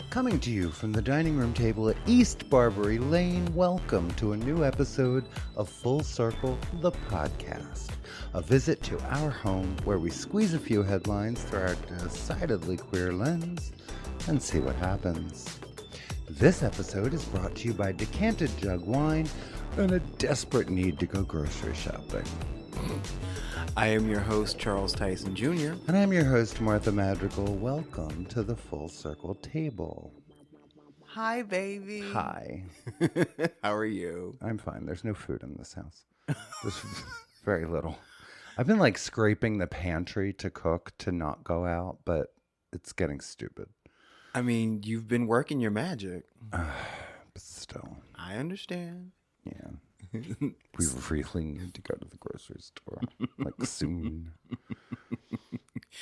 Coming to you from the dining room table at East Barbary Lane, welcome to a new episode of Full Circle, the podcast. A visit to our home where we squeeze a few headlines through our decidedly queer lens and see what happens. This episode is brought to you by Decanted Jug Wine and a desperate need to go grocery shopping. I am your host, Charles Tyson Jr. And I'm your host, Martha Madrigal. Welcome to the Full Circle table. Hi, baby. Hi. How are you? I'm fine. There's no food in this house. There's very little. I've been like scraping the pantry to cook to not go out, but it's getting stupid. I mean, you've been working your magic. But still. I understand. Yeah. We really need to go to the grocery store. Like soon.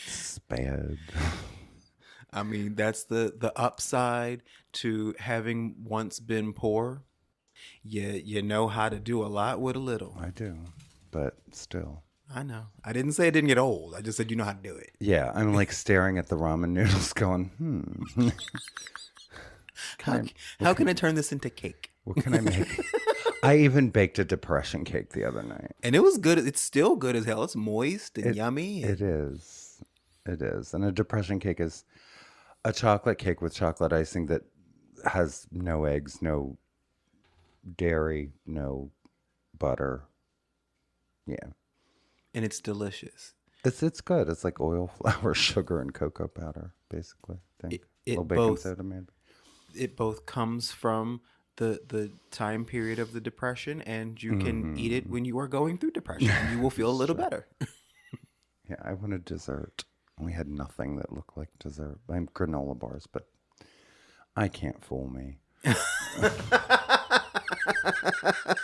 It's bad. I mean, that's the upside to having once been poor. You know how to do a lot with a little. I do, but still. I know. I didn't say it didn't get old. I just said you know how to do it. Yeah, I'm like staring at the ramen noodles going, How can I turn this into cake? What can I make? I even baked a depression cake the other night. And it was good. It's still good as hell. It's moist and yummy. It is. It is. And a depression cake is a chocolate cake with chocolate icing that has no eggs, no dairy, no butter. Yeah. And it's delicious. It's good. It's like oil, flour, sugar, and cocoa powder, basically. I think. A little baking soda, maybe. It both comes from the time period of the depression, and you can eat it when you are going through depression. And you will feel a little better. Yeah, I wanted dessert. We had nothing that looked like dessert. I'm granola bars, but I can't fool me.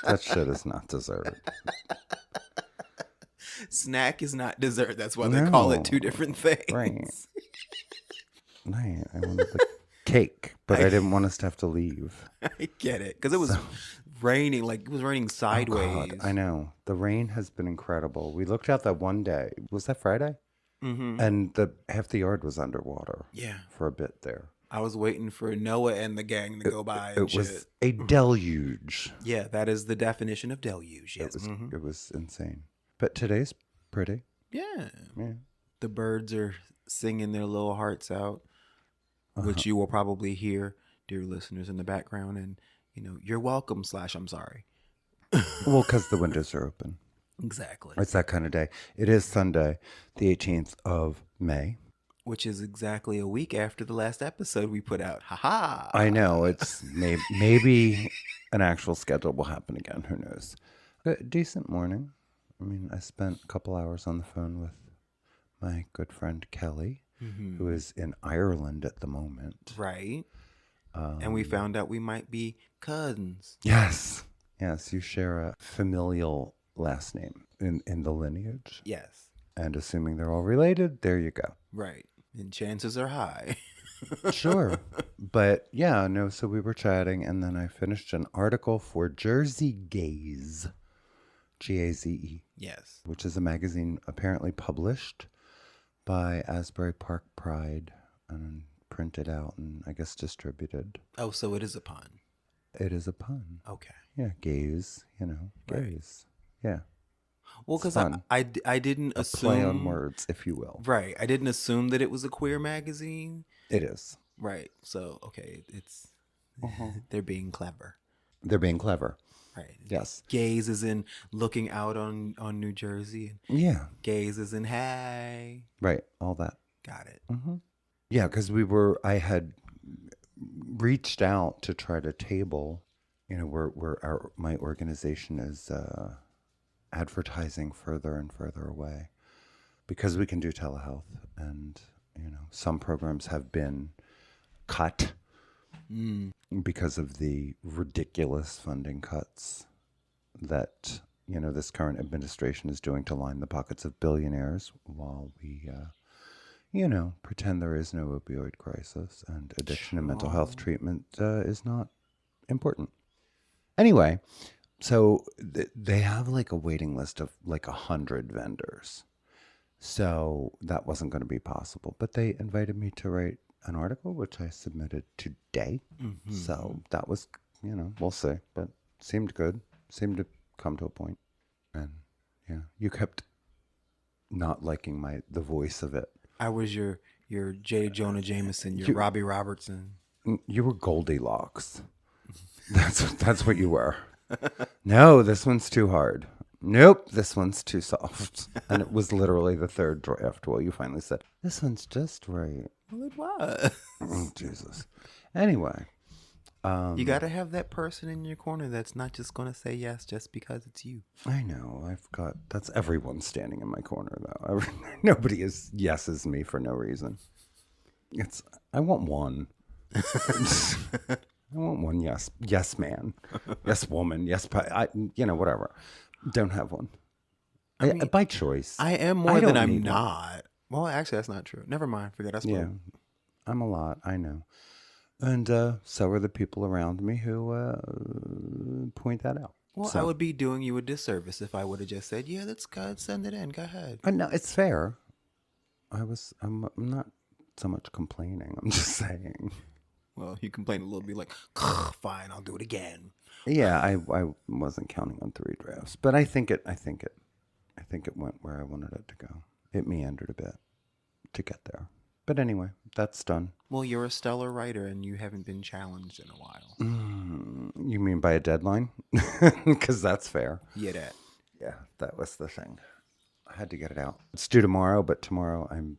That shit is not dessert. Snack is not dessert. That's why they call it two different things. Right. Right. I wanted the cake, but I didn't want us to have to leave. I get it. Because it was raining. Like, it was raining sideways. Oh God, I know. The rain has been incredible. We looked out that one day. Was that Friday? Mm-hmm. And half the yard was underwater. Yeah. For a bit there. I was waiting for Noah and the gang to go by. It was a deluge. Yeah, that is the definition of deluge. Yes. It was insane. But today's pretty. Yeah. The birds are singing their little hearts out, which you will probably hear, dear listeners, in the background. And, you're welcome / I'm sorry. Well, because the windows are open. Exactly. It's that kind of day. It is Sunday, the 18th of May. Which is exactly a week after the last episode we put out. Ha-ha. I know. It's maybe an actual schedule will happen again. Who knows? A decent morning. I mean, I spent a couple hours on the phone with my good friend Kelly, who is in Ireland at the moment. Right. And we found out we might be cousins. Yes. Yes, you share a familial last name in the lineage. Yes. And assuming they're all related, there you go. Right. And chances are high. Sure. But yeah, no, so we were chatting, and then I finished an article for Jersey Gaze. Gaze. Yes. Which is a magazine apparently published by Asbury Park Pride and printed out and I guess distributed. Oh, so it is a pun. It is a pun. Okay. Yeah, gaze, gaze. Right. Yeah. Well, because I didn't assume. Play on words, if you will. Right. I didn't assume that it was a queer magazine. It is. Right. So, okay. It's. They're being clever. They're being clever. Right. Yes. Gaze is in looking out on New Jersey. Yeah. Gaze is in hey. Right. All that. Got it. Mm-hmm. Yeah, because I had reached out to try to table, where my organization is advertising further and further away, because we can do telehealth, and some programs have been cut because of the ridiculous funding cuts that this current administration is doing to line the pockets of billionaires, while we pretend there is no opioid crisis and addiction and mental health treatment is not important. Anyway, so they have like a waiting list of like 100 vendors. So that wasn't going to be possible. But they invited me to write an article, which I submitted today. So that was, we'll see. But seemed good. Seemed to come to a point. And yeah, you kept not liking the voice of it. I was your J. Jonah Jameson, your Robbie Robertson. You were Goldilocks. That's what you were. No, this one's too hard. Nope, this one's too soft. And it was literally the third draft. Well, you finally said, this one's just right. Well, it was. Oh, Jesus. Anyway. You got to have that person in your corner that's not just going to say yes just because it's you. I know. That's everyone standing in my corner, though. Nobody yeses me for no reason. I want one. I want one yes man, yes woman, yes, whatever. Don't have one. By choice. I am more than I'm not. Well, actually, that's not true. Never mind. Forget I spoke. Yeah, I'm a lot. I know. And so are the people around me who point that out. Well, so, I would be doing you a disservice if I would have just said, yeah, that's good. Send it in. Go ahead. No, it's fair. I'm not so much complaining. I'm just saying. Well, you complain a little bit like, fine, I'll do it again. Yeah, I wasn't counting on 3 drafts, but I think it went where I wanted it to go. It meandered a bit to get there. But anyway, that's done. Well, you're a stellar writer and you haven't been challenged in a while. You mean by a deadline? Because that's fair. Yeah, that was the thing. I had to get it out. It's due tomorrow, but tomorrow I'm,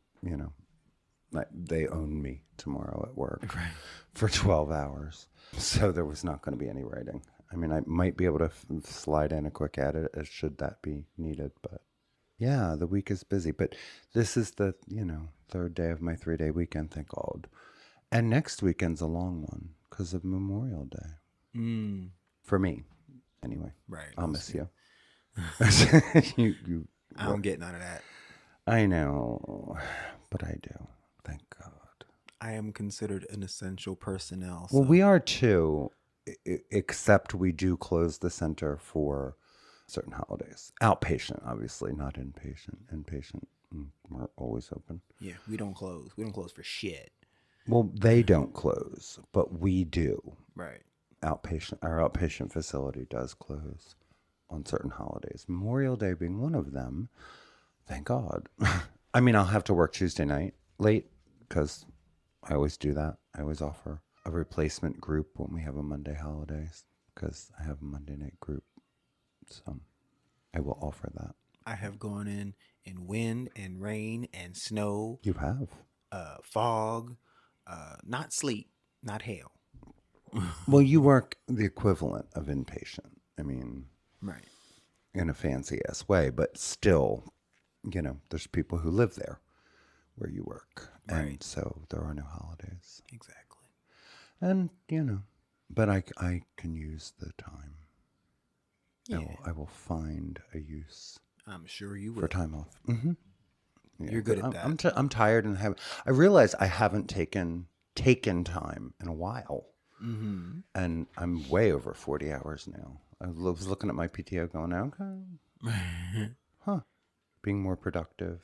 they own me tomorrow at work for 12 hours. So there was not going to be any writing. I mean, I might be able to slide in a quick edit should that be needed, but yeah, the week is busy. But this is the, third day of my 3-day weekend, thank God. And next weekend's a long one because of Memorial Day. For me, anyway. Right. I'll miss you. I'm getting out of that. I know, but I do. Thank God. I am considered an essential personnel. So. Well, we are too, except we do close the center for certain holidays. Outpatient, obviously, not inpatient. Inpatient, we're always open. Yeah, we don't close. We don't close for shit. Well, they don't close, but we do. Right. Our outpatient facility does close on certain holidays. Memorial Day being one of them. Thank God. I mean, I'll have to work Tuesday night late because I always do that. I always offer a replacement group when we have a Monday holidays because I have a Monday night group. So I will offer that. I have gone in wind and rain and snow. You have? Fog, not sleet, not hail. Well, you work the equivalent of inpatient. I mean, right. In a fancy ass way, but still, there's people who live there where you work. Right. And so there are no holidays. Exactly. And, but I can use the time. Yeah. I will find a use. I'm sure you will. For time off. Mm-hmm. Yeah, you're good at that. I'm tired and I realize I haven't taken time in a while. Mm-hmm. And I'm way over 40 hours now. I was looking at my PTO going, okay. Being more productive.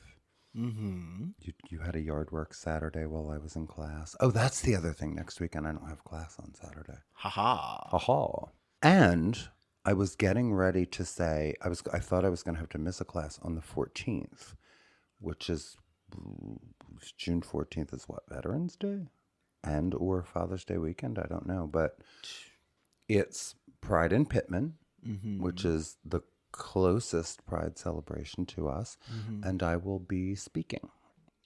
Mm-hmm. You had a yard work Saturday while I was in class. Oh, that's the other thing. Next weekend I don't have class on Saturday. Ha-ha. Ha-ha. And I was getting ready to say, I thought I was going to have to miss a class on the 14th, which is June 14th is what, Veterans Day? And or Father's Day weekend? I don't know. But it's Pride in Pittman, which is the closest Pride celebration to us. And I will be speaking.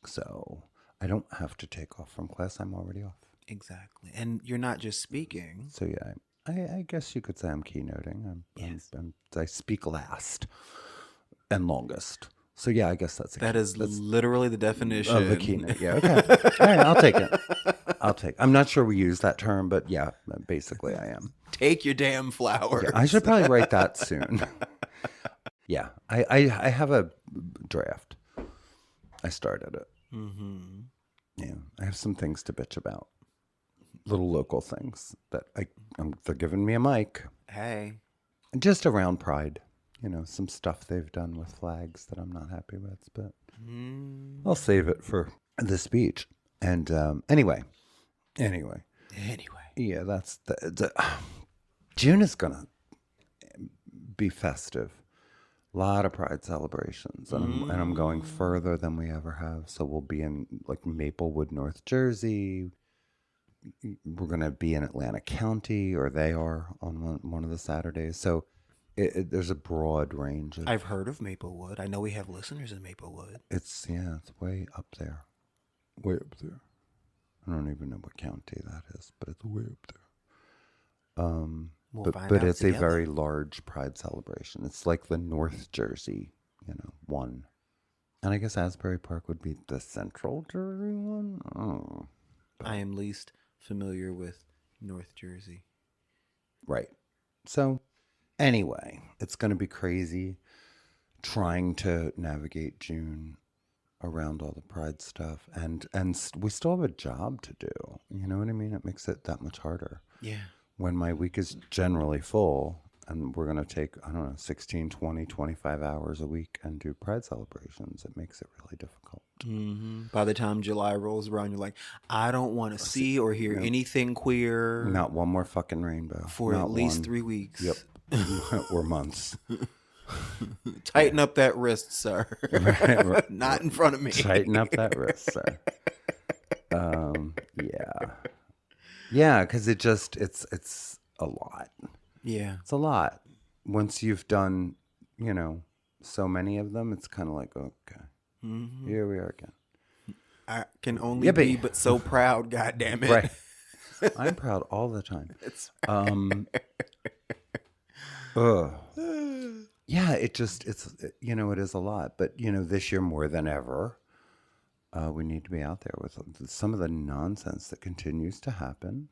So I don't have to take off from class. I'm already off. Exactly. And you're not just speaking. So yeah, I guess you could say I'm keynoting. I speak last and longest. So yeah, I guess that's literally the definition of a keynote. Yeah, okay. All right, I'll take it. I'm not sure we use that term, but yeah, basically I am. Take your damn flowers. Yeah, I should probably write that soon. Yeah, I have a draft. I started it. Mm-hmm. Yeah, I have some things to bitch about. Little local things that they're giving me a mic. Hey. Just around Pride. Some stuff they've done with flags that I'm not happy with, but I'll save it for the speech. And anyway, yeah, that's the June is gonna be festive. A lot of Pride celebrations, and I'm going further than we ever have. So we'll be in like Maplewood, North Jersey. We're gonna be in Atlantic County, or they are on one of the Saturdays. So there's a broad range of. I've heard of Maplewood. I know we have listeners in Maplewood. It's way up there, way up there. I don't even know what county that is, but it's way up there. But it's together. A very large Pride celebration. It's like the North Jersey, one. And I guess Asbury Park would be the Central Jersey one. Oh, I am least familiar with North Jersey. Right. So anyway, it's going to be crazy trying to navigate June around all the Pride stuff. And we still have a job to do. You know what I mean? It makes it that much harder. Yeah. When my week is generally full and we're going to take, 16, 20, 25 hours a week and do Pride celebrations, it makes it really difficult. Mm-hmm. By the time July rolls around, you're like, I don't want to see or hear anything queer. Not one more fucking rainbow. For Not at least one. 3 weeks. Yep. Or months. Tighten up that wrist, sir. Right. Not in front of me. Tighten up that wrist, sir. Yeah. Yeah, because it's a lot. Yeah. It's a lot. Once you've done, so many of them, it's kind of like, okay, here we are again. I can only be but so proud, goddammit. Right. I'm proud all the time. Yeah, it's it is a lot. But, this year more than ever, we need to be out there with some of the nonsense that continues to happen.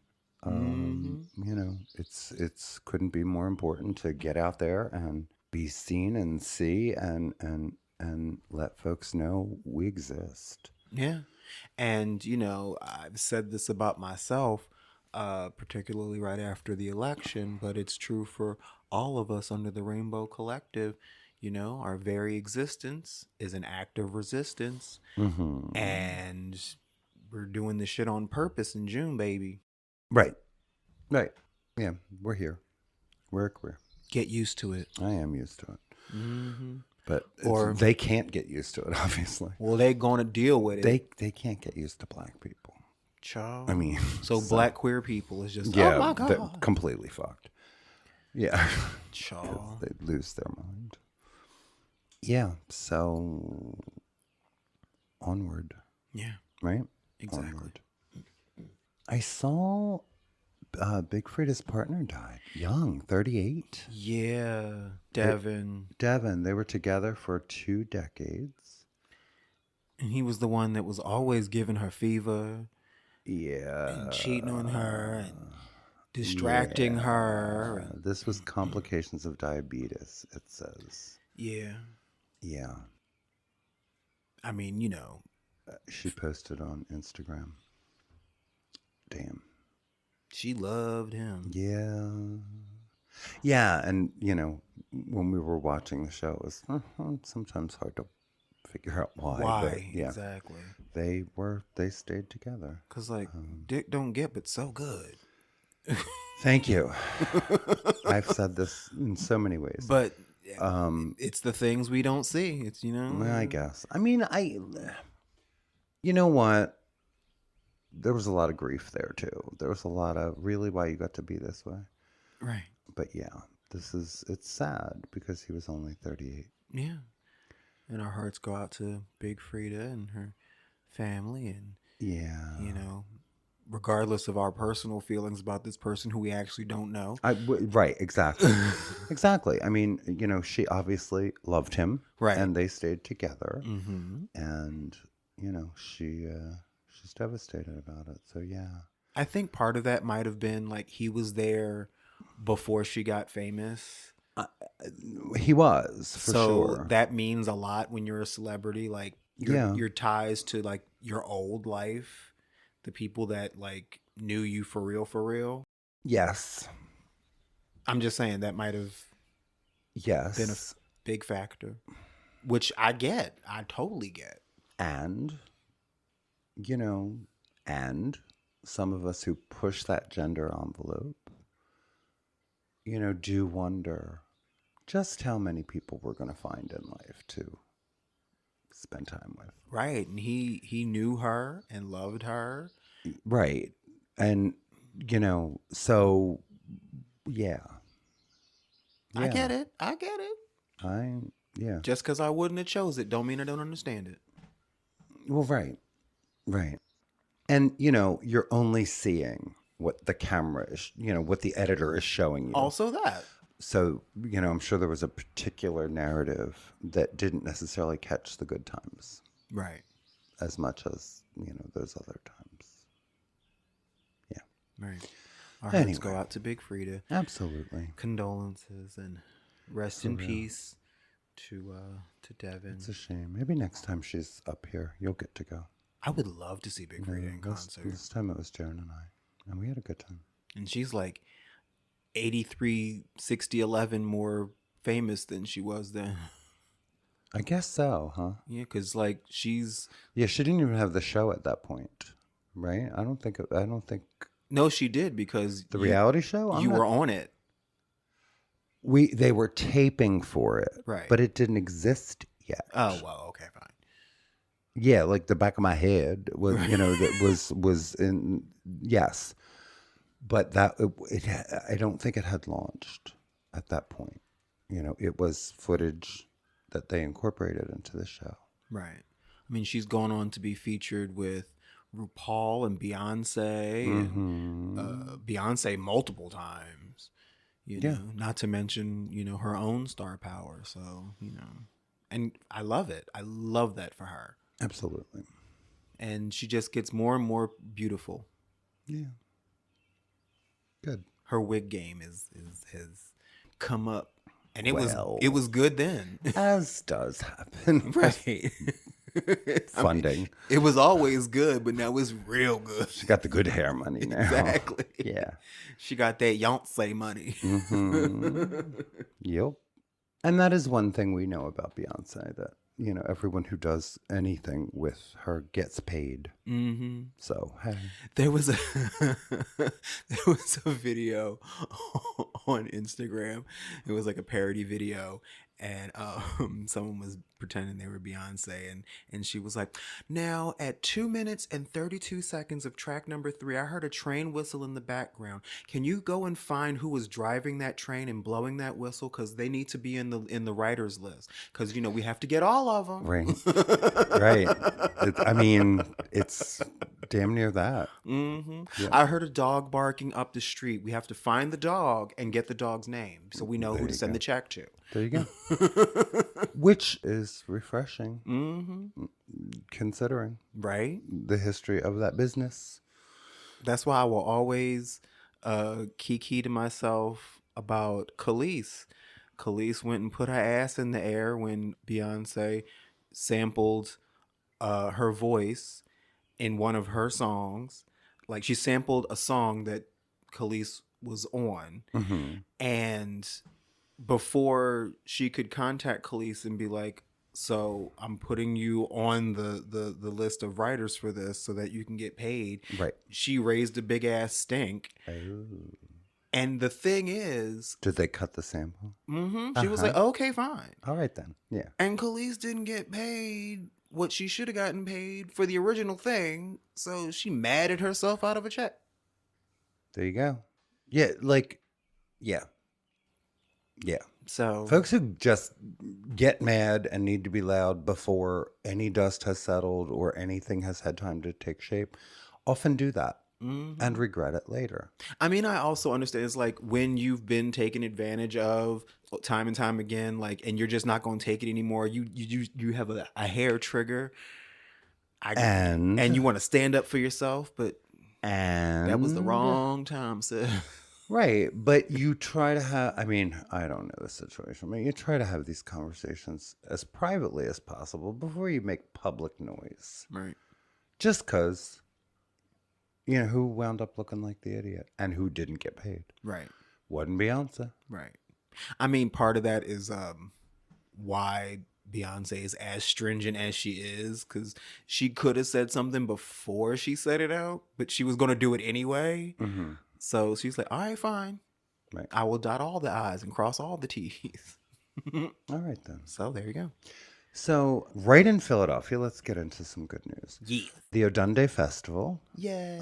It's couldn't be more important to get out there and be seen and see and let folks know we exist. Yeah. And, I've said this about myself, particularly right after the election, but it's true for all of us under the Rainbow Collective. Our very existence is an act of resistance. Mm-hmm. And we're doing this shit on purpose in June, baby. Right. Yeah, we're here. We're queer. Get used to it. I am used to it. Mm-hmm. But they can't get used to it, obviously. Well, they're going to deal with it. They can't get used to black people. Child. I mean. So black queer people is just, yeah, oh my God. They're completely fucked. Yeah. Child. They lose their mind. Yeah, so onward. Yeah. Right? Exactly. Onward. I saw Big Frida's partner died. Young, 38. Yeah. Devin. They were together for 2 decades. And he was the one that was always giving her fever. Yeah. And cheating on her and distracting her. This was complications of diabetes, it says. Yeah. Yeah. I mean, she posted on Instagram. Damn. She loved him. Yeah. Yeah, and, when we were watching the show, it was sometimes hard to figure out why. Why, but, yeah, exactly. They stayed together. Because, dick don't get but so good. Thank you. I've said this in so many ways. But it's the things we don't see. It's, I guess. I mean, you know what? There was a lot of grief there, too. There was a lot of, really, why you got to be this way? Right. But, yeah, it's sad because he was only 38. Yeah. And our hearts go out to Big Frida and her family. And, regardless of our personal feelings about this person who we actually don't know. Right, exactly. Exactly. I mean, she obviously loved him. Right. And they stayed together. Mm-hmm. And, she's devastated about it. So, yeah. I think part of that might have been he was there before she got famous. He was, for sure. So that means a lot when you're a celebrity. Your ties to your old life, the people that like knew you for real, for real. Yes. I'm just saying that might have been a Yes. big factor, which I get. I totally get. And, you know, and some of us who push that gender envelope, do wonder just how many people we're going to find in life to spend time with. Right. And he knew her and loved her. Right. And, so yeah. I Yeah. get it. I get it. I, yeah. Just because I wouldn't have chose it don't mean I don't understand it. Well, right. Right. And, you're only seeing what the camera is, what the editor is showing you. Also that. So, I'm sure there was a particular narrative that didn't necessarily catch the good times Right. as much as, those other times. Yeah. Right. Our hearts Anyway. go out to Big Frida. Absolutely. Condolences and rest For in real. peace to Devin. It's a shame. Maybe next time she's up here, you'll get to go. I would love to see Big Frida in concert. This time it was Jaren and I, and we had a good time. And she's like 83, 60, 11 more famous than she was then. I guess so, huh? Yeah, because like she's... Yeah, she didn't even have the show at that point, right? I don't think... No, she did, because... The reality show? You were on it. They were taping for it, right? But it didn't exist yet. Oh well, okay, fine. Yeah, like the back of my head was, that was in yes, but that I don't think it had launched at that point. It was footage that they incorporated into the show. Right. I mean, she's gone on to be featured with RuPaul and Beyonce, and Beyonce multiple times. You know, not to mention, her own star power. So, and I love it. I love that for her. Absolutely. And she just gets more and more beautiful. Yeah. Good. Her wig game has come up, and it was good then. As does happen. Right. Funding. I mean, it was always good, but now it's real good. She got the good hair money now. Exactly. Yeah. She got that Beyonce money. Yep. And that is one thing we know about Beyonce, that, everyone who does anything with her gets paid. So, hey. There was a video on Instagram. It was like a parody video, and someone was pretending they were Beyonce, and she was like, now at 2 minutes and 32 seconds of track number 3, I heard a train whistle in the background. Can you go and find who was driving that train and blowing that whistle, because they need to be in the writers list, because we have to get all of them. Right. Right. It's damn near that. Yeah. I heard a dog barking up the street. We have to find the dog and get the dog's name, so we know who to send the check to. There you go. Which is refreshing, considering the history of that business. That's why I will always kiki to myself about Khalees. Khalees went and put her ass in the air when Beyonce sampled her voice in one of her songs. Like, she sampled a song that Khalees was on, and before she could contact Khalees and be like, so I'm putting you on the list of writers for this so that you can get paid. Right. She raised a big ass stink. Oh. And the thing is... Did they cut the sample? She was like, okay, fine. All right then. Yeah. And Khalees didn't get paid what she should have gotten paid for the original thing. So she mad at herself out of a check. There you go. Yeah. Yeah. So folks who just get mad and need to be loud before any dust has settled or anything has had time to take shape often do that and regret it later. I mean, I also understand it's like when you've been taken advantage of time and time again, like, and you're just not going to take it anymore. You have a hair trigger, and you want to stand up for yourself, but that was the wrong time, sis. Right. But you try to have, I don't know the situation, but you try to have these conversations as privately as possible before you make public noise. Right. Just because, who wound up looking like the idiot and who didn't get paid? Right. Wasn't Beyonce. Right. I mean, part of that is why Beyonce is as stringent as she is, because she could have said something before she said it out, but she was going to do it anyway. Mm-hmm. So she's like, all right, fine. Right. I will dot all the I's and cross all the T's. All right, then. So there you go. So, right in Philadelphia, let's get into some good news. Yeah. The Odunde Festival Yay.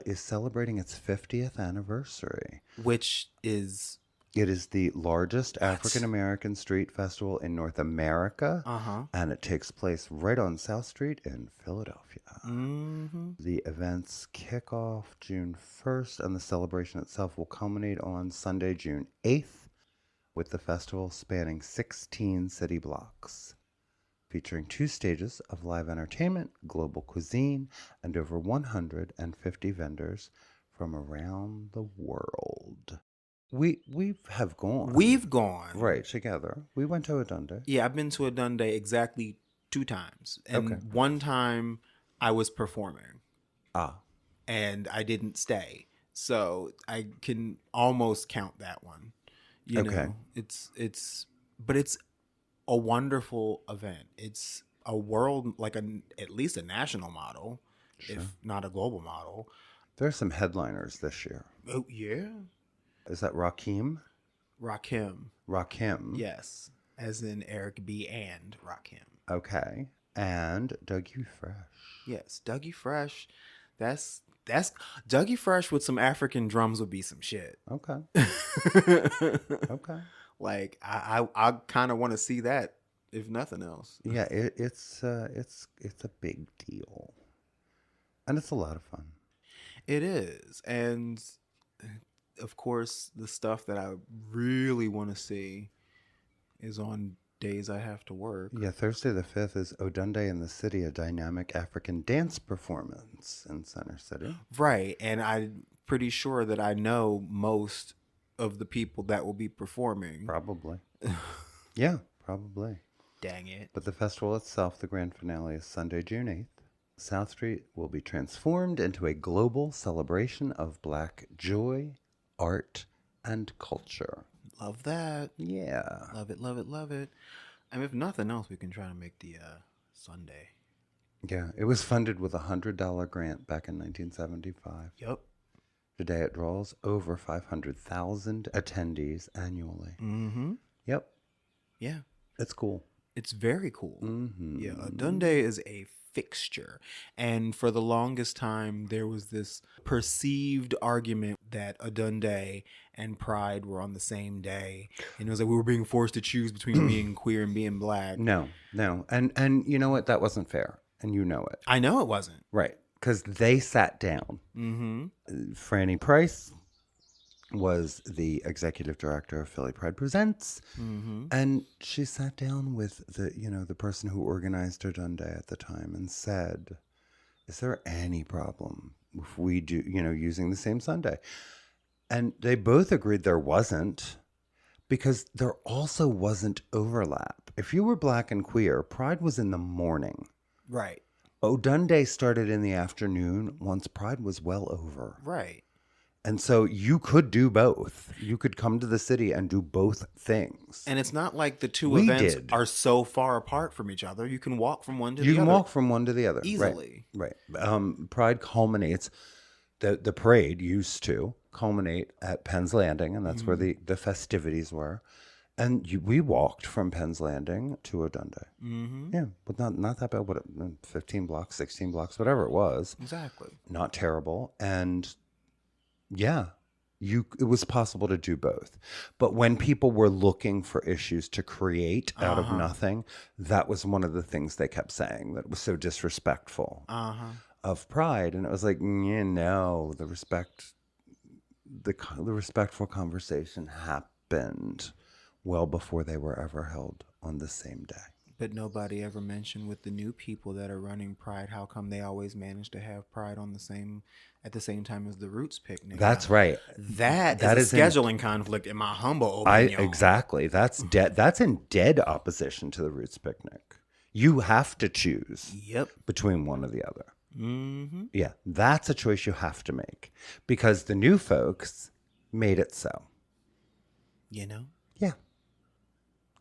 is celebrating its 50th anniversary. Which is... It is the largest African American street festival in North America, and it takes place right on South Street in Philadelphia. Mm-hmm. The events kick off June 1st, and the celebration itself will culminate on Sunday, June 8th, with the festival spanning 16 city blocks, featuring 2 stages of live entertainment, global cuisine, and over 150 vendors from around the world. We have gone. We've gone. Right, together. We went to Odunde. Yeah, I've been to Odunde exactly 2 times. And one time I was performing. And I didn't stay. So I can almost count that one. You know, it's a wonderful event. It's a world, like at least a national model, if not a global model. There are some headliners this year. Oh, yeah. Is that Rakim? Rakim. Yes. As in Eric B. and Rakim. Okay. And Dougie Fresh. Yes. Dougie Fresh. That's Dougie Fresh with some African drums would be some shit. Okay. Okay. Like I kind of want to see that, if nothing else. Yeah, it's a big deal. And it's a lot of fun. It is. And of course, the stuff that I really want to see is on days I have to work. Yeah, Thursday the 5th is Odunde in the City, a dynamic African dance performance in Center City. Right, and I'm pretty sure that I know most of the people that will be performing. Probably. Yeah, probably. Dang it. But the festival itself, the grand finale, is Sunday, June 8th. South Street will be transformed into a global celebration of Black joy, art, and culture. Love that. Yeah. Love it, love it, love it. And if nothing else, we can try to make the Sunday. Yeah, it was funded with a $100 grant back in 1975. Yep. Today it draws over 500,000 attendees annually. Mm-hmm. Yep. Yeah. It's cool. It's very cool. Mm-hmm. Yeah, Odunde is a fixture. And for the longest time, there was this perceived argument that Odunde and Pride were on the same day. And it was like we were being forced to choose between being queer and being black. No. And you know what? That wasn't fair. And you know it. I know it wasn't. Right. Because they sat down. Mm-hmm. Franny Price was the executive director of Philly Pride Presents. Mm-hmm. And she sat down with the person who organized Odunde at the time and said, is there any problem if we do, using the same Sunday? And they both agreed there wasn't, because there also wasn't overlap. If you were black and queer, Pride was in the morning. Right. Odunde started in the afternoon once Pride was well over. Right. And so you could do both. You could come to the city and do both things. And it's not like the two events are so far apart from each other. You can walk from one to the other. You can walk from one to the other. Easily. Right. Pride culminates, the parade used to culminate at Penn's Landing, and that's where the festivities were. And we walked from Penn's Landing to Odunde. Mm-hmm. Yeah, but not that bad. 15 blocks, 16 blocks, whatever it was. Exactly. Not terrible. And yeah, it was possible to do both. But when people were looking for issues to create out of nothing, that was one of the things they kept saying that was so disrespectful of Pride. And it was like, no, the respectful conversation happened well before they were ever held on the same day. But nobody ever mentioned with the new people that are running Pride, how come they always manage to have Pride at the same time as the Roots picnic? That's right. That is a scheduling conflict in my humble opinion. Exactly. That's that's in dead opposition to the Roots picnic. You have to choose between one or the other. Mm-hmm. Yeah, that's a choice you have to make because the new folks made it so. You know? Yeah,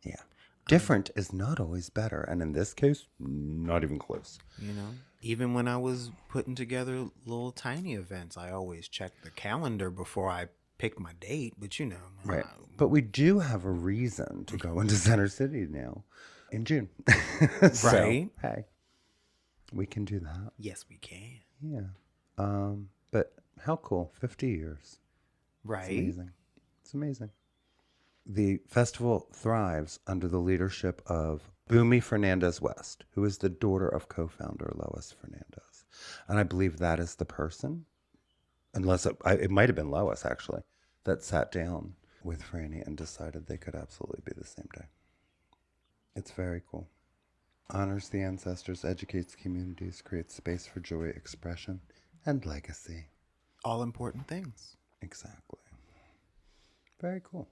yeah. Um, Different is not always better. And in this case, not even close. you know, even when I was putting together little tiny events, I always checked the calendar before I picked my date. But Right. But we do have a reason to go into Center City now in June. So, right? hey, we can do that. Yes, we can. Yeah. But how cool. 50 years. It's Right? amazing. It's amazing. The festival thrives under the leadership of Boomy Fernandez West, who is the daughter of co-founder Lois Fernandez. And I believe that is the person, unless it might have been Lois actually, that sat down with Franny and decided they could absolutely be the same day. It's very cool. Honors the ancestors, educates communities, creates space for joy, expression, and legacy. All important things. Exactly. Very cool.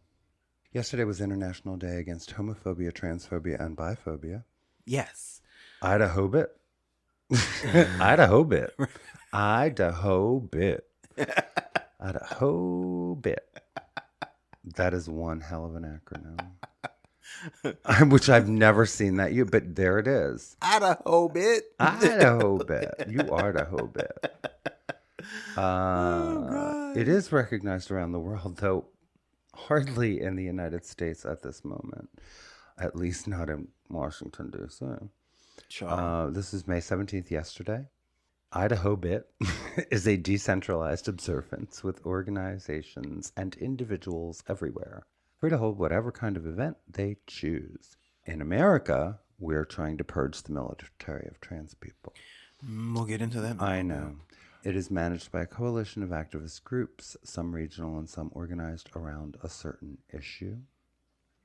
Yesterday was International Day Against Homophobia, Transphobia, and Biphobia. Yes. Idaho bit. Idaho bit. Idaho bit. Idaho bit. That is one hell of an acronym. Which I've never seen that you, but there it is. Idaho bit. Idaho bit. You Idaho bit. Oh, God. It is recognized around the world, though hardly in the United States at this moment. At least not in Washington, D.C. Sure. This is May 17th, yesterday. Idaho Bit is a decentralized observance with organizations and individuals everywhere, free to hold whatever kind of event they choose. In America, we're trying to purge the military of trans people. We'll get into that in a I little bit. know. It is managed by a coalition of activist groups, some regional and some organized around a certain issue.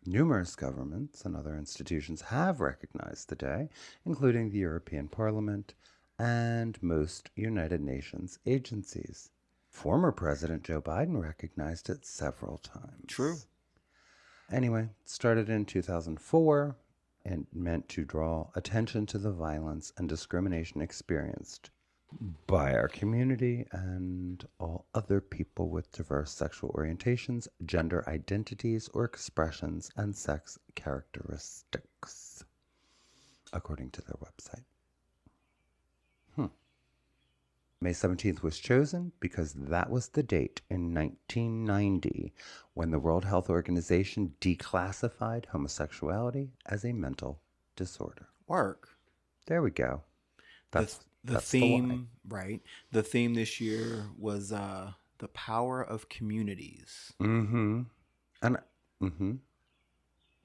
Numerous governments and other institutions have recognized the day, including the European Parliament and most United Nations agencies. Former President Joe Biden recognized it several times. True. Anyway, it started in 2004 and meant to draw attention to the violence and discrimination experienced by our community and all other people with diverse sexual orientations, gender identities or expressions, and sex characteristics, according to their website. May 17th was chosen because that was the date in 1990 when the World Health Organization declassified homosexuality as a mental disorder. Work. There we go. That's the the why. theme, right? The theme this year was the power of communities. Mm-hmm. And mm-hmm.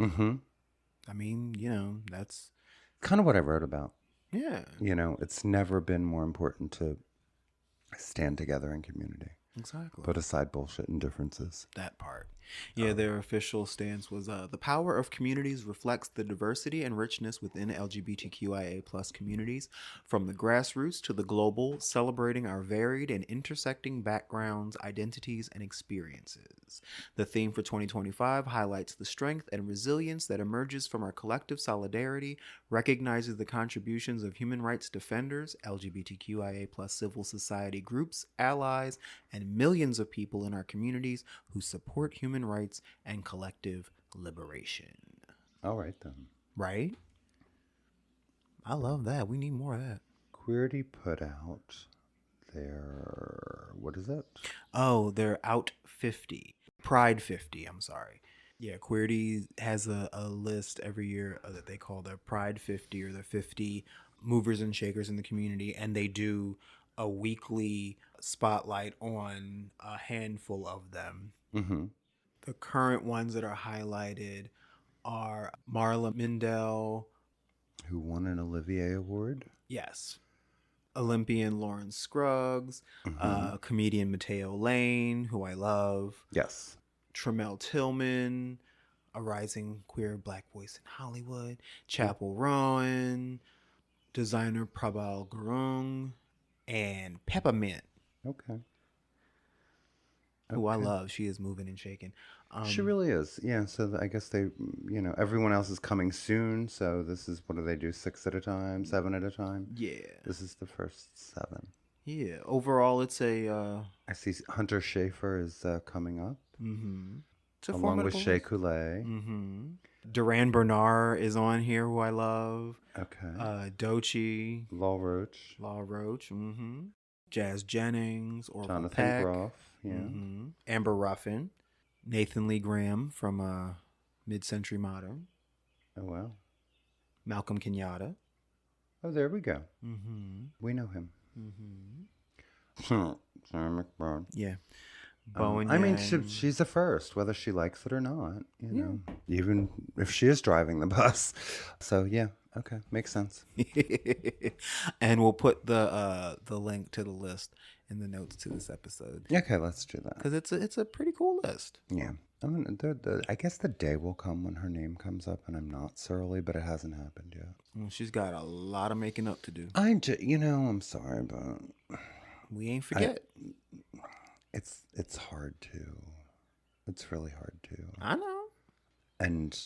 Mm-hmm. I mean, that's Kind of what I wrote about. yeah, It's never been more important to stand together in community. exactly. Put aside bullshit and differences. That part. Yeah, their official stance was the power of communities reflects the diversity and richness within LGBTQIA plus communities, from the grassroots to the global, celebrating our varied and intersecting backgrounds, identities, and experiences. The theme for 2025 highlights the strength and resilience that emerges from our collective solidarity, recognizes the contributions of human rights defenders, LGBTQIA plus civil society groups, allies, and millions of people in our communities who support human rights and collective liberation. All right, then. Right? I love that. We need more of that. Queerty put out their, what is it? Oh, they're out 50. Pride 50, I'm sorry. Yeah, Queerty has a list every year that they call their Pride 50 or the 50 movers and shakers in the community. And they do a weekly spotlight on a handful of them. Mm-hmm. The current ones that are highlighted are Marla Mindell, Who won an Olivier Award? yes, Olympian Lauren Scruggs, Mm-hmm. comedian Mateo Lane, who I love, Yes. Tremel Tillman, a rising queer black voice in Hollywood, Chapel Rowan, designer Prabal Gurung, and Peppermint. Okay. who I Okay. love. She is moving and shaking. She Um, really is. Yeah. So I guess they, everyone else is coming soon. So this is, what do they do? 6 at a time, 7 at a time. yeah, This is the first 7. yeah. Overall, it's a I see Hunter Schafer is coming up it's a along with formidable Shea list. Coulee. Duran Bernard is on here, who I love. Okay. Doechii, Law Roach, Law Roach, Jazz Jennings, Orville Jonathan Peck, Groff. Yeah. Amber Ruffin, Nathan Lee Graham from Mid Century Modern, Oh, wow. Malcolm Kenyatta. Oh, there we go. Mm-hmm. We know him. Mm-hmm. Sarah McBride. Yeah. Bowen I mean, Yang. she's a first, whether she likes it or not, Yeah. even if she is driving the bus. So, yeah, okay, makes sense. And we'll put the link to the list in the notes to this episode Okay, let's do that. because it's a pretty cool list. Yeah. I mean, I guess the day will come when her name comes up and I'm not surly, but it hasn't happened yet. Well, she's got a lot of making up to do. I'm sorry, but We ain't forget. it's hard to. It's really hard to. I know. And,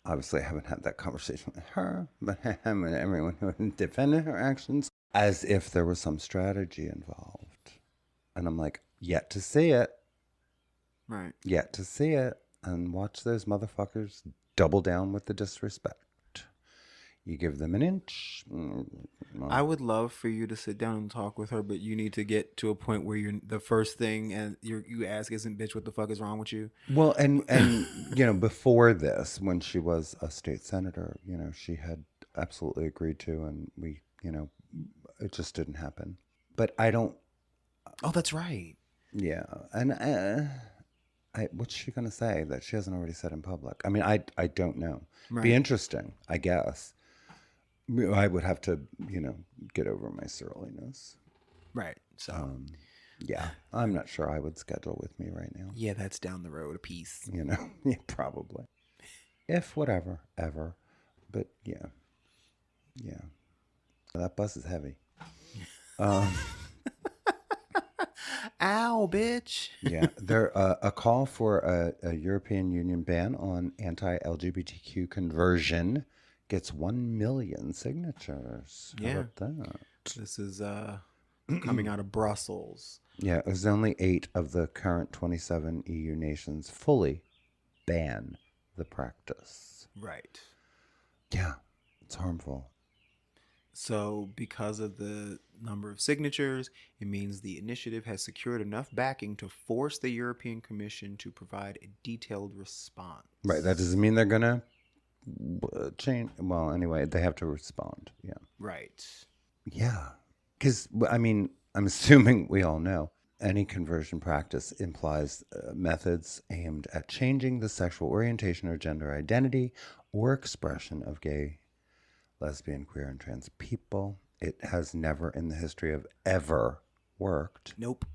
obviously I haven't had that conversation with her, but I'm with everyone who defended her actions as if there was some strategy involved. And I'm like, yet to see it. Right. Yet to see it. And watch those motherfuckers double down with the disrespect. You give them an inch. I would love for you to sit down and talk with her, but you need to get to a point where you're the first thing and you ask isn't, bitch, what the fuck is wrong with you? Well, and before this, when she was a state senator, she had absolutely agreed to, and we, it just didn't happen. But I don't. Oh, that's right. Yeah, and what's she gonna say that she hasn't already said in public? I mean, I don't know. Right. Be interesting, I guess. I would have to, get over my surliness. Right. So. Yeah, I'm not sure I would schedule with me right now. Yeah, that's down the road a piece. Yeah, probably. If whatever, ever. But yeah. That bus is heavy. Ow, bitch. Yeah, there a call for a European Union ban on anti-LGBTQ conversion gets 1 million signatures. How about that? This is coming out of Brussels. Yeah, it was only 8 of the current 27 EU nations fully ban the practice. Right. Yeah, it's harmful. So, because of the number of signatures, it means the initiative has secured enough backing to force the European Commission to provide a detailed response. Right, that doesn't mean they're going to change. Well, anyway, they have to respond. Yeah. Right. Yeah. Because, I mean, I'm assuming we all know any conversion practice implies methods aimed at changing the sexual orientation or gender identity or expression of gay, lesbian, queer, and trans people. It has never in the history of ever worked. Nope.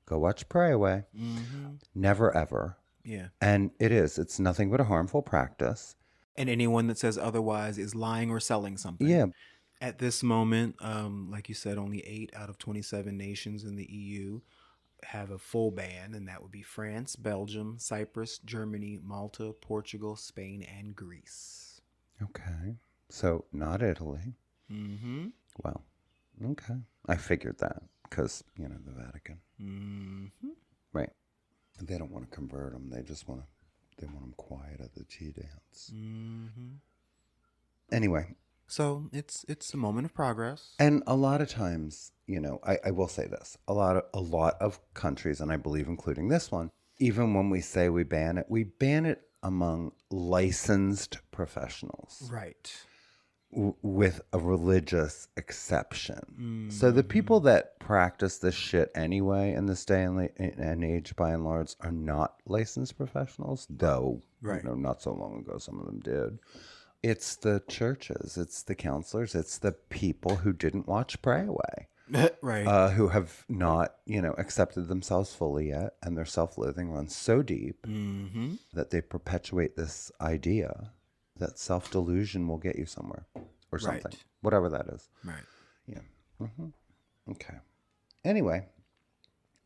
Go watch Pray Away. Mm-hmm. Never, ever. Yeah. And it's nothing but a harmful practice. And anyone that says otherwise is lying or selling something. Yeah. At this moment, like you said, only 8 out of 27 nations in the EU have a full ban, and that would be France, Belgium, Cyprus, Germany, Malta, Portugal, Spain, and Greece. Okay. So not Italy. Mm-hmm. Well, okay. I figured that because, the Vatican. Mm-hmm. Right. They don't want to convert them. They just want them quiet at the tea dance. Mm-hmm. Anyway. So it's a moment of progress. And a lot of times, I will say this, a lot of countries, and I believe including this one, even when we say we ban it among licensed professionals. Right. With a religious exception. Mm-hmm. So the people that practice this shit anyway in this day and age, by and large, are not licensed professionals, though, right. Not so long ago some of them did. It's the churches, it's the counselors, it's the people who didn't watch Pray Away. Right. Who have not, accepted themselves fully yet, and their self-loathing runs so deep that they perpetuate this idea that self-delusion will get you somewhere or something, right. Whatever that is. Right. Yeah. Mm-hmm. Okay. Anyway,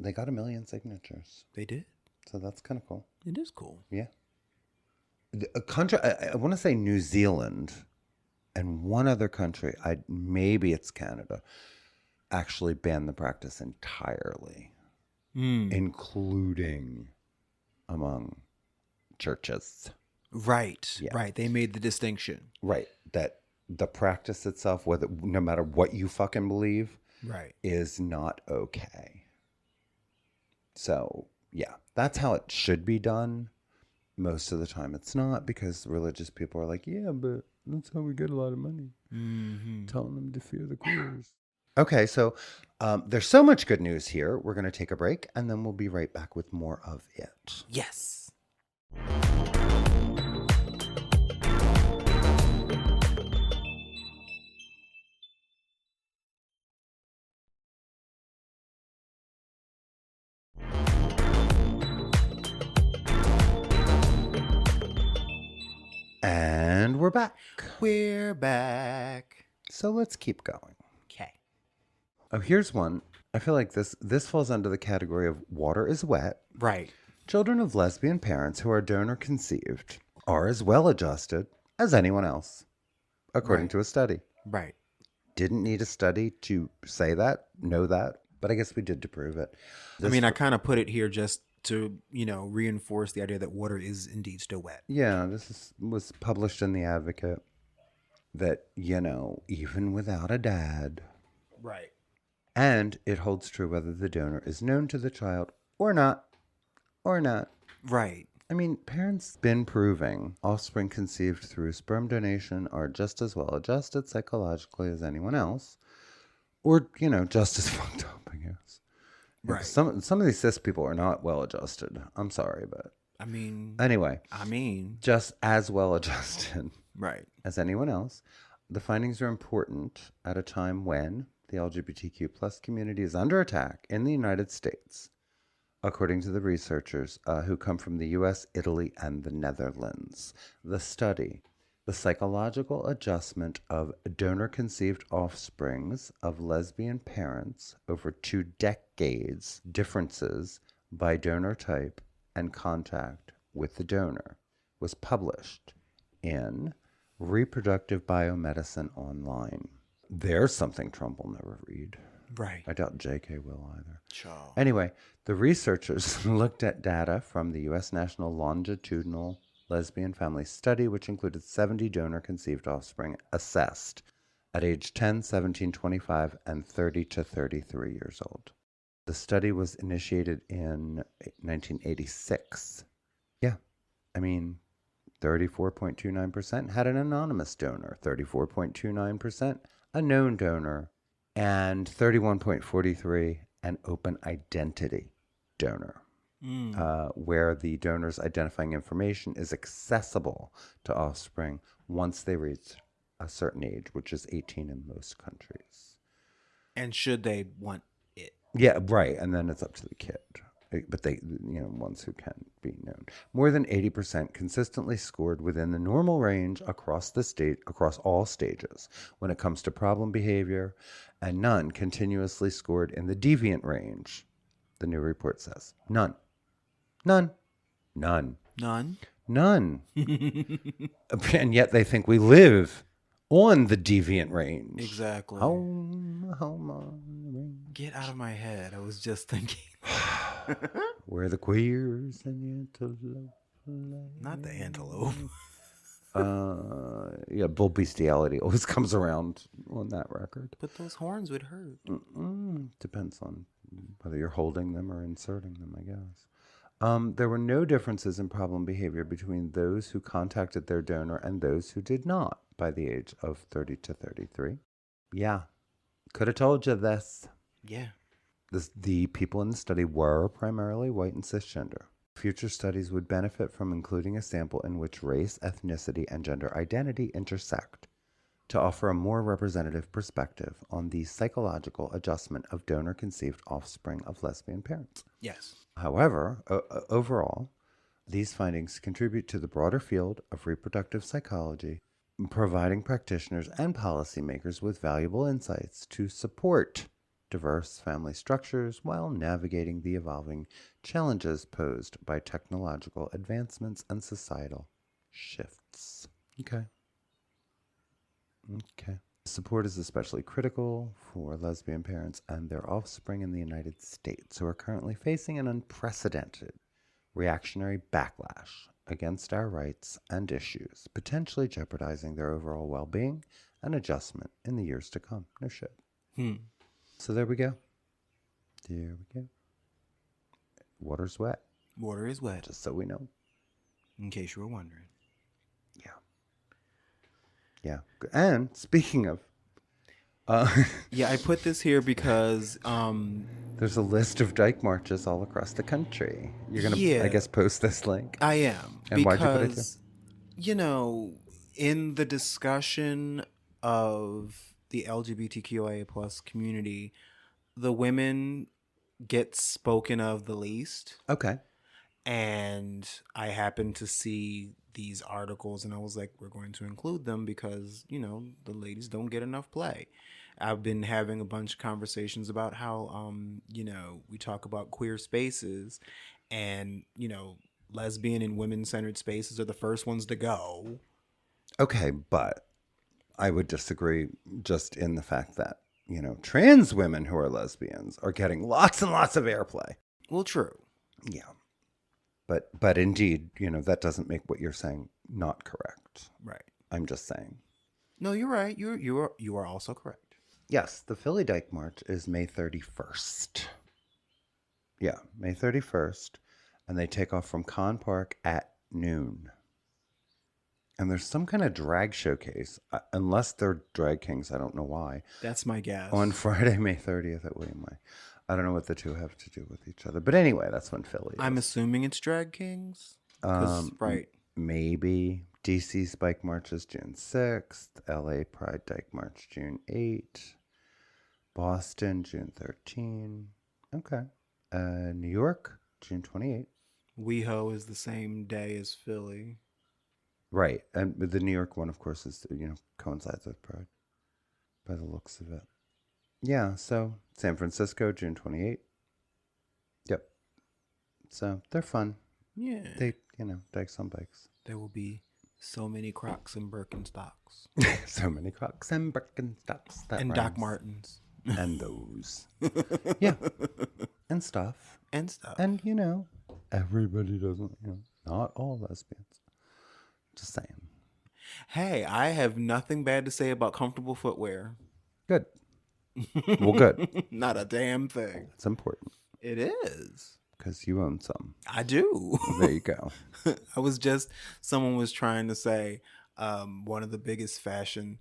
They got 1 million signatures. They did. So that's kind of cool. It is cool. Yeah. A country, I want to say New Zealand and one other country, maybe it's Canada, actually banned the practice entirely, including among churches. Right. Yeah. Right. They made the distinction. Right. That the practice itself, no matter what you fucking believe, right, is not okay. So, yeah, that's how it should be done. Most of the time it's not, because religious people are like, yeah, but that's how we get a lot of money. Telling them to fear the queers. Okay, so there's so much good news here. We're going to take a break, and then we'll be right back with more of it. Yes. And we're back. We're back. So let's keep going. Okay. Oh, here's one. I feel like this falls under the category of water is wet. Right. Children of lesbian parents who are donor conceived are as well adjusted as anyone else, according to a study. Right. Didn't need a study to say that, know that, but I guess we did to prove it. I kind of put it here just to, reinforce the idea that water is indeed still wet. Yeah, was published in The Advocate that, even without a dad. Right. And it holds true whether the donor is known to the child or not. Or not. Right. I mean, parents been proving offspring conceived through sperm donation are just as well adjusted psychologically as anyone else. Or, just as fucked up, I guess. Right. Some of these cis people are not well adjusted. I'm sorry, but anyway. Just as well adjusted right, as anyone else. The findings are important at a time when the LGBTQ plus community is under attack in the United States, according to the researchers who come from the US, Italy, and the Netherlands. The study, the psychological adjustment of donor-conceived offsprings of lesbian parents over 2 decades, differences by donor type and contact with the donor, was published in Reproductive Biomedicine Online. There's something Trump will never read. Right. I doubt JK will either. Sure. Anyway, the researchers looked at data from the U.S. National Longitudinal Lesbian Family Study, which included 70 donor-conceived offspring assessed at age 10, 17, 25, and 30 to 33 years old. The study was initiated in 1986. Yeah, 34.29% had an anonymous donor, 34.29% a known donor, and 31.43% an open identity donor, where the donor's identifying information is accessible to offspring once they reach a certain age, which is 18 in most countries. And should they want it? Yeah, right. And then it's up to the kid. But they, ones who can be known. More than 80% consistently scored within the normal range across all stages when it comes to problem behavior, and none continuously scored in the deviant range, the new report says. None. And yet they think we live on the deviant range. Exactly. Home on the range. Get out of my head. I was just thinking. Where the queers and the antelope. Not the antelope. Bull bestiality always comes around on that record. But those horns would hurt. Depends on whether you're holding them or inserting them, I guess. There were no differences in problem behavior between those who contacted their donor and those who did not by the age of 30 to 33. Yeah. Could have told you this. Yeah. The people in the study were primarily white and cisgender. Future studies would benefit from including a sample in which race, ethnicity, and gender identity intersect to offer a more representative perspective on the psychological adjustment of donor-conceived offspring of lesbian parents. Yes. However, overall, these findings contribute to the broader field of reproductive psychology, providing practitioners and policymakers with valuable insights to support diverse family structures while navigating the evolving challenges posed by technological advancements and societal shifts. Okay. Okay. Support is especially critical for lesbian parents and their offspring in the United States who are currently facing an unprecedented reactionary backlash against our rights and issues, potentially jeopardizing their overall well being and adjustment in the years to come. No shit. So there we go. There we go. Water's wet, Water is wet, just so we know. in case you were wondering. Yeah. Yeah. And speaking of, Yeah, I put this here because there's a list of dyke marches all across the country. You're going to, I yeah, guess, post this link. I am. And why'd you put it here? Because, you know, in the discussion of the LGBTQIA plus community, the women get spoken of the least. Okay. And I happened to see these articles and I was like, we're going to include them because, you know, the ladies don't get enough play. I've been having a bunch of conversations about how, you know, we talk about queer spaces and, you know, lesbian and women-centered spaces are the first ones to go. Okay, but I would disagree just in the fact that, you know, trans women who are lesbians are getting lots and lots of airplay. Well, true. Yeah. But indeed, you know, that doesn't make what you're saying not correct. Right. I'm just saying. No, you're right. You are also correct. Yes, the Philly Dyke March is May 31st. Yeah, May 31st. And they take off from Conn Park at noon. And there's some kind of drag showcase, unless they're drag kings, I don't know why. That's my guess. On Friday, May 30th at William Way. I don't know what the two have to do with each other. But anyway, that's when Philly is. I'm assuming it's drag kings. Right. Maybe. DC Spike March is June 6th. LA Pride Dyke March June 8th. Boston June 13th. Okay. New York June 28th. WeHo is the same day as Philly. Right. And the New York one, of course, is, you know, coincides with Pride by the looks of it. Yeah, so San Francisco, June 28th. Yep. So they're fun. Yeah. They, you know, dykes on bikes. There will be so many Crocs and Birkenstocks. So many Crocs and Birkenstocks. And Doc Martens. And those. Yeah. And stuff. And stuff. And, you know, everybody doesn't, you know, not all lesbians. Just saying. Hey, I have nothing bad to say about comfortable footwear. Good. Well, good. Not a damn thing. It's important. It is. Because you own some. I do. There you go. Someone was trying to say one of the biggest fashion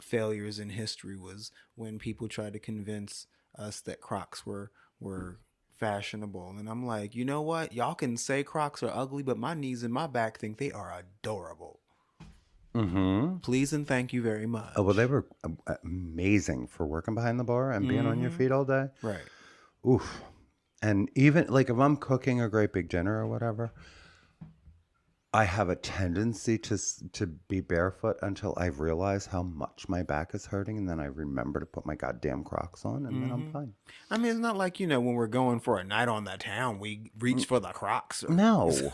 failures in history was when people tried to convince us that Crocs were fashionable. And I'm like, you know what? Y'all can say Crocs are ugly, but my knees and my back think they are adorable. Mm-hmm. Please and thank you very much. Oh, well, they were amazing for working behind the bar and being on your feet all day. Right. Oof. And even, like, if I'm cooking a great big dinner or whatever, I have a tendency to be barefoot until I realize how much my back is hurting. And then I remember to put my goddamn Crocs on, and then I'm fine. I mean, it's not like, you know, when we're going for a night on the town, we reach for the Crocs. No.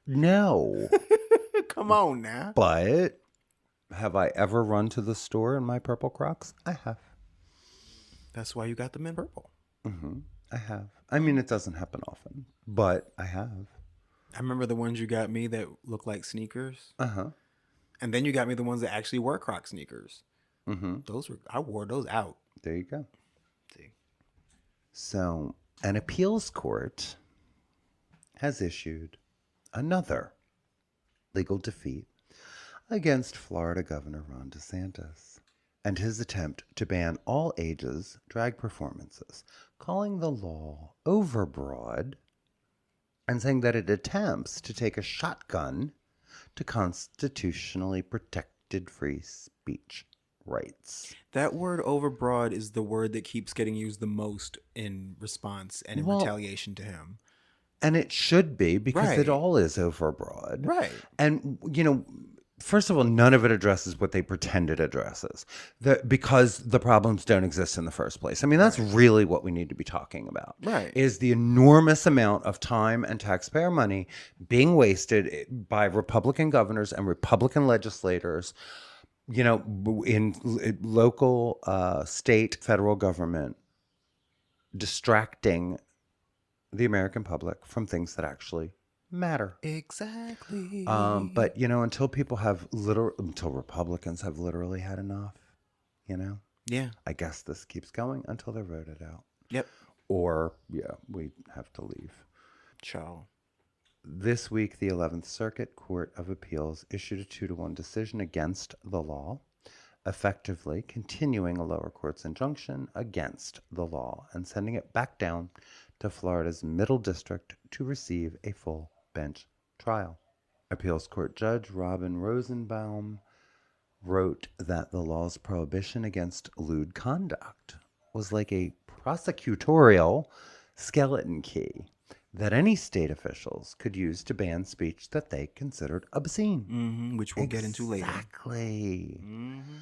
No. Come on now. But have I ever run to the store in my purple Crocs? I have. That's why you got them in purple. Mm-hmm. I have. I mean, it doesn't happen often, but I have. I remember the ones you got me that look like sneakers. Uh-huh. And then you got me the ones that actually were Croc sneakers. Mm-hmm. I wore those out. There you go. See. So, an appeals court has issued another legal defeat against Florida Governor Ron DeSantis and his attempt to ban all ages drag performances, calling the law overbroad and saying that it attempts to take a shotgun to constitutionally protected free speech rights. That word overbroad is the word that keeps getting used the most in response and in retaliation to him. And it should be, because it all is overbroad. Right. And, you know, First of all, none of it addresses what they pretend it addresses, because the problems don't exist in the first place. I mean, that's Right. really what we need to be talking about, Right. is the enormous amount of time and taxpayer money being wasted by Republican governors and Republican legislators, in local, state, federal government, distracting the American public from things that actually matter. Exactly. But until Republicans have literally had enough, you know, Yeah. I guess this keeps going until they're voted out, Yep. or we have to leave. Ciao. This week, the 11th Circuit Court of Appeals issued a 2-1 decision against the law, effectively continuing a lower court's injunction against the law and sending it back down to Florida's Middle District to receive a full bench trial. Appeals Court Judge Robin Rosenbaum wrote that the law's prohibition against lewd conduct was like a prosecutorial skeleton key that any state officials could use to ban speech that they considered obscene. Which we'll get into later. Exactly. Mm-hmm.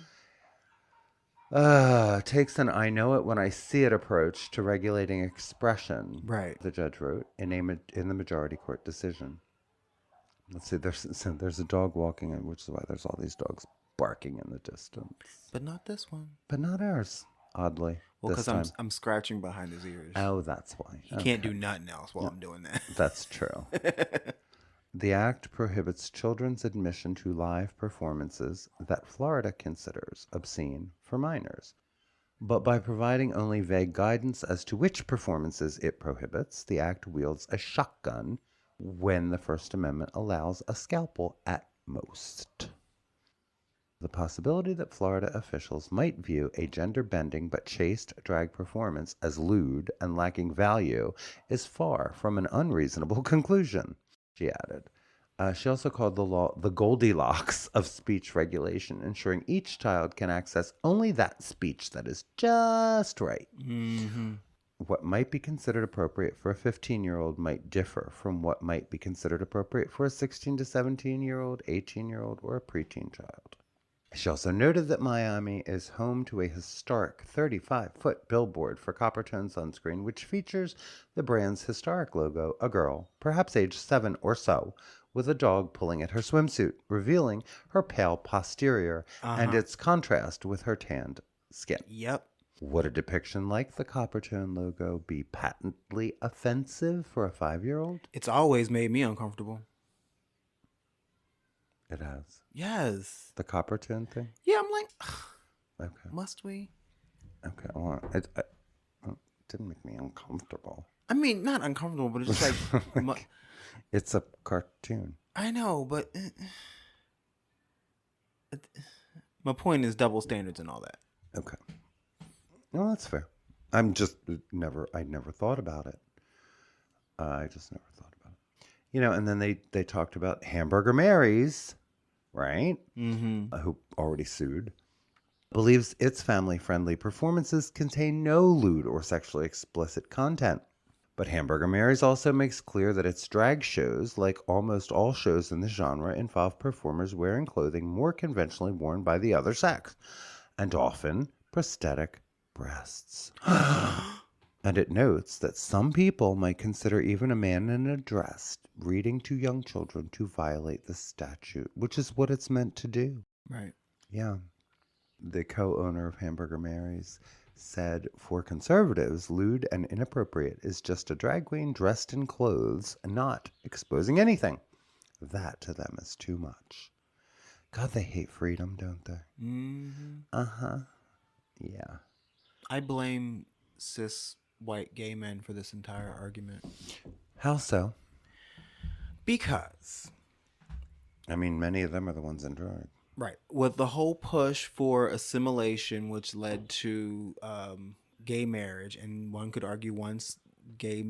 Takes an I know it when I see it approach to regulating expression, Right. the judge wrote in the majority court decision. Let's see, there's a dog walking, which is why there's all these dogs barking in the distance. But not this one. But not ours, oddly. Well, this because time. I'm scratching behind his ears. Oh, that's why. He can't do nothing else while I'm doing that. That's true. The act prohibits children's admission to live performances that Florida considers obscene for minors. But by providing only vague guidance as to which performances it prohibits, the act wields a shotgun when the First Amendment allows a scalpel at most. The possibility that Florida officials might view a gender-bending but chaste drag performance as lewd and lacking value is far from an unreasonable conclusion, she added. She also called the law the Goldilocks of speech regulation, ensuring each child can access only that speech that is just right. Mm-hmm. What might be considered appropriate for a 15-year-old might differ from what might be considered appropriate for a 16 to 17-year-old, 18-year-old, or a preteen child. She also noted that Miami is home to a historic 35-foot billboard for Coppertone sunscreen, which features the brand's historic logo, a girl, perhaps age 7 or so, with a dog pulling at her swimsuit, revealing her pale posterior and its contrast with her tanned skin. Yep. Would a depiction like the Coppertone logo be patently offensive for a 5-year-old? It's always made me uncomfortable. It has. Yes. The Coppertone thing? Yeah, I'm like, Okay. must we? Okay. Well, it didn't make me uncomfortable. I mean, not uncomfortable, but it's just like... It's a cartoon. I know, but... my point is double standards and all that. Okay. No, that's fair. I never thought about it. I just never thought about it. And then they talked about Hamburger Mary's, right? Mm-hmm. Who already sued, believes its family-friendly performances contain no lewd or sexually explicit content. But Hamburger Mary's also makes clear that its drag shows, like almost all shows in the genre, involve performers wearing clothing more conventionally worn by the other sex, and often prosthetic breasts. And it notes that some people might consider even a man in a dress reading to young children to violate the statute, which is what it's meant to do. Right. Yeah. The co-owner of Hamburger Mary's said, for conservatives, lewd and inappropriate is just a drag queen dressed in clothes and not exposing anything. That to them is too much. God, they hate freedom, don't they? Mm-hmm. Uh-huh. Yeah. I blame cis white gay men for this entire argument. How so? Because... I mean, many of them are the ones in drag. Right. With the whole push for assimilation, which led to gay marriage, and one could argue once gay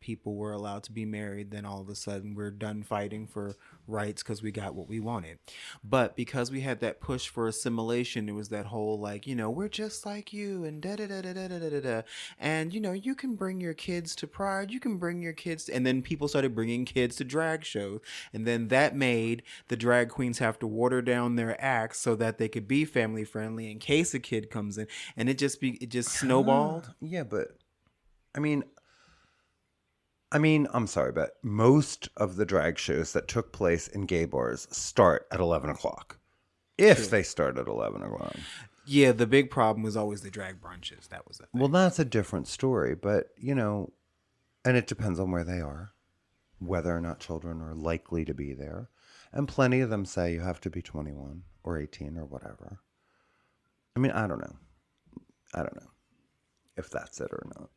people were allowed to be married, then all of a sudden we're done fighting for rights because we got what we wanted. But because we had that push for assimilation, it was that whole like, we're just like you and da da da da da da da da. And you can bring your kids to Pride, you can bring your kids and then people started bringing kids to drag shows. And then that made the drag queens have to water down their acts so that they could be family friendly in case a kid comes in. And it just snowballed. Yeah, but I mean, I'm sorry, but most of the drag shows that took place in gay bars start at 11 o'clock. If True. they start at 11 o'clock. Yeah, the big problem was always the drag brunches. That was the thing. Well, that's a different story, but, and it depends on where they are, whether or not children are likely to be there. And plenty of them say you have to be 21 or 18 or whatever. I mean, I don't know. I don't know if that's it or not.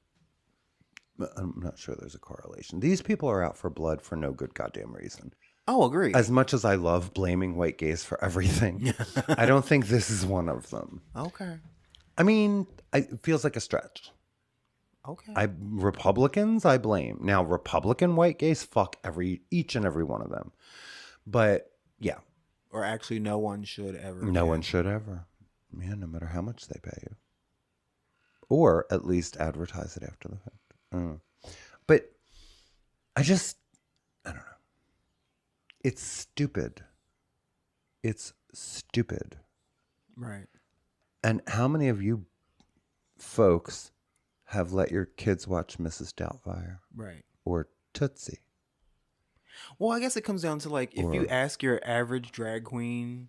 I'm not sure there's a correlation. These people are out for blood for no good goddamn reason. Oh, agree. As much as I love blaming white gays for everything, I don't think this is one of them. Okay. I mean, it feels like a stretch. Okay. Republicans, I blame. Now, Republican white gays, fuck each and every one of them. But yeah, Or actually, no one should ever. no one should ever. Yeah, no matter how much they pay you, or at least advertise it after the fact. But I don't know. It's stupid. It's stupid. Right. And how many of you folks have let your kids watch Mrs. Doubtfire Right. or Tootsie? Well, I guess it comes down to like if you ask your average drag queen,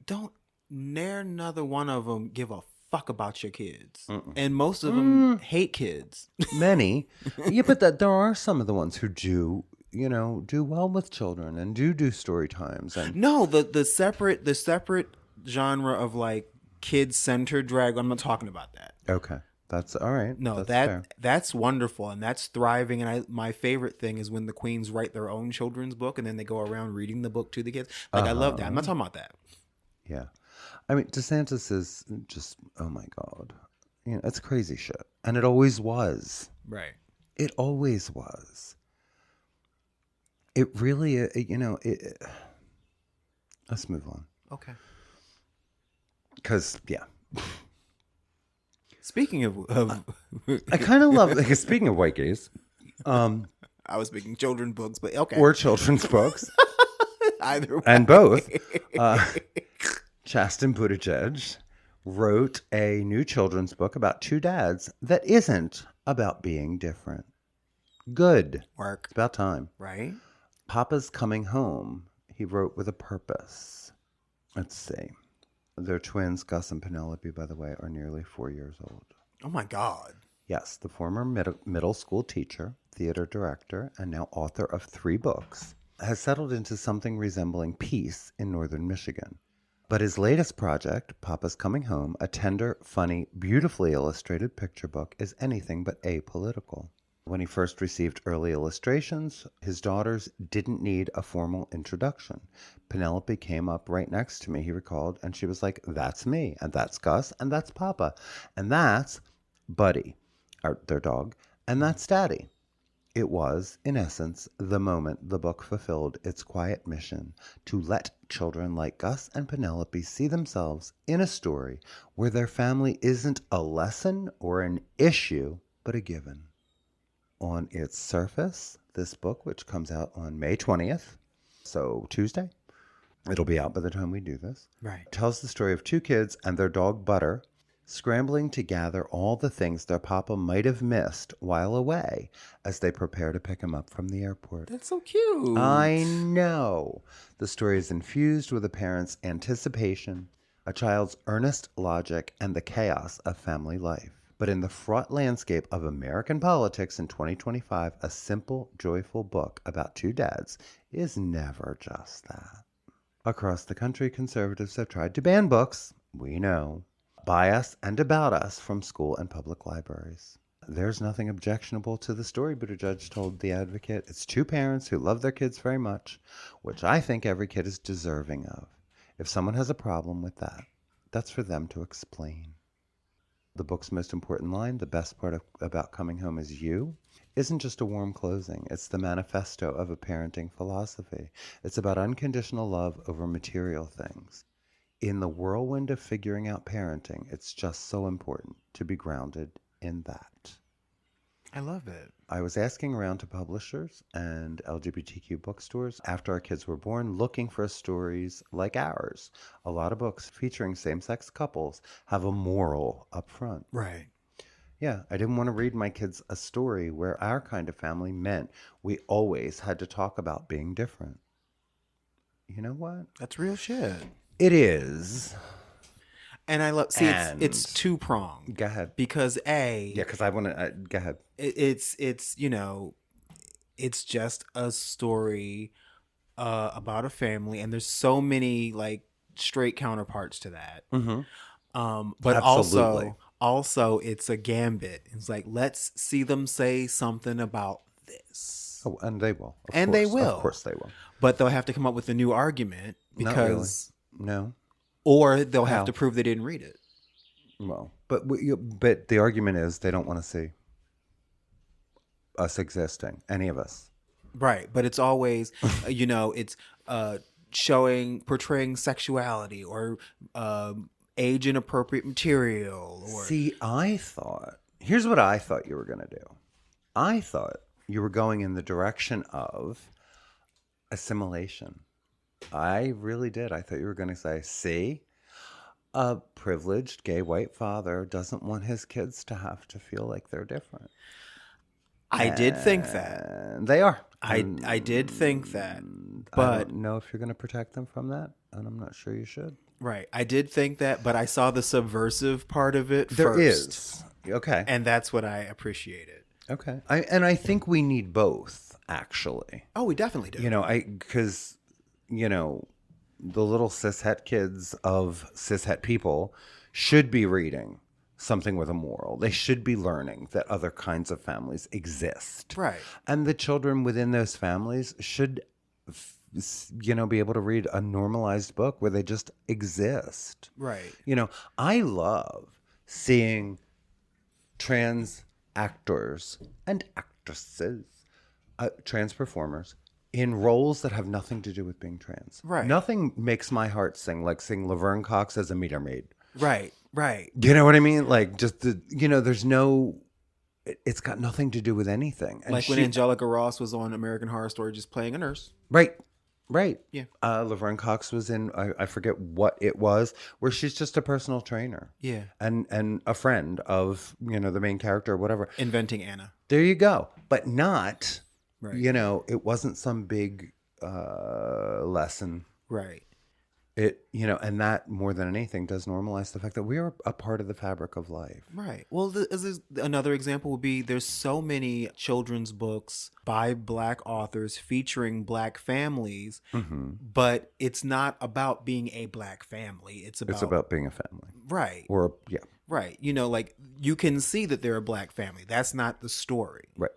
don't near another one of them give a fuck about your kids, and most of them hate kids. Many, yeah, but there are some of the ones who do, do well with children and do story times and No, the separate genre of like kid centered drag. I'm not talking about that. okay, that's all right. No, that's fair. that's wonderful and that's thriving. And my favorite thing is when the queens write their own children's book and then they go around reading the book to the kids. Like I love that. I'm not talking about that. Yeah. I mean, DeSantis is just, oh my God. It's crazy shit. And it always was. Right. It always was. It really, let's move on. Okay. Because, yeah. Speaking of I kind of love, speaking of white gays, I was speaking children's books, but okay. or children's books, Either way. and both. Chasten Buttigieg wrote a new children's book about two dads that isn't about being different. Good. Work. It's about time. Right? Papa's Coming Home, he wrote with a purpose. Let's see. Their twins, Gus and Penelope, by the way, are nearly 4 years old. Oh my God. Yes, the former middle school teacher, theater director, and now author of 3 books, has settled into something resembling peace in northern Michigan. But his latest project, Papa's Coming Home, a tender, funny, beautifully illustrated picture book, is anything but apolitical. When he first received early illustrations, his daughters didn't need a formal introduction. Penelope came up right next to me, he recalled, and she was like, that's me, and that's Gus, and that's Papa, and that's Buddy, their dog, and that's Daddy. It was, in essence, the moment the book fulfilled its quiet mission to let children like Gus and Penelope see themselves in a story where their family isn't a lesson or an issue, but a given. On its surface, this book, which comes out on May 20th, so Tuesday, it'll be out by the time we do this, Right. tells the story of 2 kids and their dog Butter scrambling to gather all the things their papa might have missed while away as they prepare to pick him up from the airport. That's so cute. I know. The story is infused with a parent's anticipation, a child's earnest logic, and the chaos of family life. But in the fraught landscape of American politics in 2025, a simple, joyful book about 2 dads is never just that. Across the country, conservatives have tried to ban books, we know, by us and about us from school and public libraries. There's nothing objectionable to the story, Buttigieg told The Advocate. It's 2 parents who love their kids very much, which I think every kid is deserving of. If someone has a problem with that, that's for them to explain. the book's most important line, the best part about coming home is you, isn't just a warm closing. It's the manifesto of a parenting philosophy. It's about unconditional love over material things. In the whirlwind of figuring out parenting, it's just so important to be grounded in that. I love it. I was asking around to publishers and LGBTQ bookstores after our kids were born, looking for stories like ours. A lot of books featuring same-sex couples have a moral up front. Right. Yeah, I didn't want to read my kids a story where our kind of family meant we always had to talk about being different. You know what? That's real shit. It is. And I love, see, it's two pronged. Go ahead. Because Yeah, because I want to, go ahead. It's you know, it's just a story about a family, and there's so many like straight counterparts to that. Mm-hmm. But Absolutely. also it's a gambit. It's like, let's see them say something about this. Oh, and they will. They will. Of course they will. But they'll have to come up with a new argument because No. or they'll have How? to prove they didn't read it. Well, but the argument is they don't want to see us existing, any of us. Right, but it's always, it's portraying sexuality or age inappropriate material. Or See, here's what I thought you were going to do. I thought you were going in the direction of assimilation. I really did. I thought you were going to say, see, a privileged gay white father doesn't want his kids to have to feel like they're different. I did think that. And they are. I did think that. I But don't know if you're going to protect them from that, and I'm not sure you should. right, I did think that, but I saw the subversive part of it There first. is. Okay. And that's what I appreciated. Okay. I think we need both, actually. Oh, we definitely do. Because, the little cishet kids of cishet people should be reading something with a moral. They should be learning that other kinds of families exist. Right. And the children within those families should, be able to read a normalized book where they just exist. Right. I love seeing trans actors and actresses, trans performers, in roles that have nothing to do with being trans. Right. Nothing makes my heart sing like seeing Laverne Cox as a meter maid. Right. Right. You know what I mean? Like, just there's no, it's got nothing to do with anything. And like when Angelica Ross was on American Horror Story just playing a nurse. Right. Yeah. Laverne Cox was in, I forget what it was, where she's just a personal trainer. Yeah. And a friend of, the main character or whatever. Inventing Anna. There you go. But not, Right. it wasn't some big lesson. Right. And that more than anything does normalize the fact that we are a part of the fabric of life. Right. Well, another example would be there's so many children's books by Black authors featuring Black families, but it's not about being a Black family. It's about being a family. Right. Or, yeah. Right. Like you can see that they're a Black family. That's not the story. Right.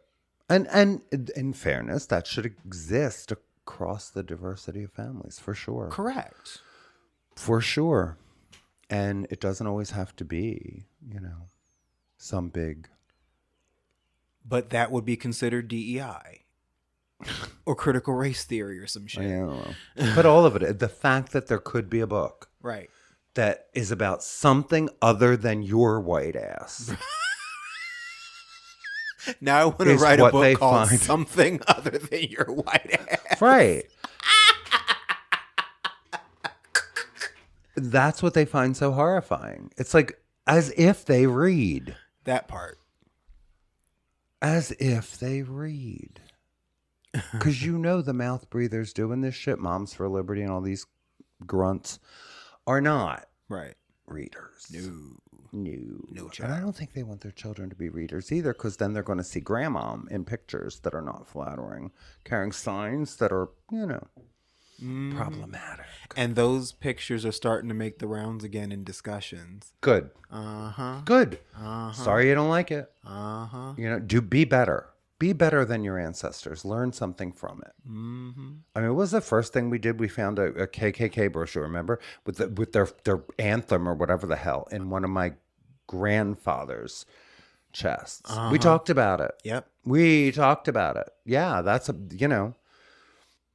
And in fairness, that should exist across the diversity of families, for sure. Correct. For sure. And it doesn't always have to be, some big. But that would be considered DEI or critical race theory or some shit. I don't know. But all of it, the fact that there could be a book. Right. That is about something other than your white ass. Now I want to write a book called find. Something Other Than Your White Ass. Right. That's what they find so horrifying. It's like as if they read. That part. As if they read. Because the mouth breathers doing this shit, Moms for Liberty and all these grunts, are not Right. readers. No child. And I don't think they want their children to be readers either, because then they're going to see grandma in pictures that are not flattering, carrying signs that are, problematic. And those pictures are starting to make the rounds again in discussions. Good. Uh-huh. Good. Uh-huh. Sorry you don't like it. Uh-huh. Be better. Be better than your ancestors. Learn something from it. Mm-hmm. I mean, what was the first thing we did? We found a KKK brochure, remember? With their anthem or whatever the hell in one of my grandfather's chests. We Uh-huh. talked about it. Yep. We talked about it. Yeah, that's a,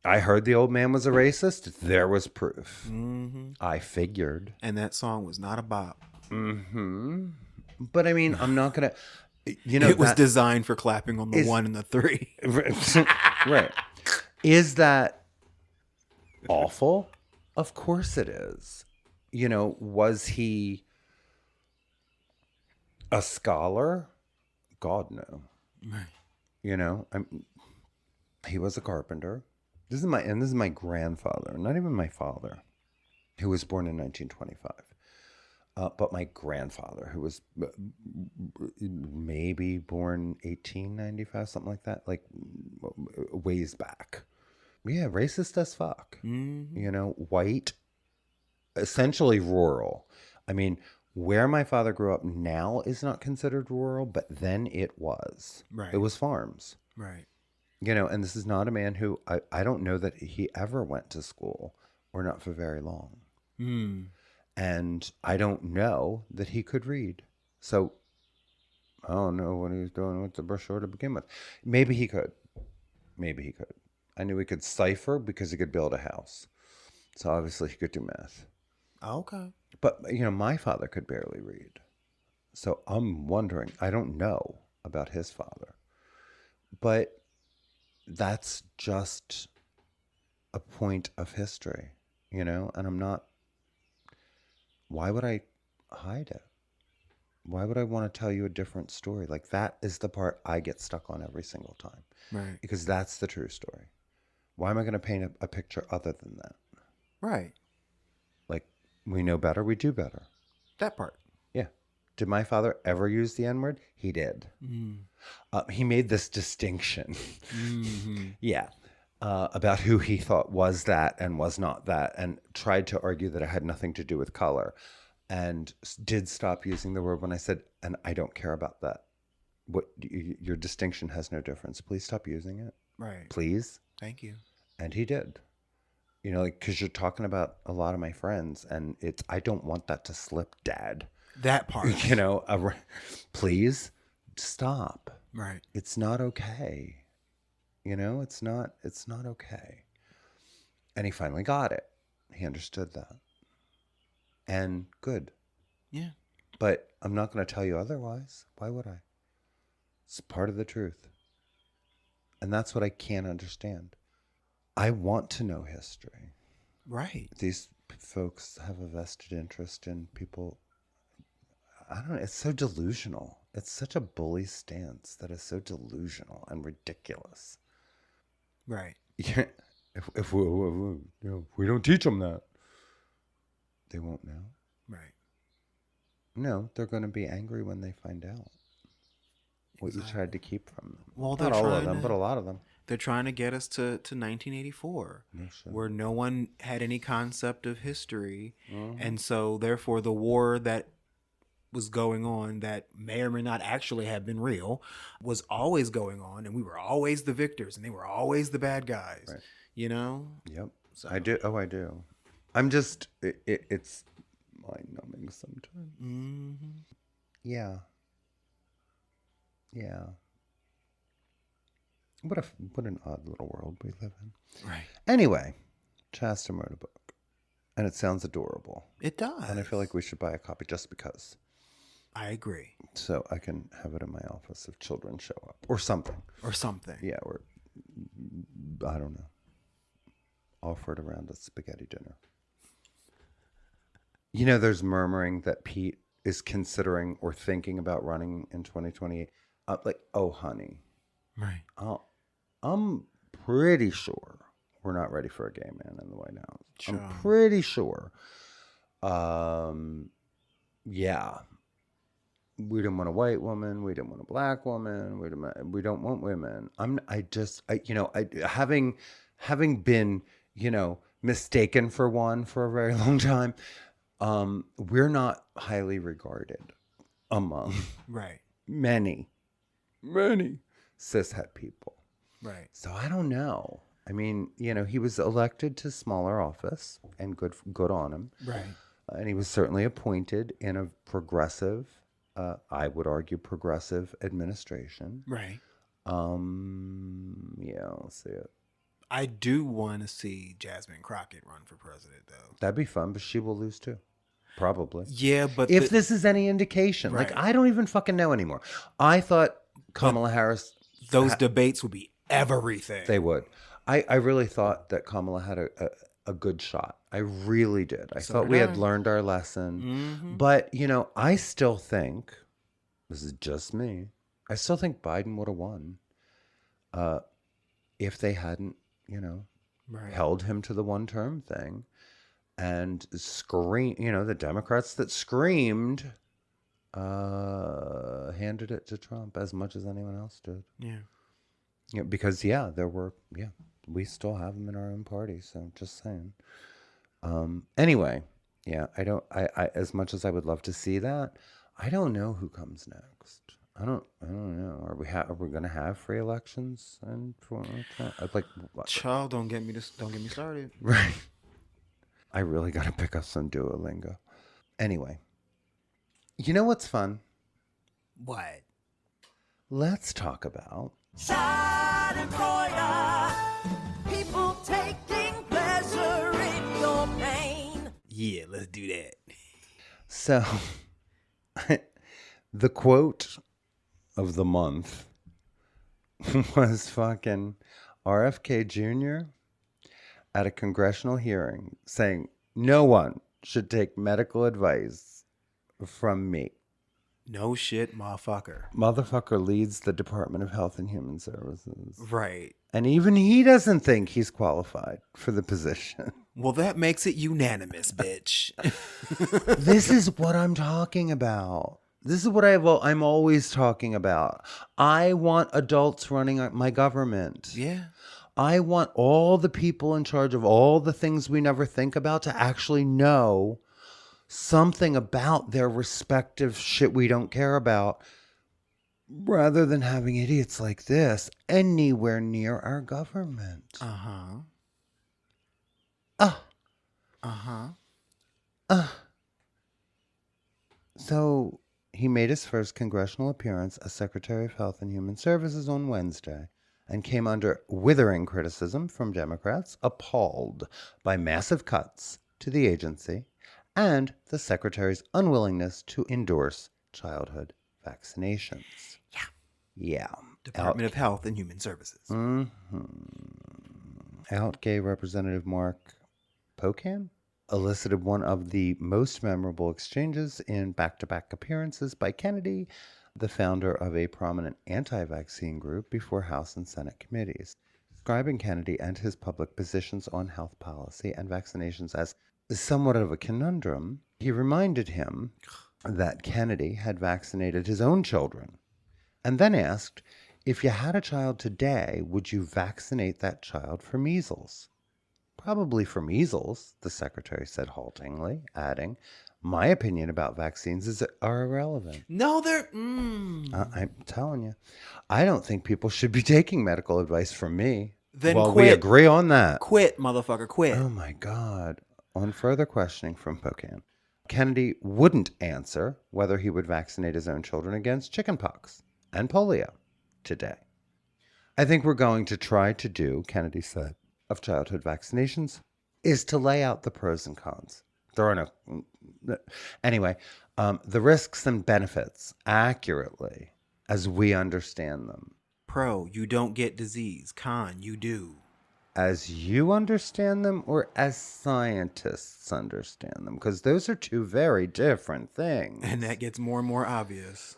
I heard the old man was a racist. There was proof. Mm-hmm. I figured. And that song was not a bop. Mm-hmm. But I mean, I'm not going to, It was that designed for clapping on the is, 1 and the 3. right. Is that awful? Of course it is. Was he a scholar? God, no. Right. He was a carpenter. This is my grandfather, not even my father, who was born in 1925. But my grandfather, who was maybe born 1895, something like that, like ways back. Yeah, racist as fuck. Mm-hmm. White, essentially rural. I mean, where my father grew up now is not considered rural, but then it was. It Right. was farms. Right. And this is not a man who I don't know that he ever went to school or not for very long. Mm. And I don't know that he could read. So I don't know what he was doing with the brochure to begin with. Maybe he could. Maybe he could. I knew he could cipher because he could build a house. So obviously he could do math. Okay. But, my father could barely read. So I'm wondering, I don't know about his father. But that's just a point of history, and I'm not, why would I hide it? Why would I want to tell you a different story? Like, that is the part I get stuck on every single time Right. because that's the true story. Why am I going to paint a picture other than that? Right. Like, we know better, we do better. That part. Yeah. Did my father ever use the N word? He did. He made this distinction. Mm-hmm. Yeah. About who he thought was that and was not that, and tried to argue that it had nothing to do with color, and did stop using the word when I said, and I don't care about that. Your distinction has no difference. Please stop using it. Right. Please. Thank you. And he did. Like, because you're talking about a lot of my friends, and I don't want that to slip, Dad. That part. Please stop. Right. It's not okay. It's not okay. And he finally got it. He understood that. And good. Yeah. But I'm not going to tell you otherwise. Why would I? It's part of the truth. And that's what I can't understand. I want to know history. Right. These folks have a vested interest in people. I don't know. It's so delusional. It's such a bully stance that is so delusional and ridiculous. Right. Yeah. If we don't teach them that, they won't know. Right. No, they're going to be angry when they find out what you tried to keep from them. Well, Not all of them, but a lot of them. They're trying to get us to 1984, where no one had any concept of history. Mm-hmm. And so, therefore, the war that was going on, that may or may not actually have been real, was always going on. And we were always the victors and they were always the bad guys, Right. Yep. So. I do. Oh, I do. I'm just, it's mind-numbing sometimes. Mm-hmm. Yeah. Yeah. What an odd little world we live in. Right. Anyway, Shasta wrote a book, and it sounds adorable. It does. And I feel like we should buy a copy just because. I agree. So I can have it in my office if children show up or something. Yeah, or I don't know. Offer it around a spaghetti dinner. There's murmuring that Pete is considering or thinking about running in 2028. Like, oh, honey. Right. I'm pretty sure we're not ready for a gay man in the White House. Sure. I'm pretty sure. Yeah. We don't want a white woman. We don't want a black woman. We don't want women. Having been, mistaken for one for a very long time, we're not highly regarded among Right. many cishet people. Right. So I don't know. I mean, he was elected to smaller office, and good on him. Right. And he was certainly appointed in a progressive I would argue, progressive administration. Right. Yeah, let's see it. I do want to see Jasmine Crockett run for president, though. That'd be fun, but she will lose too. Probably. Yeah, but If this is any indication. Like, right. I don't even fucking know anymore. I thought Kamala Harris... Those debates would be everything. They would. I really thought that Kamala had a good shot. I really did. I thought we had learned our lesson. Mm-hmm. But, I still think, this is just me, I still think Biden would have won if they hadn't, held him to the one-term thing and the Democrats that screamed handed it to Trump as much as anyone else did. Yeah. Yeah, because we still have them in our own party. So just saying. Anyway, yeah, I as much as I would love to see that, I don't know who comes next. I don't know. Are we going to have free elections? And Child, don't get me started. Right. I really got to pick up some Duolingo. Anyway, you know what's fun? What? Let's talk about Sad embroider, people taking pleasure in your pain. Yeah, let's do that. So, the quote of the month was fucking RFK Jr. at a congressional hearing saying, "No one should take medical advice from me." No shit, motherfucker. Motherfucker leads the Department of Health and Human Services. Right. And even he doesn't think he's qualified for the position. Well, that makes it unanimous, bitch. This is what I'm talking about. This is what I'm always talking about. I want adults running my government. Yeah. I want all the people in charge of all the things we never think about to actually know something about their respective shit we don't care about, rather than having idiots like this anywhere near our government. So he made his first congressional appearance as Secretary of Health and Human Services on Wednesday and came under withering criticism from Democrats, appalled by massive cuts to the agency and the Secretary's unwillingness to endorse childhood vaccinations. Yeah. Department of Health and Human Services. Out gay Representative Mark Pocan elicited one of the most memorable exchanges in back-to-back appearances by Kennedy, the founder of a prominent anti-vaccine group, before House and Senate committees. Describing Kennedy and his public positions on health policy and vaccinations as somewhat of a conundrum, he reminded him that Kennedy had vaccinated his own children, and then asked, if you had a child today, would you vaccinate that child for measles? Probably for measles, the secretary said haltingly, adding, my opinion about vaccines are irrelevant. No, they're... I'm telling you, I don't think people should be taking medical advice from me. Then well, quit. We agree on that. Quit, motherfucker, quit. Oh, my God. On further questioning from Pocan, Kennedy wouldn't answer whether he would vaccinate his own children against chickenpox and polio today. I think we're going to try to do, Kennedy said, of childhood vaccinations is to lay out the pros and cons. There are no... Anyway, the risks and benefits accurately as we understand them. Pro, you don't get disease. Con, you do. As you understand them or as scientists understand them? Because those are two very different things. And that gets more and more obvious.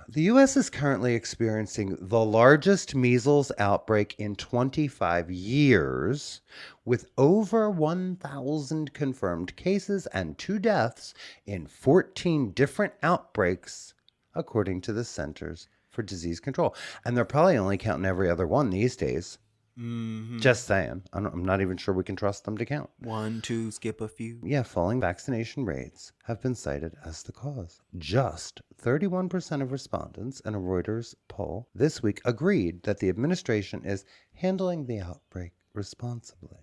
The U.S. is currently experiencing the largest measles outbreak in 25 years, with over 1,000 confirmed cases and 2 deaths in 14 different outbreaks, according to the Centers for Disease Control. And they're probably only counting every other one these days. Mm-hmm. Just saying. I'm not even sure we can trust them to count. 1, 2, skip a few. Yeah, falling vaccination rates have been cited as the cause. Just 31% of respondents in a Reuters poll this week agreed that the administration is handling the outbreak responsibly.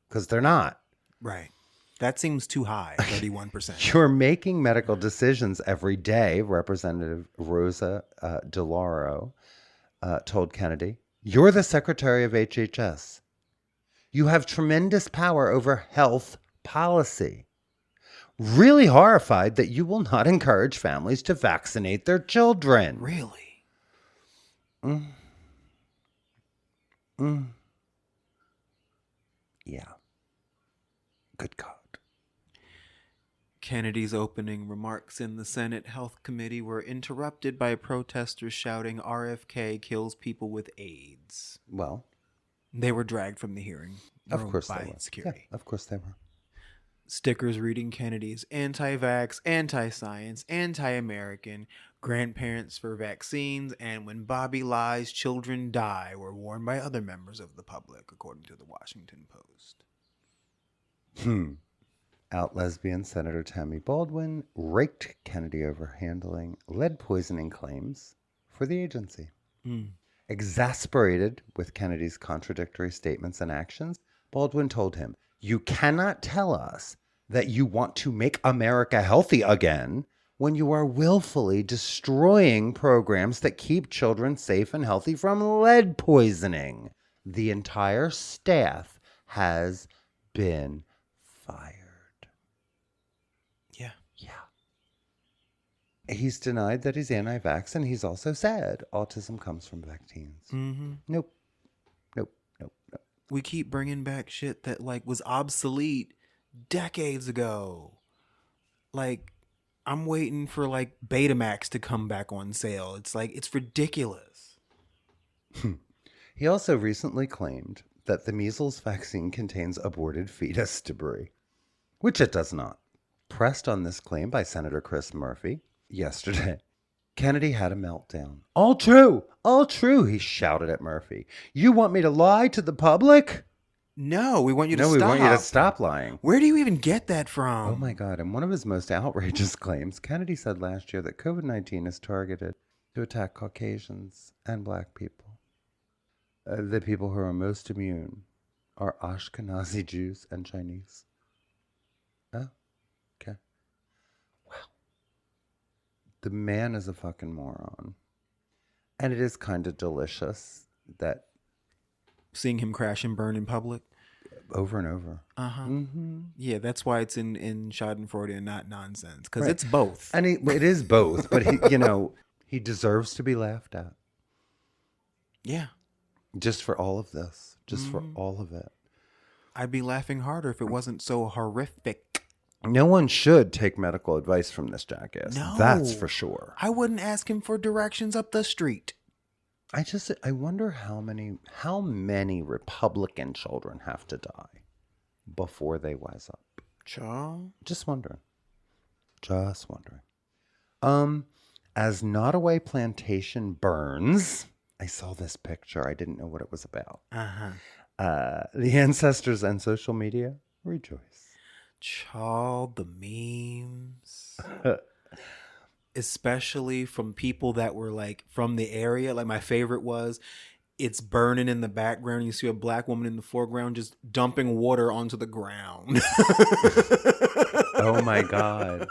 Because they're not. Right. That seems too high, 31%. You're making medical decisions every day, Representative Rosa DeLauro told Kennedy. You're the Secretary of HHS. You have tremendous power over health policy. Really horrified that you will not encourage families to vaccinate their children. Really? Yeah. Good God. Kennedy's opening remarks in the Senate Health Committee were interrupted by protesters shouting RFK kills people with AIDS. Well, They were dragged from the hearing of room course they by were. security. Yeah, of course they were. Stickers reading Kennedy's anti-vax, anti-science, anti-American, grandparents for vaccines, and when Bobby lies, children die were worn by other members of the public, according to the Washington Post. Out lesbian Senator Tammy Baldwin raked Kennedy over handling lead poisoning claims for the agency. Exasperated with Kennedy's contradictory statements and actions, Baldwin told him, "You cannot tell us that you want to make America healthy again when you are willfully destroying programs that keep children safe and healthy from lead poisoning. The entire staff has been fired." Yeah. Yeah. He's denied that he's anti-vax, and he's also said autism comes from vaccines. Mm-hmm. Nope. Nope. Nope. Nope. We keep bringing back shit that like was obsolete decades ago. Like, I'm waiting for like Betamax to come back on sale. It's like, it's ridiculous. He also recently claimed that the measles vaccine contains aborted fetus debris, which it does not. Pressed on this claim by Senator Chris Murphy yesterday, Kennedy had a meltdown. All true, he shouted at Murphy. You want me to lie to the public? No, we want you to No, stop. we want you to stop lying. Where do you even get that from? Oh my God. In one of his most outrageous claims, Kennedy said last year that COVID-19 is targeted to attack Caucasians and Black people. The people who are most immune are Ashkenazi Jews and Chinese. Oh, okay. Wow. The man is a fucking moron. And it is kind of delicious that Seeing him crash and burn in public. over and over. Uh-huh. Mm-hmm. Yeah, that's why it's in Schadenfreude and not nonsense. Because Right. it's both. And it is both, but he, he deserves to be laughed at. Yeah. Just for all of this. Just for all of it. I'd be laughing harder if it wasn't so horrific. No one should take medical advice from this jackass. No. That's for sure. I wouldn't ask him for directions up the street. I wonder how many Republican children have to die before they wise up. Child. Just wondering. As Nottoway Plantation burns, I saw this picture. I didn't know what it was about. The ancestors and social media rejoice. Child, the memes. Especially from people that were like from the area. Like my favorite was, it's burning in the background. You see a Black woman in the foreground just dumping water onto the ground. Oh my God.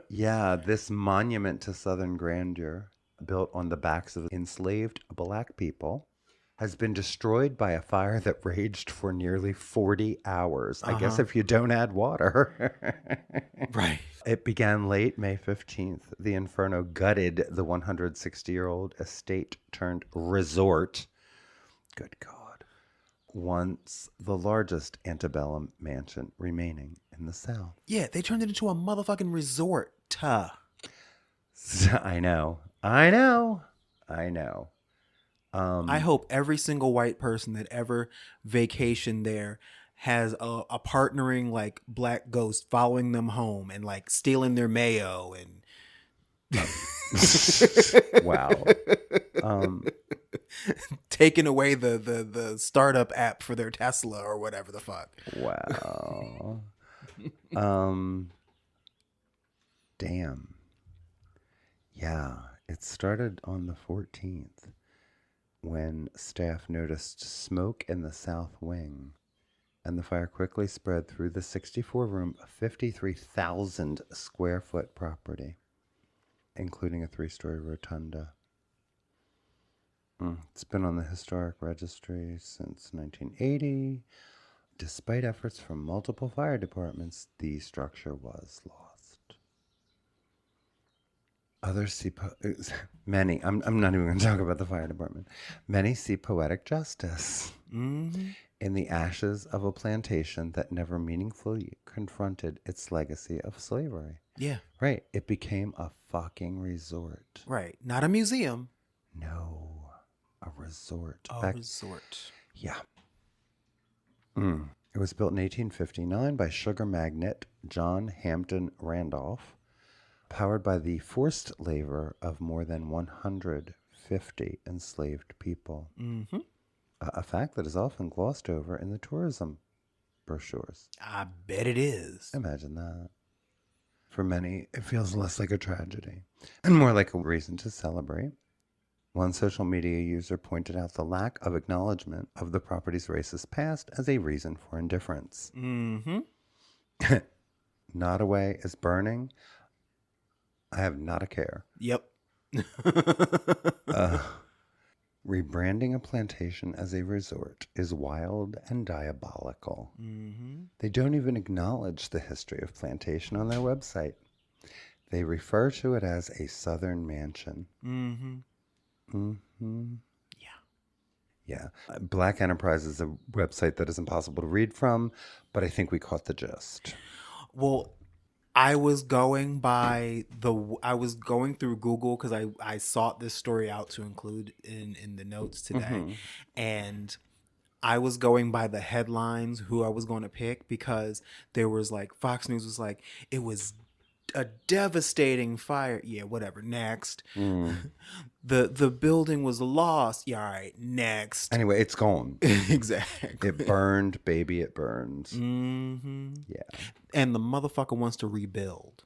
Yeah, this monument to Southern grandeur, built on the backs of enslaved Black people, has been destroyed by a fire that raged for nearly 40 hours. I guess if you don't add water. Right. It began late May 15th. The inferno gutted the 160-year-old estate turned resort. Good God. Once the largest antebellum mansion remaining in the South. Yeah, they turned it into a motherfucking resort. I know. I hope every single white person that ever vacationed there has a partnering like Black ghost following them home and like stealing their mayo and Wow. taking away the startup app for their Tesla or whatever the fuck. Wow. Damn. Yeah, it started on the 14th when staff noticed smoke in the south wing and the fire quickly spread through the 64-room, 53,000 square foot property, including a 3-story rotunda. It's been on the historic registry since 1980. Despite efforts from multiple fire departments, the structure was lost. Others see many. I'm not even going to talk about the fire department. Many see poetic justice in the ashes of a plantation that never meaningfully confronted its legacy of slavery. Yeah. Right. It became a fucking resort. Right. Not a museum. No, a resort. A resort. Yeah. It was built in 1859 by sugar magnate John Hampden Randolph, powered by the forced labor of more than 150 enslaved people. A fact that is often glossed over in the tourism brochures. I bet it is. Imagine that. For many, it feels less like a tragedy and more like a reason to celebrate. One social media user pointed out the lack of acknowledgement of the property's racist past as a reason for indifference. Not away is burning. I have not a care. Yep. Rebranding a plantation as a resort is wild and diabolical. They don't even acknowledge the history of plantation on their website. They refer to it as a southern mansion. Yeah. Black Enterprise is a website that is impossible to read from, but I think we caught the gist. Well, I was going through Google because I sought this story out to include in the notes today. And I was going by the headlines who I was going to pick because there was like Fox News was like, it was a devastating fire. Yeah, whatever. Next. The building was lost. Yeah, all right. Next. Anyway, it's gone. Exactly. It burned, baby, it burns. Yeah. And the motherfucker wants to rebuild.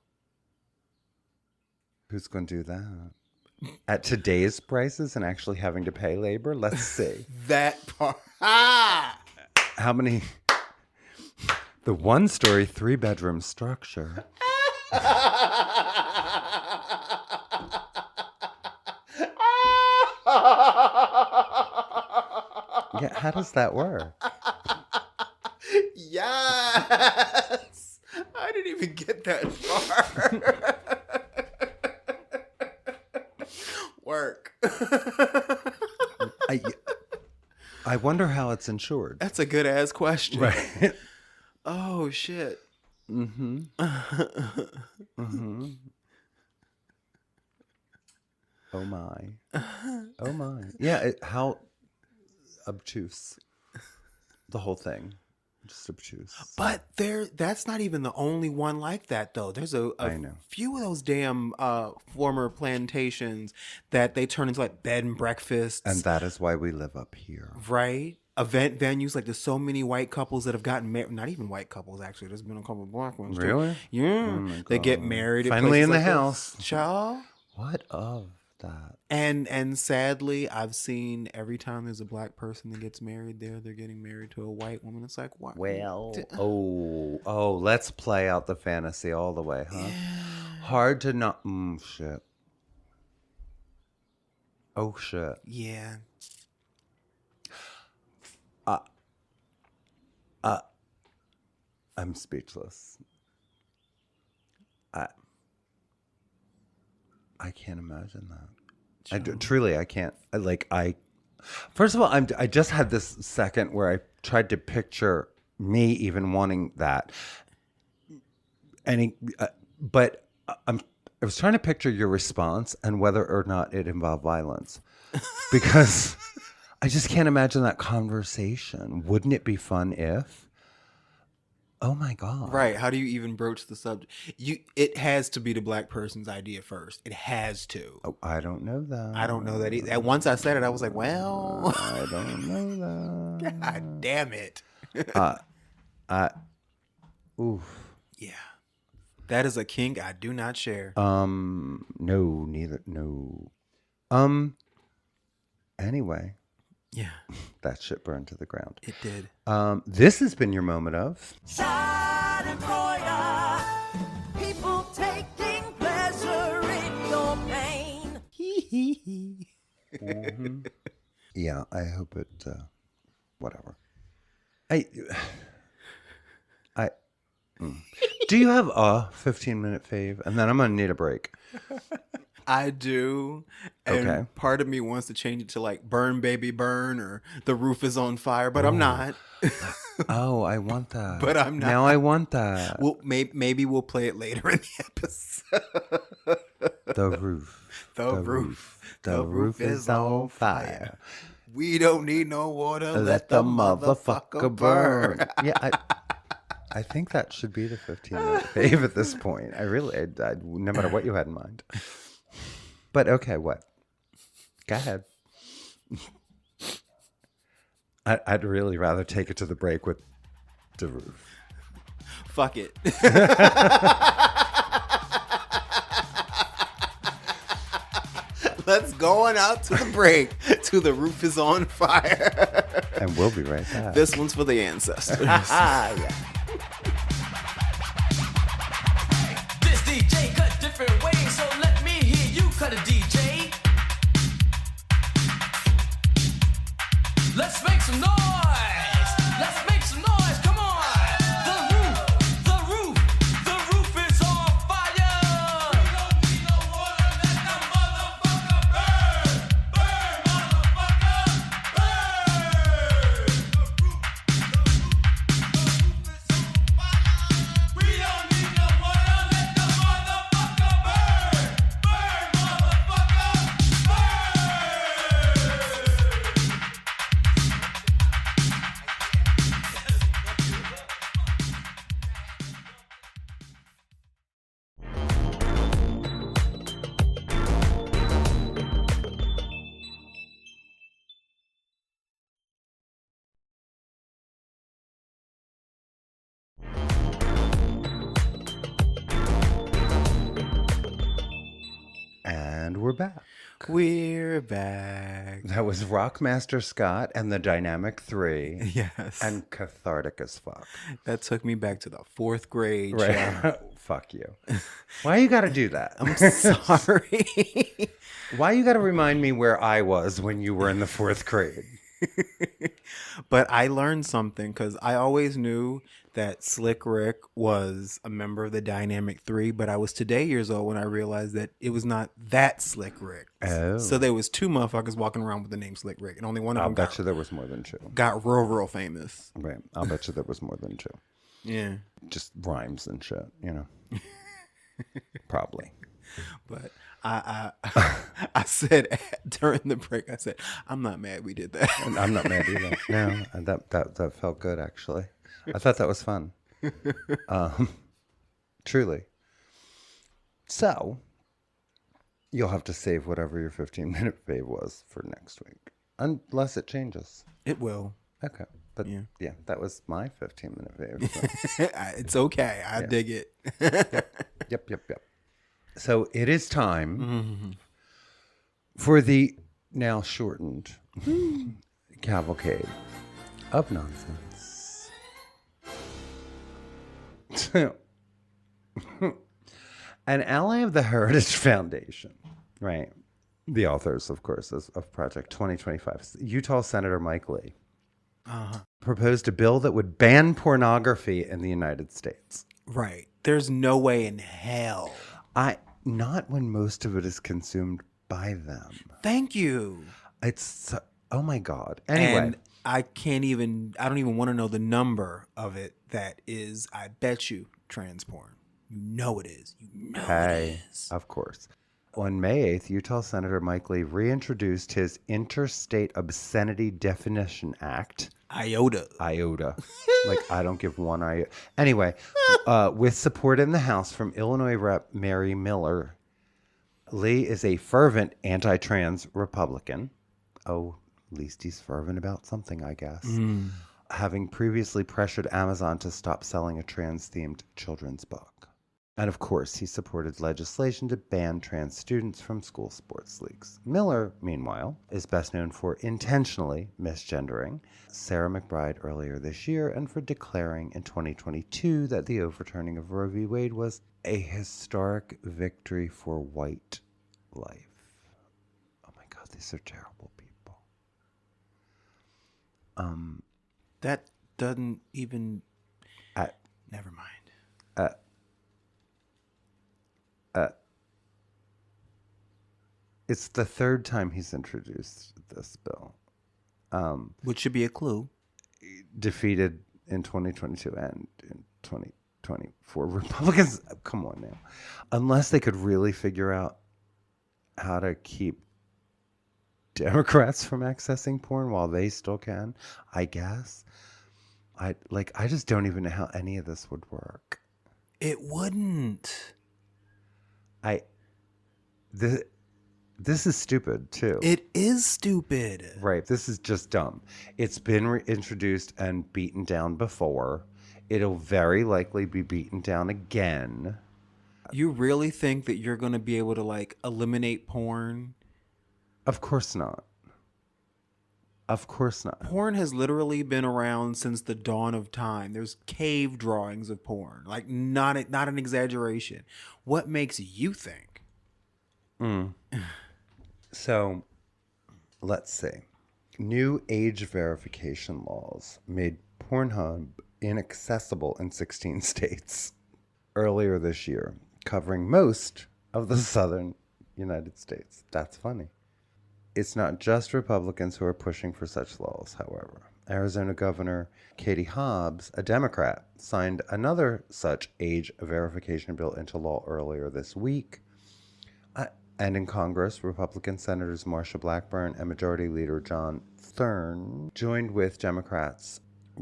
Who's going to do that? At today's prices and actually having to pay labor? Let's see. That part. How many? The 1-story, 3-bedroom structure. Yeah, how does that work? Yes. I didn't even get that far. Work. I wonder how it's insured. That's a good ass question. Right. Oh shit. Oh my. Oh my. Yeah, how obtuse. The whole thing. Just obtuse. But that's not even the only one like that though. There's a few of those damn former plantations that they turn into like bed and breakfasts. And that is why we live up here. Right? Event venues, like there's so many white couples that have gotten married. Not even white couples, actually. There's been a couple of black ones. Really? Too. Yeah. Oh they get married. Finally in the like house. Child. What of that? And sadly, I've seen every time there's a black person that gets married there, they're getting married to a white woman. It's like, what? Well, let's play out the fantasy all the way, huh? Yeah. Hard to not. Shit. Oh, shit. Yeah. I'm speechless. I can't imagine that. Truly, I can't. First of all, I just had this second where I tried to picture me even wanting that, I was trying to picture your response and whether or not it involved violence, because I just can't imagine that conversation. Wouldn't it be fun if? Oh my God. Right. How do you even broach the subject? It has to be the black person's idea first. It has to. Oh, I don't know that. I don't know that either. Once I said it, I was like, well. I don't know that. God damn it. Oof. Yeah. That is a kink I do not share. No, neither. No. Anyway. Yeah, That shit burned to the ground. it did. This has been your moment of. Schadenfreude. People taking pleasure in your pain. Yeah, I hope it. Whatever. I. Do you have a 15-minute fave? And then I'm gonna need a break. I do. And Okay. part of me wants to change it to like Burn Baby Burn or The Roof is on Fire, but I'm not. Oh, I want that. But I'm not. Now I want that. Well, maybe we'll play it later in the episode. The roof. The roof. The roof is on fire. We don't need no water. Let the motherfucker burn. Yeah, I think that should be the 15-minute fave at this point. I really, no matter what you had in mind. But okay, what? Go ahead. I'd really rather take it to the break with the roof. Fuck it. Let's go on out to the break. To The Roof is on Fire. And we'll be right back. This one's for the ancestors. Yeah. This DJ cut different ways, so let me hear you cut a DJ. Let's make some noise. Let's make some noise. Come on. The roof is on fire. We don't need no water. Let the motherfucker burn. Burn, motherfucker. Burn. The roof is on fire. We don't need no water. Let the motherfucker burn. Burn, motherfucker. Burn. And we're back. We're back. That was Rockmaster Scott and the Dynamic 3. Yes. And cathartic as fuck. That took me back to the 4th grade. Right. child. Fuck you. Why you gotta do that? I'm sorry. Why you gotta remind me where I was when you were in the 4th grade? But I learned something because I always knew that Slick Rick was a member of the Dynamic 3, but I was today years old when I realized that it was not that Slick Rick. Oh. So there was 2 motherfuckers walking around with the name Slick Rick, and only one of I'll them bet you there was more than 2. got real famous. Right. I'll bet you there was more than 2. Yeah. Just rhymes and shit, you know. Probably. But I said during the break, I said, I'm not mad we did that. And I'm not mad either. No, that felt good actually. I thought that was fun. Truly. So, you'll have to save whatever your 15-minute fave was for next week, unless it changes. It will. Okay, but Yeah. yeah, that was my 15-minute fave. So. It's okay. I dig it. Yep. So it is time for the now shortened cavalcade of nonsense. An ally of the Heritage Foundation, right? The authors, of course, of Project 2025, Utah Senator Mike Lee, proposed a bill that would ban pornography in the United States. Right. There's no way in hell. Not when most of it is consumed by them. Thank you. It's, oh my God. Anyway. And I don't even want to know the number of it that is, I bet you, trans porn. You know it is. You know it is. Of course. On May 8th, Utah Senator Mike Lee reintroduced his Interstate Obscenity Definition Act. Iota. Like, I don't give one iota. Anyway, with support in the House from Illinois Rep. Mary Miller, Lee is a fervent anti-trans Republican. Oh, at least he's fervent about something, I guess. Having previously pressured Amazon to stop selling a trans-themed children's book. And of course, he supported legislation to ban trans students from school sports leagues. Miller, meanwhile, is best known for intentionally misgendering Sarah McBride earlier this year and for declaring in 2022 that the overturning of Roe v. Wade was a historic victory for white life. Oh my God, these are terrible people. That doesn't even. At, Never mind. It's the third time he's introduced this bill. Which should be a clue. Defeated in 2022 and in 2024. Republicans, come on now. Unless they could really figure out how to keep Democrats from accessing porn while they still can, I guess. I just don't even know how any of this would work. It wouldn't. This is stupid too. It is stupid. Right. This is just dumb. It's been introduced and beaten down before. It'll very likely be beaten down again. You really think that you're going to be able to like eliminate porn? Of course not. Of course not. Porn has literally been around since the dawn of time. There's cave drawings of porn. Like not an exaggeration. What makes you think? So, let's see. New age verification laws made Pornhub inaccessible in 16 states earlier this year, covering most of the southern United States. That's funny. It's not just Republicans who are pushing for such laws, however. Arizona Governor Katie Hobbs, a Democrat, signed another such age verification bill into law earlier this week. And in Congress, Republican Senators Marsha Blackburn and Majority Leader John Thune joined with Democrats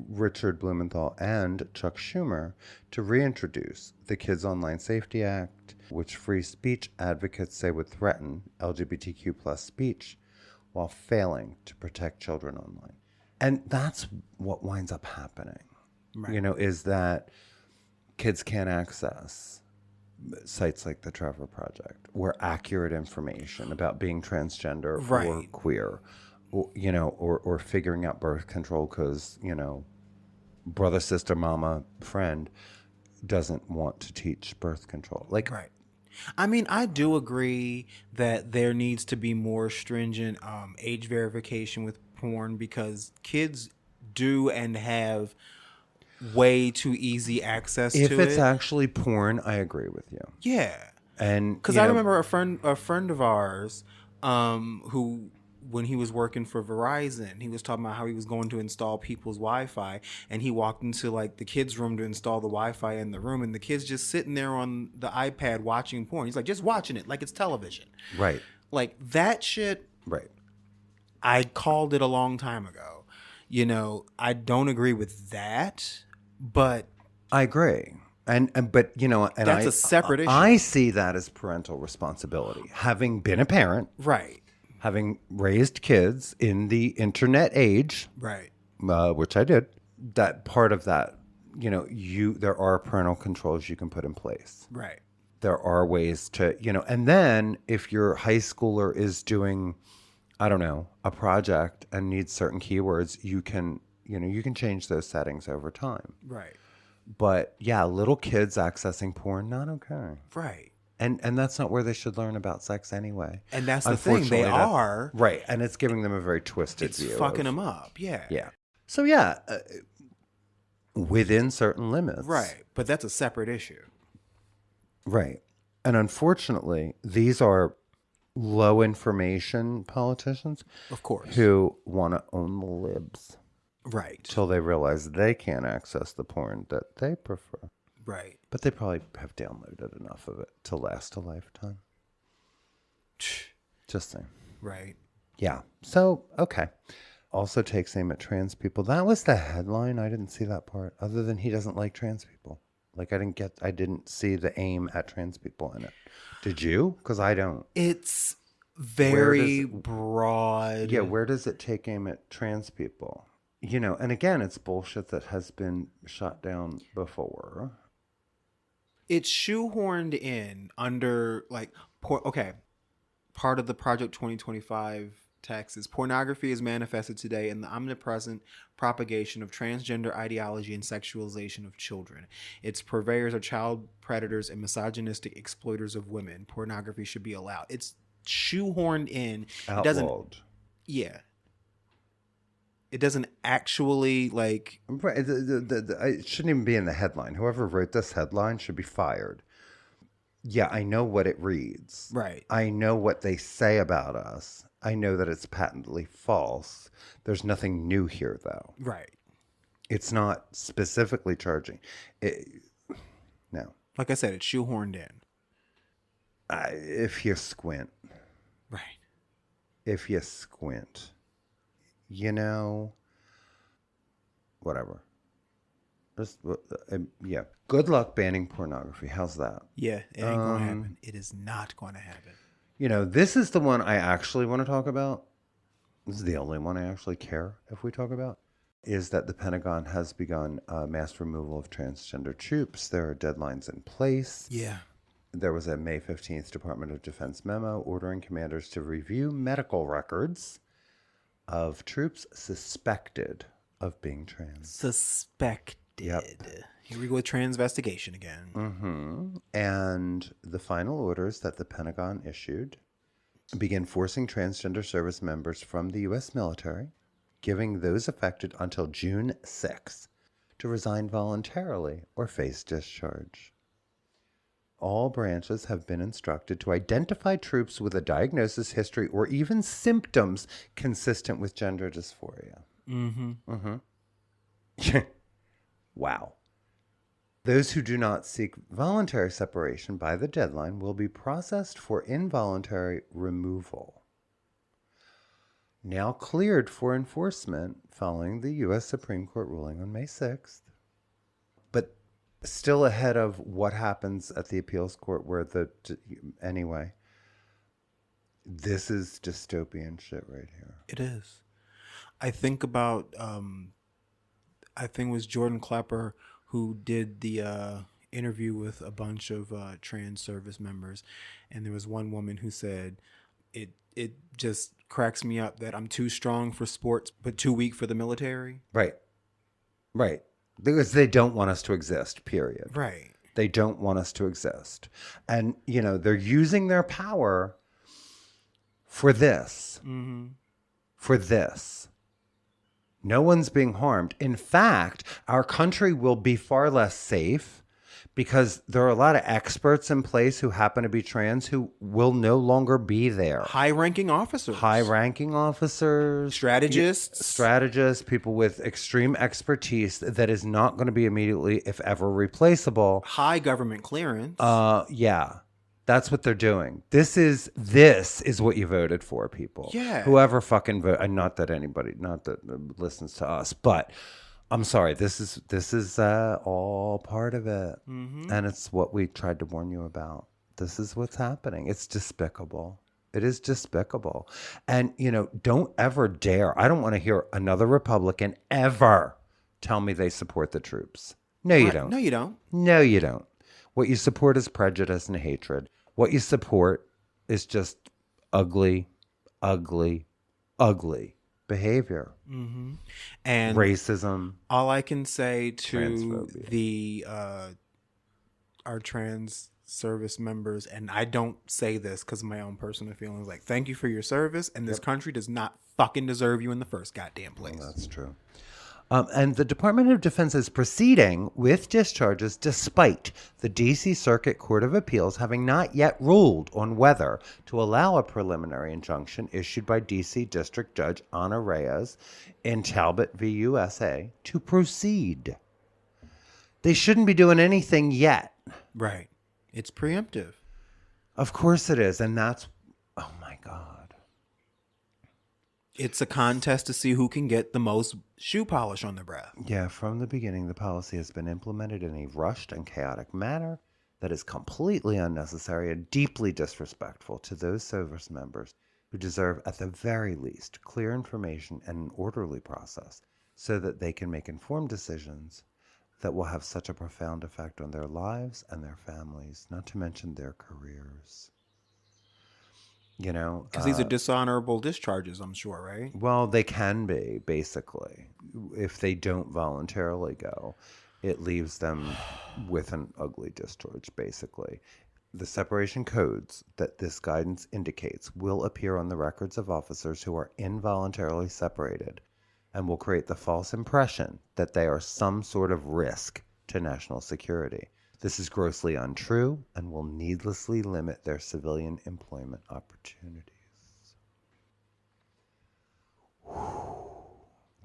Richard Blumenthal and Chuck Schumer to reintroduce the Kids Online Safety Act, which free speech advocates say would threaten LGBTQ plus speech while failing to protect children online. And that's what winds up happening, Right. is that kids can't access sites like the Trevor Project, where accurate information about being transgender or Right. queer, or figuring out birth control because, brother, sister, mama, friend doesn't want to teach birth control. Right. I mean, I do agree that there needs to be more stringent age verification with porn because kids do and have way too easy access if to it's it. actually porn, I agree with you. Yeah. And Because I remember a friend of ours who, when he was working for Verizon, he was talking about how he was going to install people's Wi-Fi, and he walked into like the kids' room to install the Wi-Fi in the room, and the kids just sitting there on the iPad watching porn. He's like, just watching it like it's television. right, Like that shit. right. I called it a long time ago. I don't agree with that, but I agree. But that's a separate issue. I see that as parental responsibility. Having been a parent, right, having raised kids in the internet age, right, which I did, that part of that, there are parental controls you can put in place. right. There are ways to, and then if your high schooler is doing, I don't know, a project and needs certain keywords, you can change those settings over time. Right. But yeah, little kids accessing porn, not okay. Right. And that's not where they should learn about sex anyway. And that's the thing. They Unfortunately, are. right, and it's giving them a very twisted It's view. fucking them up. Yeah. Yeah. So yeah, within certain limits. Right. But that's a separate issue. Right. And unfortunately, these are low information politicians Of course. who want to own the libs Right. till they realize they can't access the porn that they prefer. Right. But they probably have downloaded enough of it to last a lifetime. Just saying. Right. Yeah. So, okay. Also takes aim at trans people. That was the headline. I didn't see that part. Other than he doesn't like trans people. Like I didn't see the aim at trans people in it. Did you? Because I don't. It's very broad. Yeah, where does it take aim at trans people? And again, it's bullshit that has been shot down before. It's shoehorned in under like okay. Part of the Project 2025 text is pornography is manifested today in the omnipresent propagation of transgender ideology and sexualization of children. Its purveyors are child predators and misogynistic exploiters of women. Pornography should be allowed. It's shoehorned in. It doesn't. Outlawed. Yeah. It doesn't actually like. Right. It shouldn't even be in the headline. Whoever wrote this headline should be fired. Yeah, I know what it reads. Right. I know what they say about us. I know that it's patently false. There's nothing new here, though. Right. It's not specifically charging. No. Like I said, it's shoehorned in. If you squint. Right. If you squint. Whatever. Just, yeah. Good luck banning pornography. How's that? Yeah, it ain't going to happen. It is not going to happen. This is the one I actually want to talk about. This is the only one I actually care if we talk about. Is that the Pentagon has begun mass removal of transgender troops. There are deadlines in place. Yeah. There was a May 15th Department of Defense memo ordering commanders to review medical records of troops suspected of being trans. Suspected. Yep. Here we go with transvestigation again. Mm-hmm. And the final orders that the Pentagon issued begin forcing transgender service members from the U.S. military, giving those affected until June 6th to resign voluntarily or face discharge. All branches have been instructed to identify troops with a diagnosis, history, or even symptoms consistent with gender dysphoria. Mm-hmm. Mm-hmm. Wow. Those who do not seek voluntary separation by the deadline will be processed for involuntary removal. Now cleared for enforcement following the U.S. Supreme Court ruling on May 6th. But still ahead of what happens at the appeals court anyway, this is dystopian shit right here. It is. I think about, I think it was Jordan Klepper who did the interview with a bunch of trans service members. And there was one woman who said, it just cracks me up that I'm too strong for sports, but too weak for the military. Right. Right. Because they don't want us to exist, period. Right. They don't want us to exist. And, they're using their power for this. Mm-hmm. For this. No one's being harmed. In fact, our country will be far less safe because there are a lot of experts in place who happen to be trans who will no longer be there. High-ranking officers. High-ranking officers. Strategists, people with extreme expertise that is not going to be immediately, if ever, replaceable. High government clearance. Yeah. That's what they're doing. This is what you voted for, people. Yeah. Whoever fucking vote, and not that listens to us, but I'm sorry. This is all part of it, and it's what we tried to warn you about. This is what's happening. It's despicable. It is despicable, and don't ever dare. I don't want to hear another Republican ever tell me they support the troops. No, you don't. No, you don't. No, you don't. What you support is prejudice and hatred. What you support is just ugly, ugly, ugly behavior. Mm-hmm. And racism. All I can say to transphobia. the our trans service members, and I don't say this because of my own personal feelings, like, thank you for your service, and this country does not fucking deserve you in the first goddamn place. Well, that's true. And the Department of Defense is proceeding with discharges despite the D.C. Circuit Court of Appeals having not yet ruled on whether to allow a preliminary injunction issued by D.C. District Judge Ana Reyes in Talbot v. USA to proceed. They shouldn't be doing anything yet. Right. It's preemptive. Of course it is. And that's, oh my God. It's a contest to see who can get the most shoe polish on their breath. Yeah, from the beginning, the policy has been implemented in a rushed and chaotic manner that is completely unnecessary and deeply disrespectful to those service members who deserve, at the very least, clear information and an orderly process so that they can make informed decisions that will have such a profound effect on their lives and their families, not to mention their careers. You know, Because these are dishonorable discharges, I'm sure, right? well, they can be, basically. If they don't voluntarily go, it leaves them with an ugly discharge, basically. The separation codes that this guidance indicates will appear on the records of officers who are involuntarily separated and will create the false impression that they are some sort of risk to national security. This is grossly untrue and will needlessly limit their civilian employment opportunities.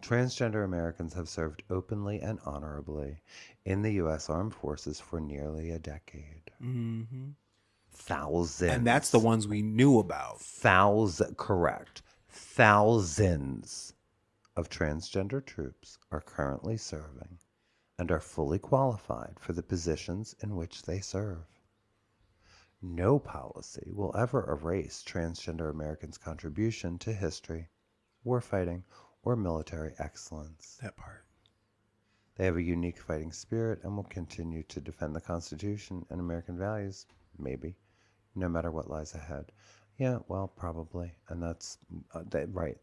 Transgender Americans have served openly and honorably in the U.S. Armed Forces for nearly a decade. Mm-hmm. Thousands. And that's the ones we knew about. Correct. Thousands of transgender troops are currently serving and are fully qualified for the positions in which they serve. No policy will ever erase transgender Americans' contribution to history, warfighting, or military excellence. That part. They have a unique fighting spirit and will continue to defend the Constitution and American values, maybe, no matter what lies ahead. Yeah, well, probably. And that's right.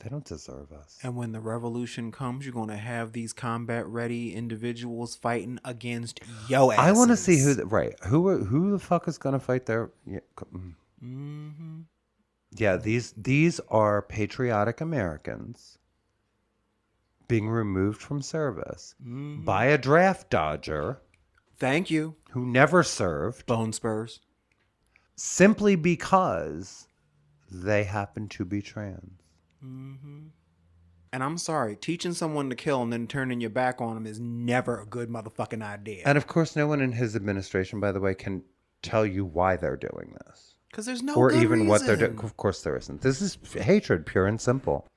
They don't deserve us. And when the revolution comes, you're going to have these combat-ready individuals fighting against yo asses. I want to see who the fuck is going to fight their... Yeah, Mm-hmm. yeah, these are patriotic Americans being removed from service by a draft dodger Thank you, who never served Bone Spurs. simply because they happen to be trans. Mm-hmm. And I'm sorry, teaching someone to kill and then turning your back on them is never a good motherfucking idea. And of course, no one in his administration, by the way, can tell you why they're doing this. Because there's no Or good even what they're doing. reason. Of course there isn't. This is hatred, pure and simple.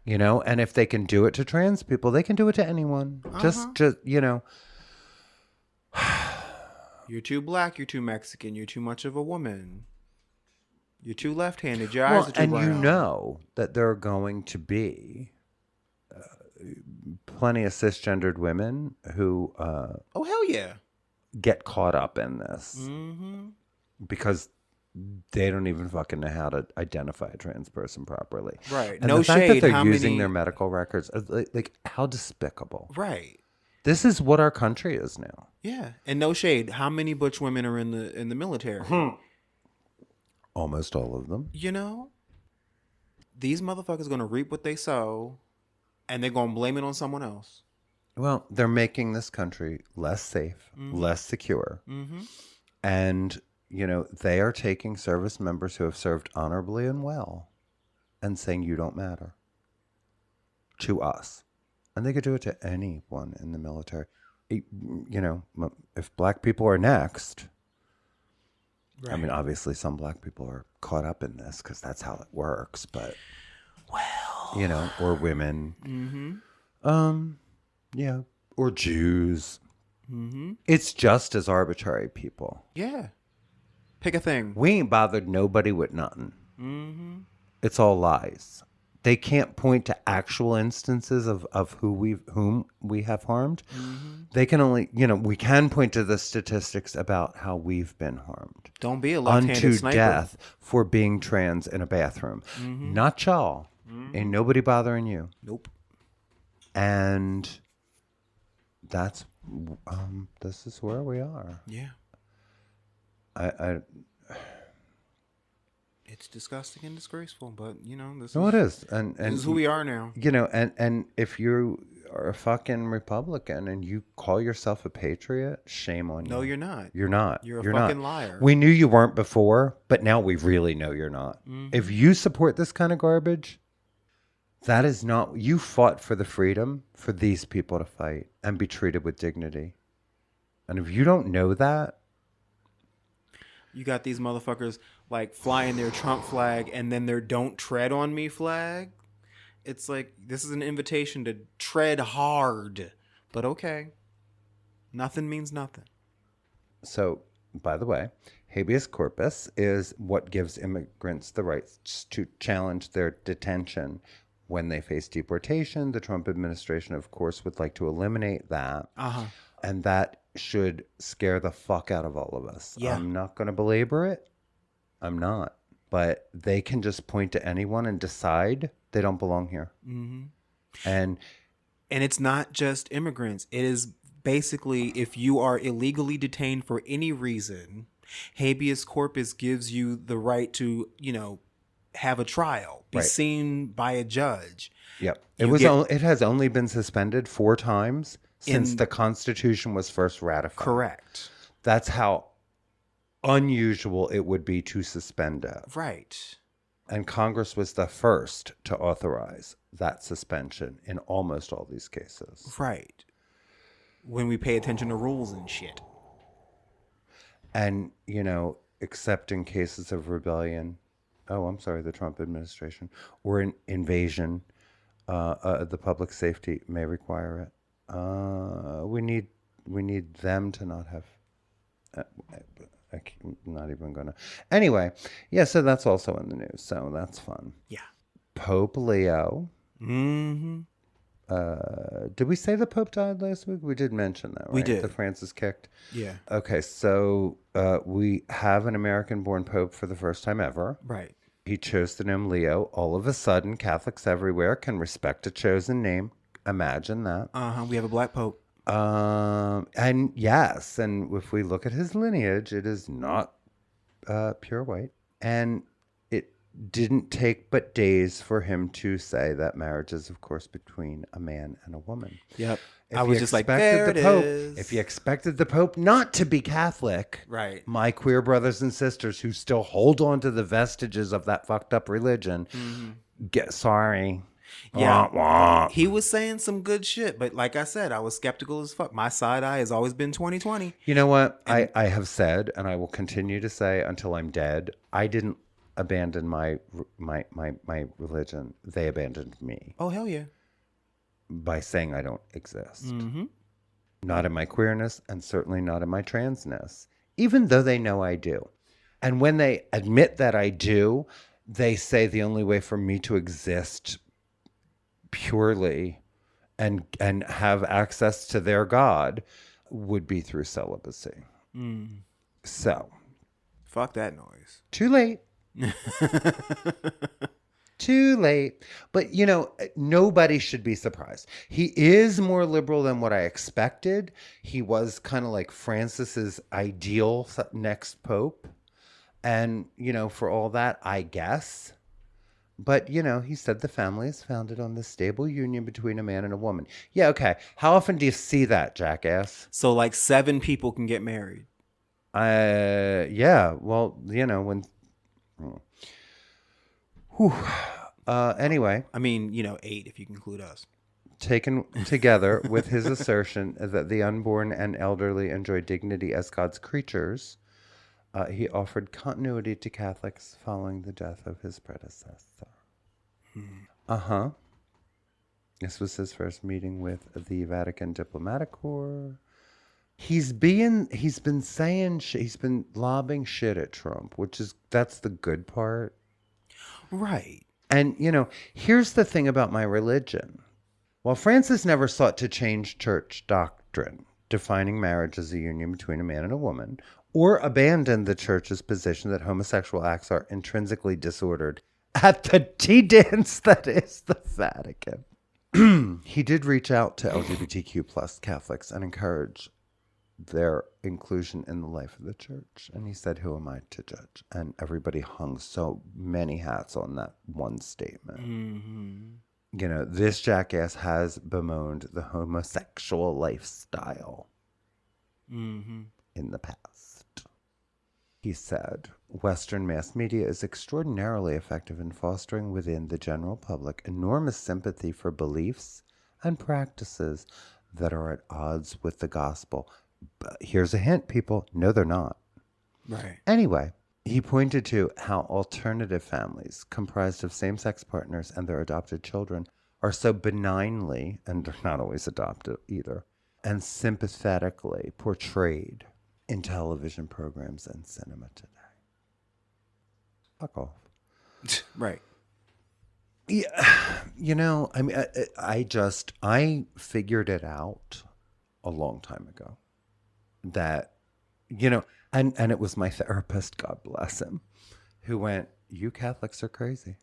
You know, and if they can do it to trans people, they can do it to anyone. Just, you know. You're too black, you're too Mexican, you're too much of a woman. You're too left-handed, your eyes are too And brown. you know that there are going to be plenty of cisgendered women who Oh, hell yeah. get caught up in this Mm-hmm. because they don't even fucking know how to identify a trans person properly. Right. And No the fact shade, that they're how using many- their medical records, like how despicable. Right. This is what our country is now. Yeah. And no shade, how many butch women are in the military? Almost all of them. You know? These motherfuckers going to reap what they sow, and they're going to blame it on someone else. Well, they're making this country less safe, less secure. Mm-hmm. And, you know, they are taking service members who have served honorably and well and saying, you don't matter to us. And they could do it to anyone in the military. You know, if black people are next, Right. I mean, obviously some black people are caught up in this because that's how it works. But, Well. you know, or women. Mm-hmm. Yeah. Or Jews. Mm-hmm. It's just as arbitrary, people. Yeah. Pick a thing. We ain't bothered nobody with nothing. Mm-hmm. It's all lies. They can't point to actual instances of whom we have harmed. Mm-hmm. They can only, you know, we can point to the statistics about how we've been harmed. Don't be a left-handed Unto sniper. death for being trans in a bathroom. Mm-hmm. Not y'all. Ain't nobody bothering you. Nope. And that's, this is where we are. Yeah. I It's disgusting and disgraceful, but you know this. no, is, it is. And This is who we are now. You know, and if you are a fucking Republican and you call yourself a patriot, shame on you. No, you're not. You're not. You're a You're fucking not. liar. We knew you weren't before, but now we really know you're not. Mm-hmm. If you support this kind of garbage, that is not. You fought for the freedom for these people to fight and be treated with dignity. And if you don't know that, You got these motherfuckers like flying their Trump flag and then their "Don't Tread on Me" flag. It's like this is an invitation to tread hard, but okay. Nothing means nothing. so, by the way, habeas corpus is what gives immigrants the rights to challenge their detention when they face deportation. The Trump administration, of course, would like to eliminate that. And that should scare the fuck out of all of us. Yeah. I'm not going to belabor it. I'm not. But they can just point to anyone and decide they don't belong here. And it's not just immigrants. It is basically, if you are illegally detained for any reason, habeas corpus gives you the right to, have a trial, be Right. seen by a judge. yep. You It has only been suspended 4 times since In- the Constitution was first ratified. Correct. That's how unusual it would be to suspend it. Right. And Congress was the first to authorize that suspension in almost all these cases. Right. When we pay attention to rules and shit. And, except in cases of rebellion, the Trump administration, or an invasion, the public safety may require it. We need them to not have. I'm not even gonna. Anyway, yeah. So that's also in the news. So that's fun. Yeah. Pope Leo. Mm-hmm. Did we say the Pope died last week? We did mention that, right? We did. The Francis kicked. Yeah. Okay, so we have an American-born Pope for the first time ever. Right. He chose the name Leo. All of a sudden, Catholics everywhere can respect a chosen name. Imagine that. We have a black pope. And yes, and if we look at his lineage, it is not pure white. And it didn't take but days for him to say that marriage is, of course, between a man and a woman. Yep. If I you was just like, expected there the it Pope, is. If you expected the Pope not to be Catholic, Right. my queer brothers and sisters who still hold on to the vestiges of that fucked up religion, get sorry. Yeah. Wah, wah. He was saying some good shit, but like I said, I was skeptical as fuck. My side eye has always been 2020. You know what? I have said, and I will continue to say until I'm dead, I didn't abandon my religion. They abandoned me Oh, hell yeah. by saying I don't exist. Not in my queerness, and certainly not in my transness, even though they know I do. And when they admit that I do, they say the only way for me to exist purely and have access to their God would be through celibacy. So, Fuck that noise. too late. Too late. But, nobody should be surprised. He is more liberal than what I expected. He was kind of like Francis's ideal next pope. And, for all that, I guess. But, he said the family is founded on the stable union between a man and a woman. Yeah, okay. How often do you see that, jackass? So like 7 people can get married. Yeah. Well, when... Anyway, I mean, 8 if you can include us. taken together with his assertion that the unborn and elderly enjoy dignity as God's creatures, he offered continuity to Catholics following the death of his predecessor. This was his first meeting with the Vatican Diplomatic Corps. He's been saying shit. He's been lobbing shit at Trump, that's the good part. Right. And, here's the thing about my religion. While Francis never sought to change church doctrine, defining marriage as a union between a man and a woman, or abandon the church's position that homosexual acts are intrinsically disordered at the tea dance that is the Vatican, he did reach out to LGBTQ plus Catholics and encourage their inclusion in the life of the church. And he said, who am I to judge? And everybody hung so many hats on that one statement. This jackass has bemoaned the homosexual lifestyle in the past. He said, Western mass media is extraordinarily effective in fostering within the general public enormous sympathy for beliefs and practices that are at odds with the gospel. But here's a hint, people. No, they're not. Right. Anyway, he pointed to how alternative families comprised of same-sex partners and their adopted children are so benignly, and they're not always adopted either, and sympathetically portrayed in television programs and cinema today. Fuck off. Right. Yeah, I mean, I figured it out a long time ago that, and it was my therapist, God bless him, who went, "You Catholics are crazy.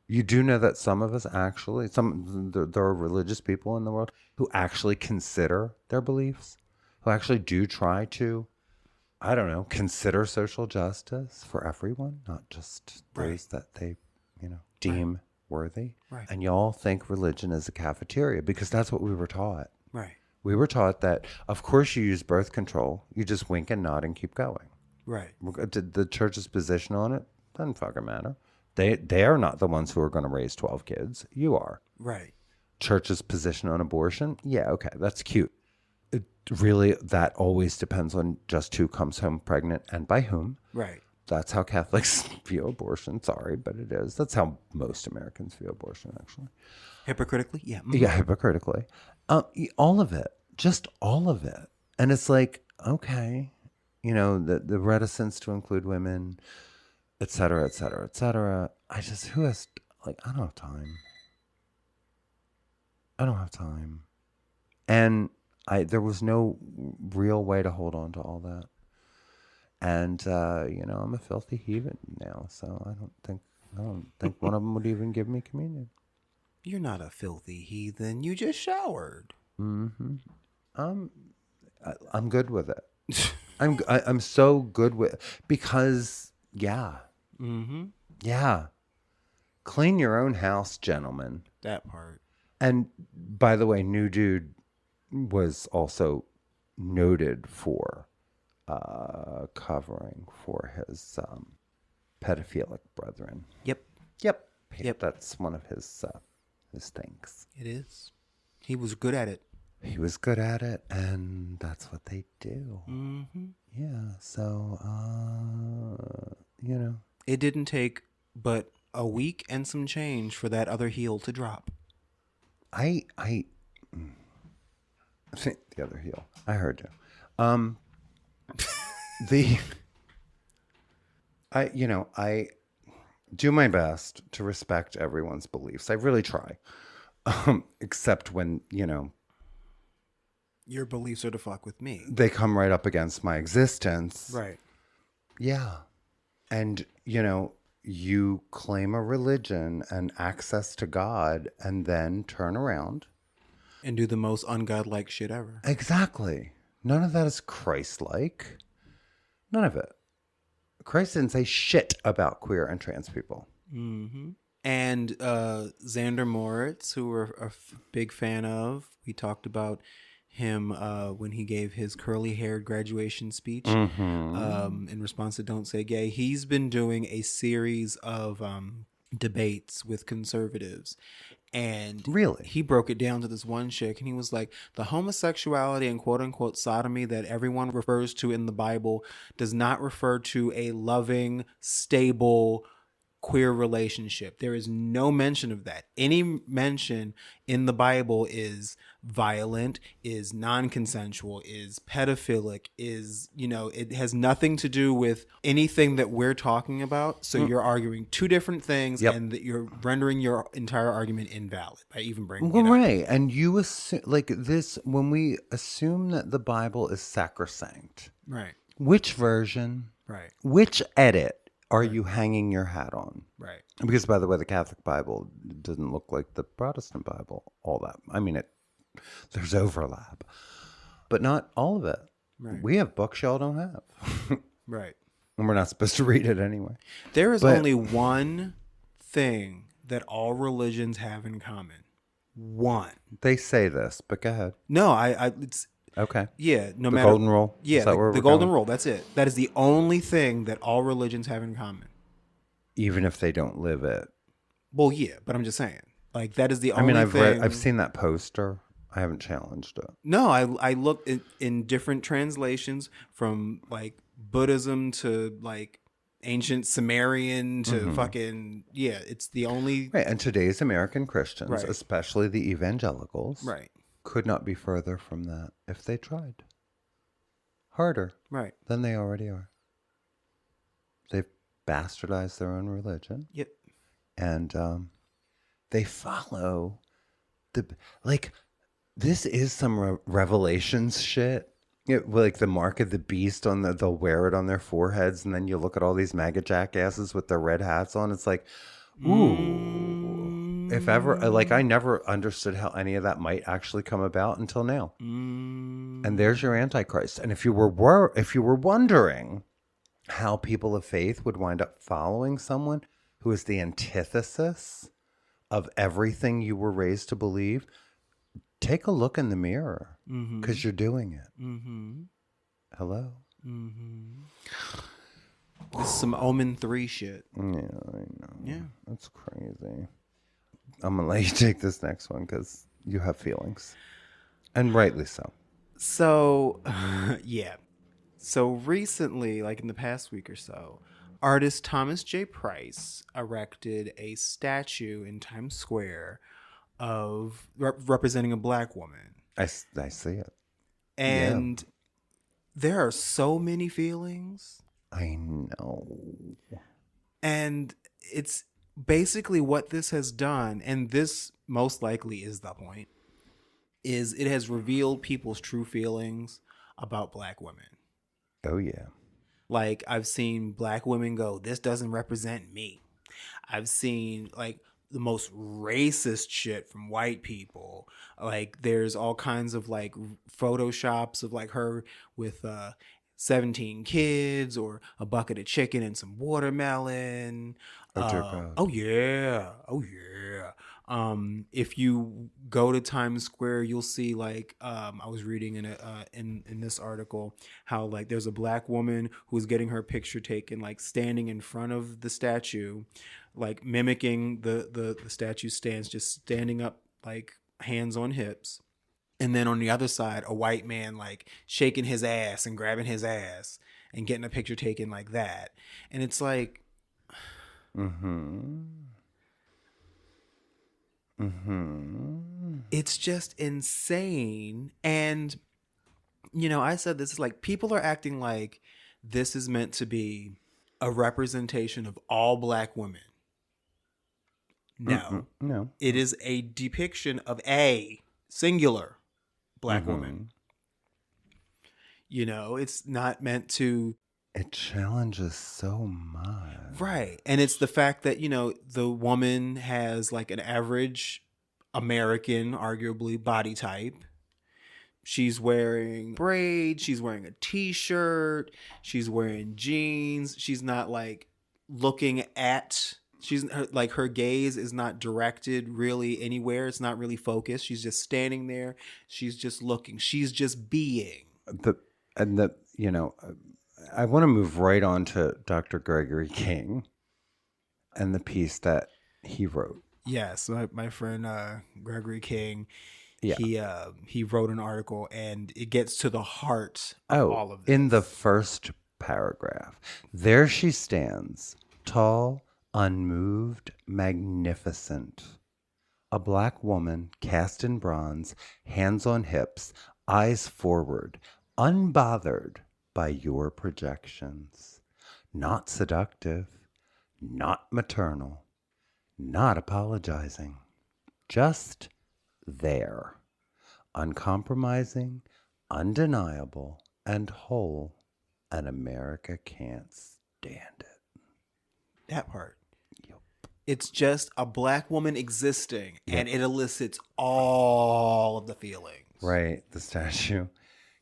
You do know that some of us actually, there are religious people in the world who actually consider their beliefs, who actually do try to, I don't know, consider social justice for everyone, not just Right. those that they, deem worthy. Right. And y'all think religion is a cafeteria because that's what we were taught. Right. We were taught that, of course, you use birth control. You just wink and nod and keep going. Right. The church's position on it doesn't fucking matter. They are not the ones who are going to raise 12 kids. You are. Right. Church's position on abortion, yeah, okay, that's cute. It really, that always depends on just who comes home pregnant and by whom. Right. That's how Catholics view abortion. Sorry, but it is. That's how most Americans view abortion, actually. Hypocritically? Yeah. Yeah, hypocritically. All of it, just all of it. And it's like, okay, the reticence to include women, et cetera, et cetera, et cetera. I don't have time. I don't have time. And there was no real way to hold on to all that. And, I'm a filthy heathen now, so I don't think one of them would even give me communion. You're not a filthy heathen. You just showered. I'm good with it. I'm so good with, because, yeah. Mm-hmm. Yeah. Clean your own house, gentlemen. That part. And by the way, New Dude was also noted for covering for his pedophilic brethren. Yep. Yep. Yep. That's one of his things. It is. He was good at it. He was good at it, and that's what they do. Mm-hmm. Yeah. So, It didn't take but a week and some change for that other heel to drop. I think the other heel. I heard you. I do my best to respect everyone's beliefs. I really try. Except when, Your beliefs are to fuck with me. they come right up against my existence. Right. Yeah. And, you claim a religion and access to God and then turn around. And do the most ungodlike shit ever. Exactly. None of that is Christ-like. None of it. Christ didn't say shit about queer and trans people. Mm-hmm. And Xander Moritz, who we're a big fan of, we talked about him when he gave his curly-haired graduation speech in response to Don't Say Gay. He's been doing a series of debates with conservatives. And Really? he broke it down to this one chick, and he was like, the homosexuality and quote-unquote sodomy that everyone refers to in the Bible does not refer to a loving, stable, queer relationship. There is no mention of that. Any mention in the Bible is violent, is non-consensual, is pedophilic, is, it has nothing to do with anything that we're talking about. So you're arguing two different things, and that you're rendering your entire argument invalid by even bringing it up. Right. And you assume, like this, when we assume that the Bible is sacrosanct, Right. which version, Right. which edit are you hanging your hat on? Right. Because, by the way, the Catholic Bible doesn't look like the Protestant Bible all that. I mean, there's overlap, but not all of it. Right. We have books y'all don't have. Right. And we're not supposed to read it anyway. There is only one thing that all religions have in common. One. They say this, but go ahead. No, it's Okay. yeah. No The matter golden rule? Yeah, Is that where the we're golden going? rule. That's it. That is the only thing that all religions have in common. Even if they don't live it. Well, yeah, but I'm just saying, like that is the I only. mean, thing. I've seen that poster. I haven't challenged it. No, I looked in different translations from like Buddhism to like ancient Sumerian to fucking it's the only Right, and today's American Christians, Right. especially the evangelicals, right, could not be further from that if they tried harder right. than they already are. They've bastardized their own religion, Yep. and they follow the, like, this is some Revelations shit. Like the mark of the beast on they'll wear it on their foreheads, and then you look at all these MAGA jackasses with their red hats on. It's like, ooh, if ever, like, I never understood how any of that might actually come about until now. And there's your Antichrist. And if you were wondering how people of faith would wind up following someone who is the antithesis of everything you were raised to believe, take a look in the mirror, because you're doing it. Hello? This is some Omen 3 shit. Yeah, I know. Yeah. That's crazy. I'm going to let you take this next one because you have feelings. And rightly so. So, yeah. So recently, like in the past week or so, artist Thomas J. Price erected a statue in Times Square of representing a black woman. I see it. And there are so many feelings. I know. And it's basically what this has done, and this most likely is the point, is it has revealed people's true feelings about black women. Oh, yeah. Like, I've seen black women go, this doesn't represent me. I've seen, like, the most racist shit from white people. Like, there's all kinds of, like, photoshops of, like, her with 17 kids or a bucket of chicken and some watermelon. Oh, dear God. Oh, yeah. Oh, yeah. If you go to Times Square, you'll see, like, I was reading in this article how, like, there's a black woman who's getting her picture taken, like, standing in front of the statue, like, mimicking the statue stance, just standing up, like, hands on hips. And then on the other side, a white man, like, shaking his ass and grabbing his ass and getting a picture taken like that. And it's like, it's just insane. And, you know, I said this is like, people are acting like this is meant to be a representation of all black women. No. No. It is a depiction of a singular black woman. You know, it's not meant to. It challenges so much. Right. And it's the fact that, you know, the woman has like an average American, arguably, body type. She's wearing braids. She's wearing a t-shirt. She's wearing jeans. She's not like looking at. Like her gaze is not directed really anywhere. It's not really focused. She's just standing there. She's just looking. She's just being. You know, I want to move right on to Dr. Gregory King and the piece that he wrote. Yes, my friend Gregory King. Yeah. He wrote an article, and it gets to the heart of all of this. In the first paragraph, there she stands, tall, unmoved, magnificent. A black woman cast in bronze, hands on hips, eyes forward, unbothered by your projections. Not seductive, not maternal, not apologizing. Just there. Uncompromising, undeniable, and whole. And America can't stand it. That part. It's just a black woman existing, and it elicits all of the feelings. Right. The statue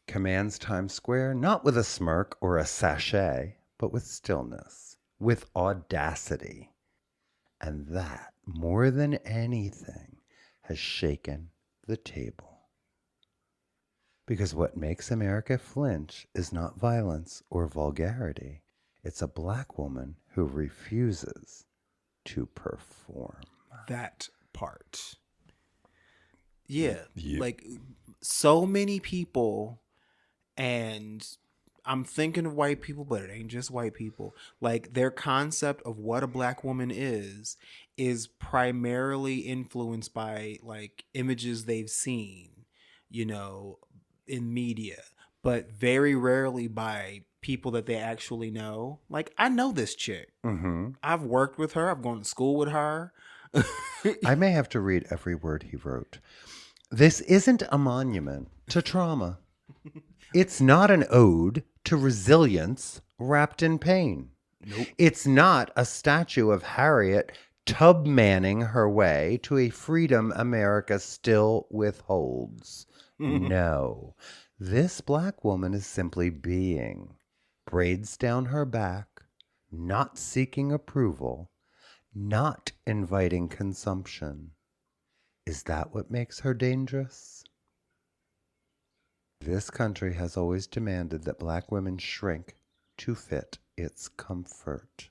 commands Times Square, not with a smirk or a sachet, but with stillness, with audacity. And that, more than anything, has shaken the table. Because what makes America flinch is not violence or vulgarity. It's a black woman who refuses to perform. That part. Yeah. Like, so many people, and I'm thinking of white people, but it ain't just white people. Like, their concept of what a black woman is primarily influenced by, like, images they've seen, you know, in media, but very rarely by people that they actually know. Like, I know this chick. I've worked with her. I've gone to school with her. I may have to read every word he wrote. This isn't a monument to trauma. It's not an ode to resilience wrapped in pain. Nope. It's not a statue of Harriet tub-manning her way to a freedom America still withholds. No. This black woman is simply being. Braids down her back, not seeking approval, not inviting consumption. Is that what makes her dangerous? This country has always demanded that black women shrink to fit its comfort.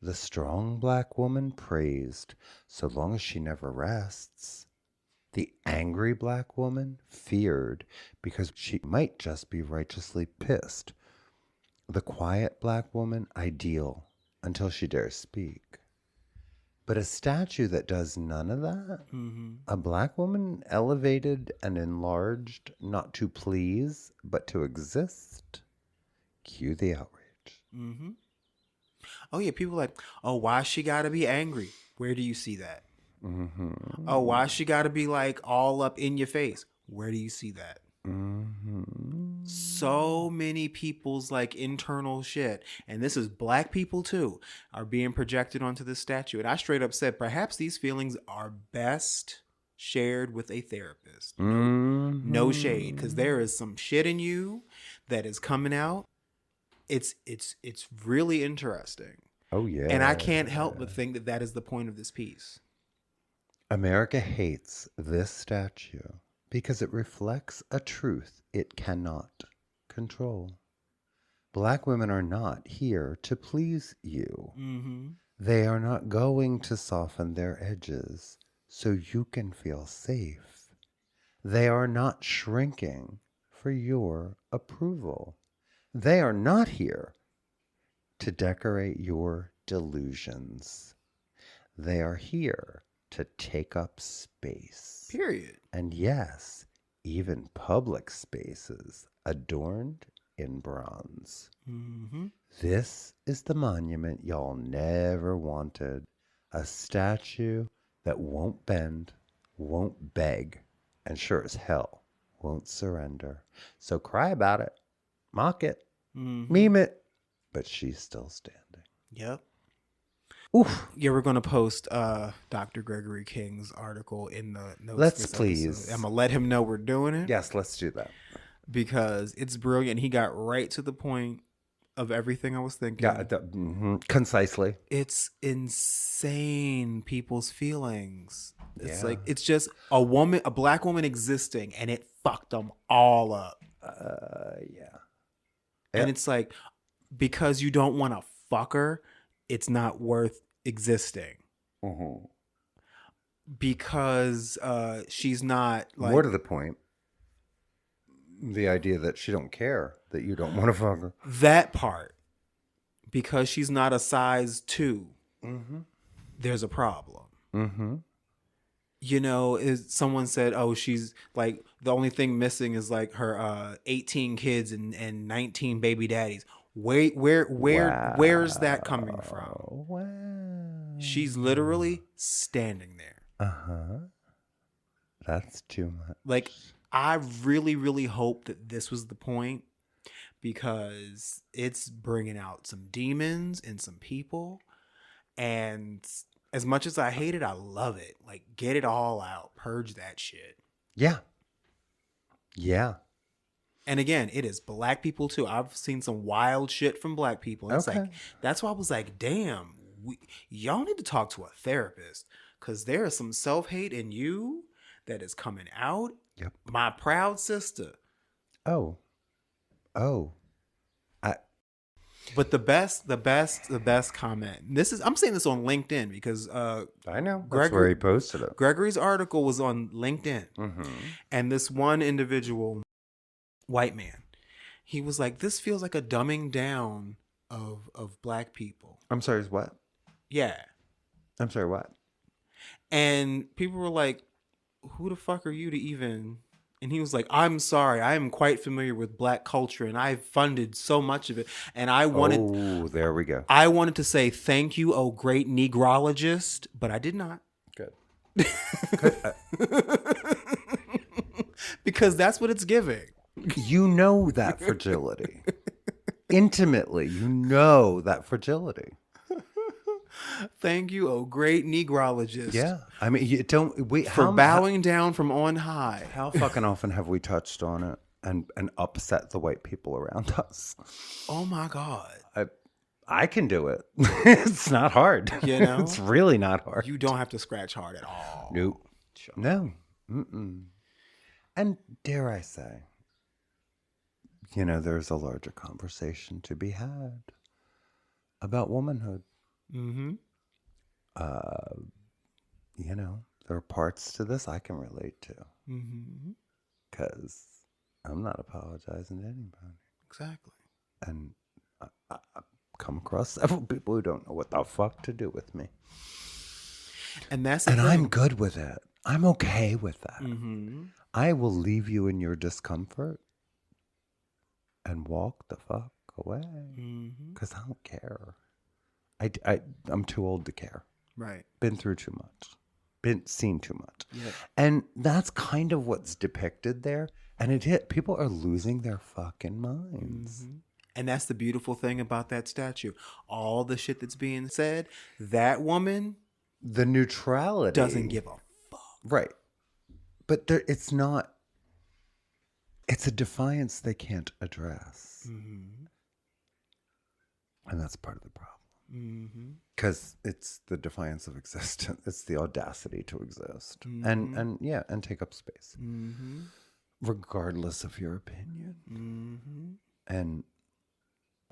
The strong black woman praised, so long as she never rests. The angry black woman feared, because she might just be righteously pissed. The quiet black woman ideal, until she dares speak. But a statue that does none of that, a black woman elevated and enlarged, not to please, but to exist, cue the outrage. Mm-hmm. Oh, yeah, people are like, oh, why she gotta be angry? Where do you see that? Mm-hmm. Oh, why she gotta be like all up in your face? Where do you see that? Mm-hmm. So many people's like internal shit, and this is black people too, are being projected onto this statue. And I straight up said, perhaps these feelings are best shared with a therapist. No shade, because there is some shit in you that is coming out. It's really interesting. Oh, yeah. And I can't help but think that that is the point of this piece. America hates this statue because it reflects a truth it cannot control. Black women are not here to please you. Mm-hmm. They are not going to soften their edges so you can feel safe. They are not shrinking for your approval. They are not here to decorate your delusions. They are here to take up space. Period. And yes, even public spaces adorned in bronze. Mm-hmm. This is the monument y'all never wanted. A statue that won't bend, won't beg, and sure as hell won't surrender. So cry about it, mock it, meme it, but she's still standing. Yep. Oof. Yeah, we're gonna post Dr. Gregory King's article in the notes. Let's this please. episode. I'm gonna let him know we're doing it. Yes, let's do that. Because it's brilliant. He got right to the point of everything I was thinking. Yeah, concisely. It's insane, people's feelings. It's Yeah. like it's just a black woman existing, and it fucked them all up. Yeah. And it's like, because you don't want to fuck her, it's not worth existing. Mm-hmm. Because she's not like, More to the point, the idea that she don't care that you don't want to fuck her. that part. Because she's not a size 2, there's a problem. Mm-hmm. You know, someone said, oh, she's like, the only thing missing is like her 18 kids and 19 baby daddies. Where's that coming from? Wow. She's literally standing there. Uh-huh. That's too much. Like, I really, really hope that this was the point, because it's bringing out some demons in some people. And as much as I hate it, I love it. Like, get it all out. Purge that shit. Yeah. Yeah. And again, it is black people too. I've seen some wild shit from black people. It's Okay. like, that's why I was like, damn, y'all need to talk to a therapist, because there is some self-hate in you that is coming out. Yep. My proud sister. Oh. But the best comment. I'm saying this on LinkedIn because I know. That's where he posted it. Gregory's article was on LinkedIn. Mm-hmm. And this one individual, white man, he was like, this feels like a dumbing down of black people. I'm sorry, what? Yeah. I'm sorry, what? And people were like, who the fuck are you to even... And he was like, I'm sorry, I am quite familiar with black culture, and I've funded so much of it. And I wanted... Oh, there we go. I wanted to say thank you, oh great negrologist, but I did not. Because that's what it's giving. You know that fragility. Intimately, you know that fragility. Thank you, oh great Negrologist. Yeah. I mean, you don't wait For bowing down from on high. How fucking often have we touched on it and upset the white people around us? Oh my God. I can do it. It's not hard. You know? It's really not hard. You don't have to scratch hard at all. Nope. No. Mm-mm. And dare I say, there's a larger conversation to be had about womanhood. Mm-hmm. There are parts to this I can relate to. Mm-hmm. Because I'm not apologizing to anybody. Exactly. And I've come across several people who don't know what the fuck to do with me. And that's the And thing. I'm good with it. I'm okay with that. Mm-hmm. I will leave you in your discomfort and walk the fuck away. Because I don't care. I'm too old to care. Right. Been through too much. Been seen too much. Yep. And that's kind of what's depicted there. And people are losing their fucking minds. Mm-hmm. And that's the beautiful thing about that statue. All the shit that's being said, that woman The neutrality doesn't give a fuck. Right. But it's not. It's a defiance they can't address. Mm-hmm. And that's part of the problem. Mm-hmm. Because it's the defiance of existence. It's the audacity to exist. Mm-hmm. And take up space. Mm-hmm. Regardless of your opinion. Mm-hmm. And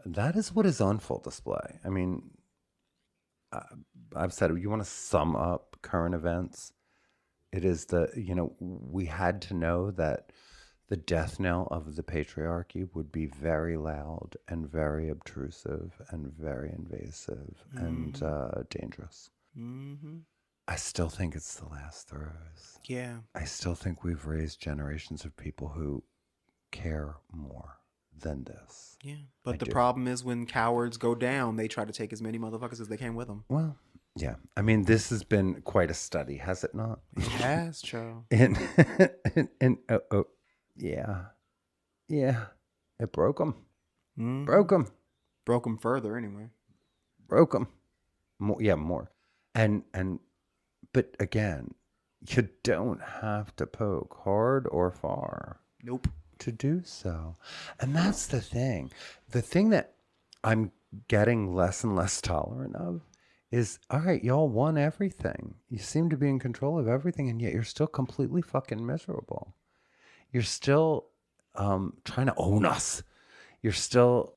that is what is on full display. I mean, I've said, you want to sum up current events? It is we had to know that the death knell of the patriarchy would be very loud and very obtrusive and very invasive and dangerous. Mm-hmm. I still think it's the last throes. Yeah. I still think we've raised generations of people who care more than this. Yeah. But I the do. problem is when cowards go down, they try to take as many motherfuckers as they can with them. Well, yeah. I mean, this has been quite a study, has it not? It has, Joe. And yeah. It broke them. Mm-hmm. Broke them. Broke them further anyway. Broke them. More. And but again, you don't have to poke hard or far. Nope. To do so. And that's the thing. The thing that I'm getting less and less tolerant of is, all right, y'all won everything. You seem to be in control of everything, and yet you're still completely fucking miserable. You're still trying to own us. You're still,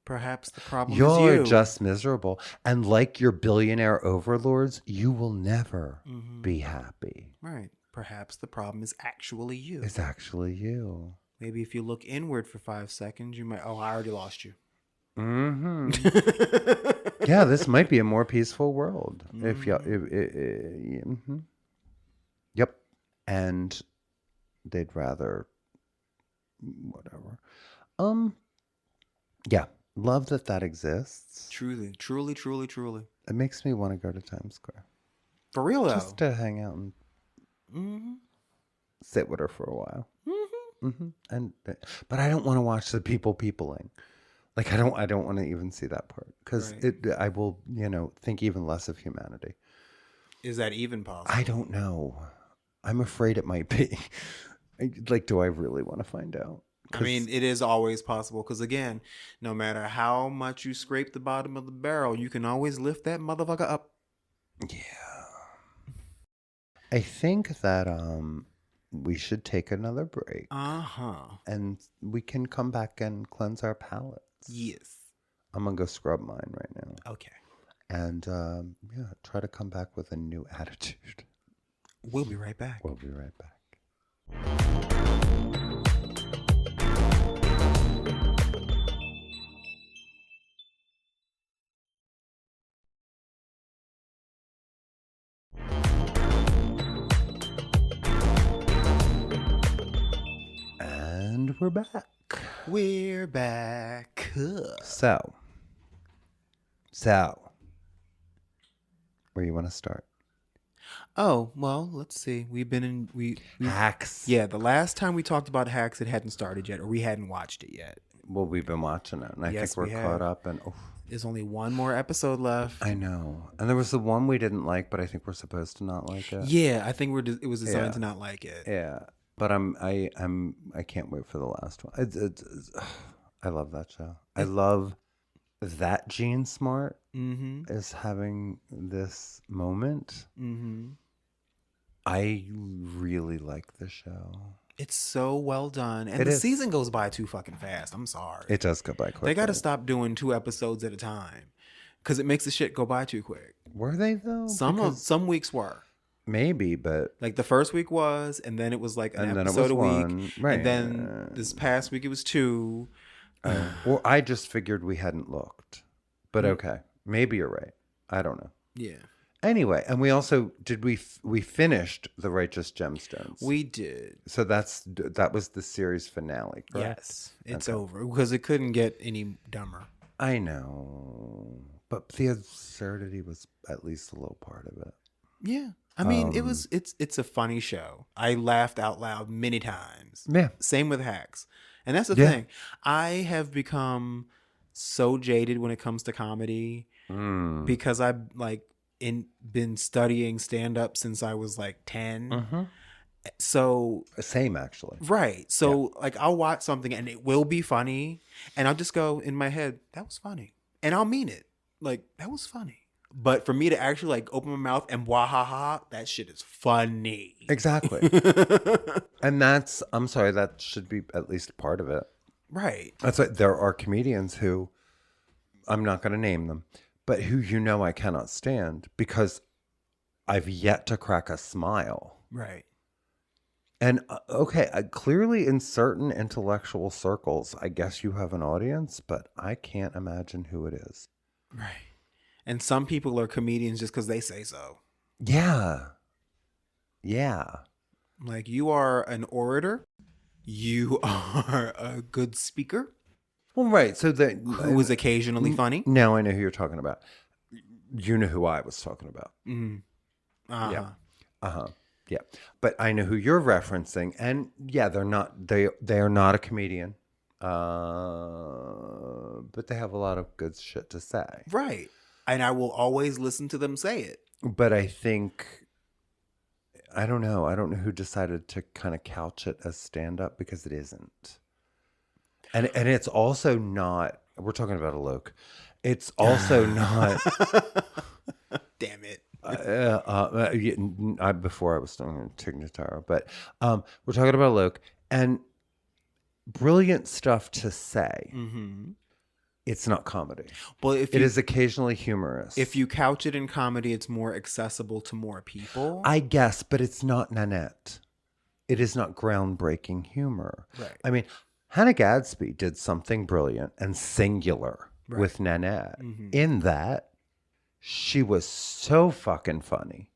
Perhaps the problem y'all is you. are just miserable. And like your billionaire overlords, you will never be happy. Right. Perhaps the problem is actually you. It's actually you. Maybe if you look inward for 5 seconds, you might, I already lost you. Mm-hmm. Yeah, this might be a more peaceful world. If you, Yep. And they'd rather, whatever. Yeah. Love that exists. Truly. It makes me want to go to Times Square. For real, though. Just to hang out and sit with her for a while. But I don't want to watch the peopling. Like I don't want to even see that part because I will think even less of humanity. Is that even possible? I don't know. I'm afraid it might be. Like, do I really want to find out? I mean, it is always possible because, again, no matter how much you scrape the bottom of the barrel, you can always lift that motherfucker up. Yeah. I think that we should take another break. And we can come back and cleanse our palates. Yes. I'm going to go scrub mine right now. Okay. And try to come back with a new attitude. We'll be right back. We'll be right back. And we're back. We're back. So, where you want to start? Oh, well, let's see. We've been in we Hacks. yeah, the last time we talked about Hacks, it hadn't started yet, or we hadn't watched it yet. Well, we've been watching it, and I Yes, think we're we caught have. up. And There's only one more episode left. I know. And there was the one we didn't like, but I think we're supposed to not like it. Yeah, I think it was designed Yeah. to not like it. Yeah. But I can't wait for the last one. I love that show. I love that Gene Smart is having this moment. I really like the show. It's so well done, and It the is. season goes by too fucking fast. I'm sorry. It does go by quickly. They got to stop doing 2 episodes at a time, because it makes the shit go by too quick. Were they though? Some weeks were. Maybe, but Like the first week was, and then it was like an And then it episode was a one, week, right. and then this past week it was 2. well, I just figured we hadn't looked. But okay, maybe you're right. I don't know. Yeah, Anyway, and we also we finished The Righteous Gemstones. we did. So that was the series finale, correct? Yes, it's over because it couldn't get any dumber. I know, but the absurdity was at least a little part of it. Yeah, I mean it's a funny show. I laughed out loud many times. Yeah. Same with Hacks, and that's the Yeah. thing. I have become so jaded when it comes to comedy because I've been studying stand up since I was like 10. So Same, actually. right, so like I'll watch something and it will be funny, and I'll just go in my head, that was funny, and I'll mean it, like that was funny. But for me to actually like open my mouth and wahaha, that shit is funny. Exactly. And I'm sorry, that should be at least part of it. Right. That's why there are comedians who, I'm not going to name them, but who I cannot stand because I've yet to crack a smile. Right. And clearly in certain intellectual circles, I guess you have an audience, but I can't imagine who it is. Right. And some people are comedians just because they say so. Yeah. Yeah. Like, you are an orator. You are a good speaker Well, right. So who is occasionally funny. now I know who you're talking about. You know who I was talking about. Uh-huh. Yeah. Yeah. But I know who you're referencing. And yeah, they are not a comedian. But they have a lot of good shit to say. Right. And I will always listen to them say it. But I think, I don't know who decided to kind of couch it as stand-up because it isn't. And it's also not, we're talking about Alok. It's also not. Damn it. Before I was talking to Tignataro, but we're talking about Alok and brilliant stuff to say. It's not comedy. Well, It is occasionally humorous. If you couch it in comedy, it's more accessible to more people. I guess, but it's not Nanette. It is not groundbreaking humor. Right. I mean, Hannah Gadsby did something brilliant and singular with Nanette. In that, she was so fucking funny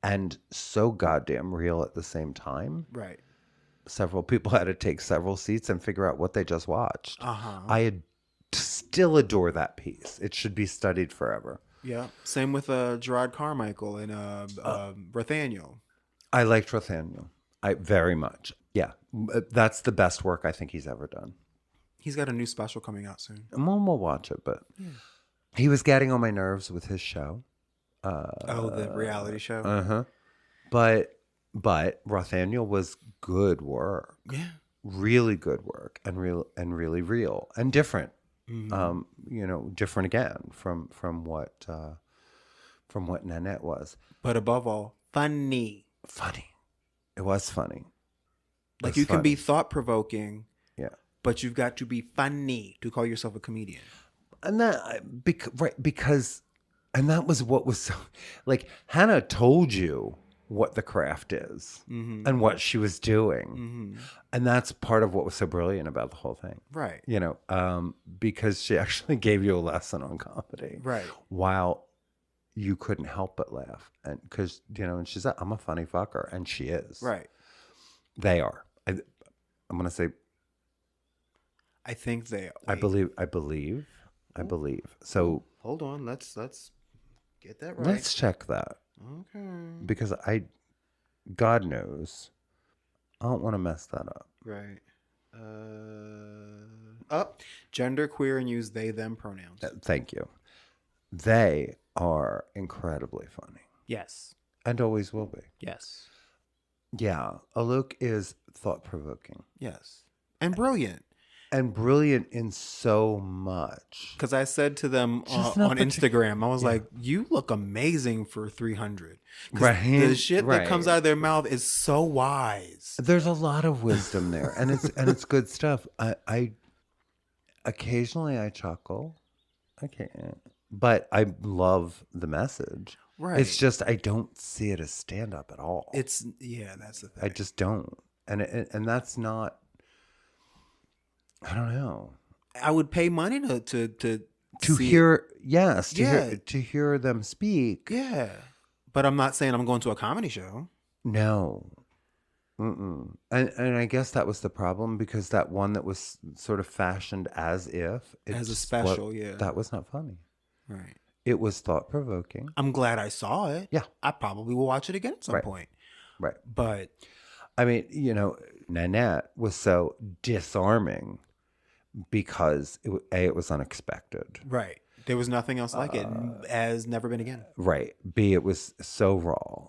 and so goddamn real at the same time. Right. Several people had to take several seats and figure out what they just watched. Uh-huh. Still adore that piece. It should be studied forever. Yeah. Same with Gerard Carmichael and Rathaniel. I liked Rathaniel. Very much. Yeah. That's the best work I think he's ever done. He's got a new special coming out soon. And we'll watch it, but he was getting on my nerves with his show. The reality show. Uh-huh. But Rathaniel was good work. Yeah. Really good work and really real and different. Different again from what Nanette was. But above all, funny. Funny. It was funny. Like, you can be thought-provoking, Yeah. but you've got to be funny to call yourself a comedian. And that because that was what was so, like, Hannah told you what the craft is and what she was doing. And that's part of what was so brilliant about the whole thing. Right. Because she actually gave you a lesson on comedy. Right. While you couldn't help but laugh. And because, and she's like, I'm a funny fucker. And she is. Right. They are. I'm going to say, I think they are. I believe. So Hold on. Let's get that right. let's check that. Okay. because God knows, I don't want to mess that up. Right. Gender queer and use they them pronouns. Thank you. They are incredibly funny Yes. and always will be. Yes. Yeah, Alok is thought-provoking Yes. And brilliant. and brilliant in so much. Because I said to them Just not on Instagram, I was like, you look amazing for 300. 'Cause Right, the shit that comes right. out of their mouth is so wise. There's a lot of wisdom there, and it's good stuff. I occasionally I chuckle, I can't, but I love the message. Right. It's just I don't see it as stand up at all. That's the thing. I just don't, and that's not. I don't know. I would pay money to see Hear yes Yeah. to hear them speak. Yeah. But I'm not saying I'm going to a comedy show. No. Mm-mm. And I guess that was the problem because that one that was sort of fashioned as if As a it's special, yeah. that was not funny. Right. It was thought provoking. I'm glad I saw it. Yeah. I probably will watch it again at some Right. point. Right. But I mean, Nanette was so disarming because it was unexpected. right. There was nothing else like it. Has never been again. Right. B, it was so raw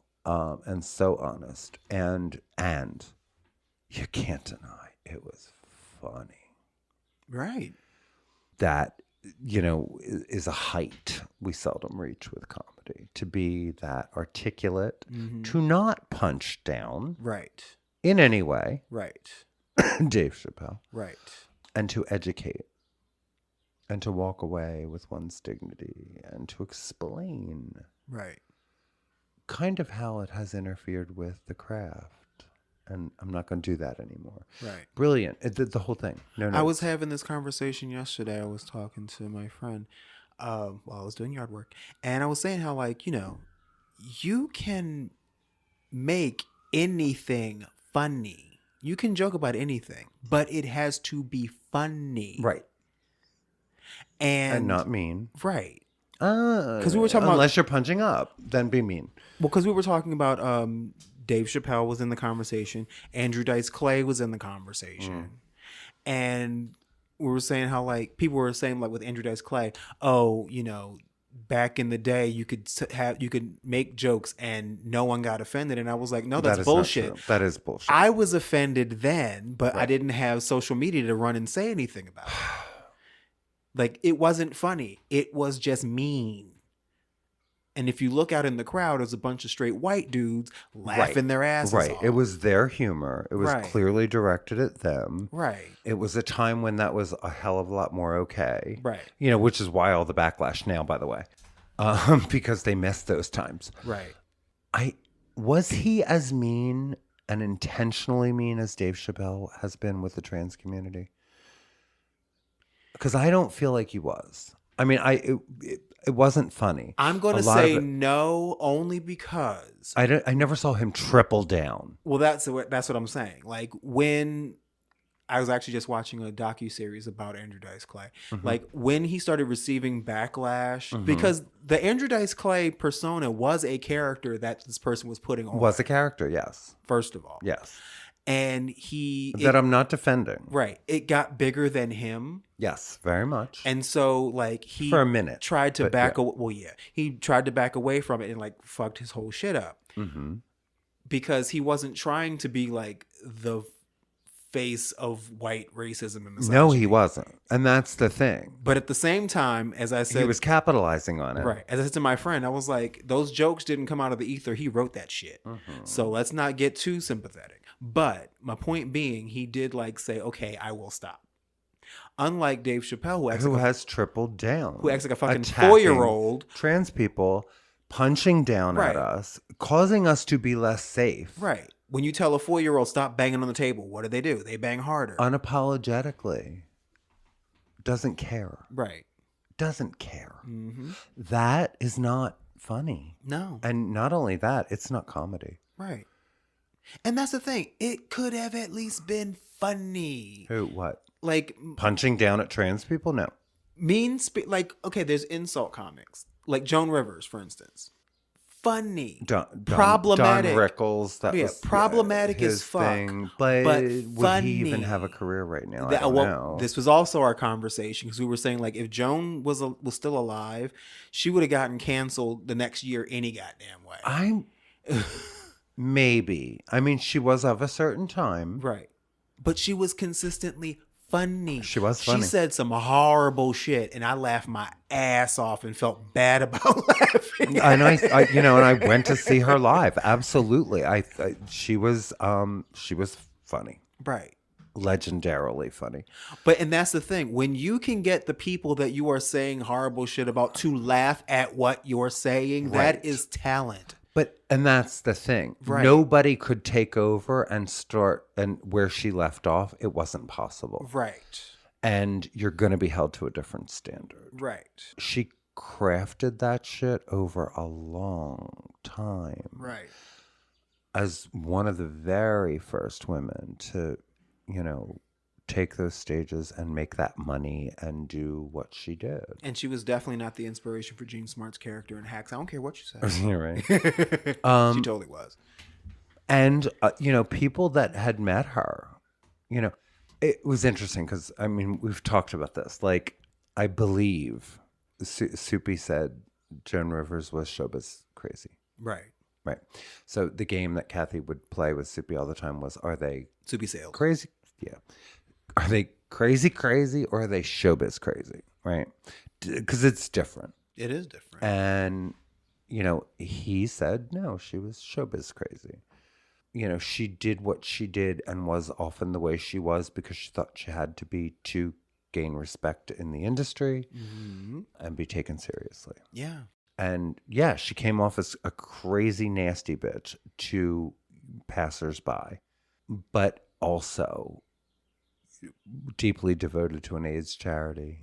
and so honest. And you can't deny it was funny. Right. That, is a height we seldom reach with comedy. To be that articulate, to not punch down Right. in any way, Right. Dave Chappelle, Right. and to educate and to walk away with one's dignity and to explain Right. kind of how it has interfered with the craft. And I'm not going to do that anymore. Right. Brilliant. The whole thing. No. I was having this conversation yesterday. I was talking to my friend while I was doing yard work. And I was saying how, you can make anything funny. You can joke about anything, but it has to be funny. Right. And not mean. Right. Because we were talking about- unless you're punching up, then be mean. Well, because we were talking about Dave Chappelle was in the conversation. Andrew Dice Clay was in the conversation. And we were saying how, people were saying, with Andrew Dice Clay, back in the day, you could make jokes and no one got offended. And I was like, no, That that's is not bullshit. true. That is bullshit. I was offended then, but I didn't have social media to run and say anything about it. It wasn't funny. It was just mean. And if you look out in the crowd, there's a bunch of straight white dudes laughing their asses off. It was their humor. It was Right. clearly directed at them. Right. It was a time when that was a hell of a lot more okay. Right. Which is why all the backlash now, by the way, because they missed those times. Right. Was he as mean and intentionally mean as Dave Chappelle has been with the trans community? Because I don't feel like he was. I mean, it wasn't funny. I'm going to A lot of say it- no only because. I never saw him triple down. Well, that's what I'm saying. When I was actually just watching a docuseries about Andrew Dice Clay. When he started receiving backlash, because the Andrew Dice Clay persona was a character that this person was putting on. Was a character, yes. First of all. Yes. And That I'm not defending. Right. It got bigger than him. Yes, very much. And so, he For a minute, tried to but back yeah. away. Well, yeah, he tried to back away from it and fucked his whole shit up because he wasn't trying to be the face of white racism and misogyny. No, he wasn't, and that's the thing. But at the same time, as I said, He was capitalizing on it. right. As I said to my friend, I was like, those jokes didn't come out of the ether. He wrote that shit. So let's not get too sympathetic. But my point being, he did say, okay, I will stop. Unlike Dave Chappelle, Who has tripled down? who acts like a fucking attacking 4-year-old. Trans people, punching down Right. at us, causing us to be less safe. Right. When you tell a 4-year-old stop banging on the table, what do? They bang harder. Unapologetically. Doesn't care. Right. Doesn't care. That is not funny. No. And not only that, it's not comedy. Right. And that's the thing. It could have at least been funny. Who? What? Punching down at trans people? No. okay, there's insult comics. Joan Rivers, for instance. funny, Don problematic. Rickles, that Yeah, was problematic his as fuck, thing. But but would he even funny. have a career right now? I That, don't well, know. this was also our conversation because we were saying like if Joan was still alive, she would have gotten canceled the next year any goddamn way. I'm maybe. I mean, she was of a certain time. Right. But she was consistently funny. She was funny. She said some horrible shit, and I laughed my ass off and felt bad about laughing. And I and I went to see her live. Absolutely. She was funny. Right. Legendarily funny. And that's the thing. When you can get the people that you are saying horrible shit about to laugh at what you're saying, Right. that is talent. And that's the thing. Right. Nobody could take over and start and where she left off. It wasn't possible. Right. And you're going to be held to a different standard. Right. She crafted that shit over a long time. Right. As one of the very first women to, take those stages and make that money and do what she did. And she was definitely not the inspiration for Jean Smart's character in Hacks. I don't care what you say. You're right. She totally was. And, people that had met her, it was interesting because, I mean, we've talked about this. Like, I believe Soupy said Joan Rivers was showbiz crazy. Right. Right. So the game that Kathy would play with Soupy all the time was, are they Soupy sales. crazy? Yeah. Are they crazy, or are they showbiz crazy? Right. Because it's different. It is different. And, he said, no, she was showbiz crazy. She did what she did and was often the way she was because she thought she had to be to gain respect in the industry and be taken seriously. Yeah. And yeah, she came off as a crazy, nasty bitch to passersby, but also deeply devoted to an AIDS charity.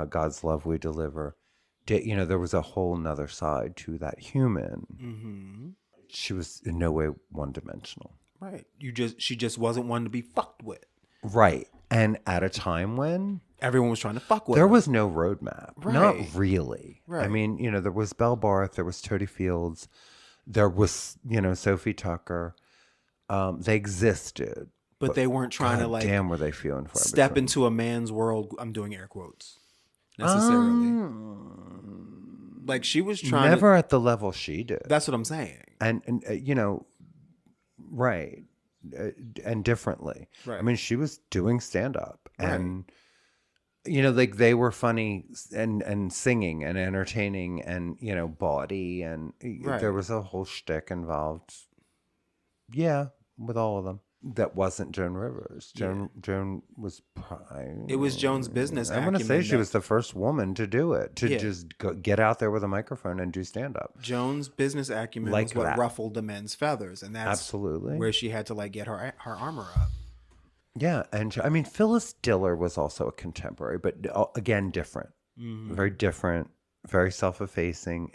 God's Love We Deliver. There was a whole nother side to that human. She was in no way one-dimensional. Right. She just wasn't one to be fucked with. Right. And at a time when everyone was trying to fuck with there her. was no roadmap. Right. Not really. Right. I mean, there was Belle Barth, there was Toadie Fields, there was, Sophie Tucker. They existed. But they weren't trying to damn, were they feeling for step between. into a man's world. I'm doing air quotes. Necessarily. Like she was trying never at the level she did. That's what I'm saying. And right. And differently. Right. I mean, she was doing stand up and like they were funny and singing and entertaining and bawdy and there was a whole shtick involved. Yeah, with all of them. That wasn't Joan Rivers. Joan was. It was Joan's business. I'm going to say she was the first woman to do it. Just get out there with a microphone and do stand up. Joan's business acumen Like was what that. ruffled the men's feathers, and that's Absolutely where she had to get her armor up. Yeah, and I mean Phyllis Diller was also a contemporary, but again different, very different, very self-effacing,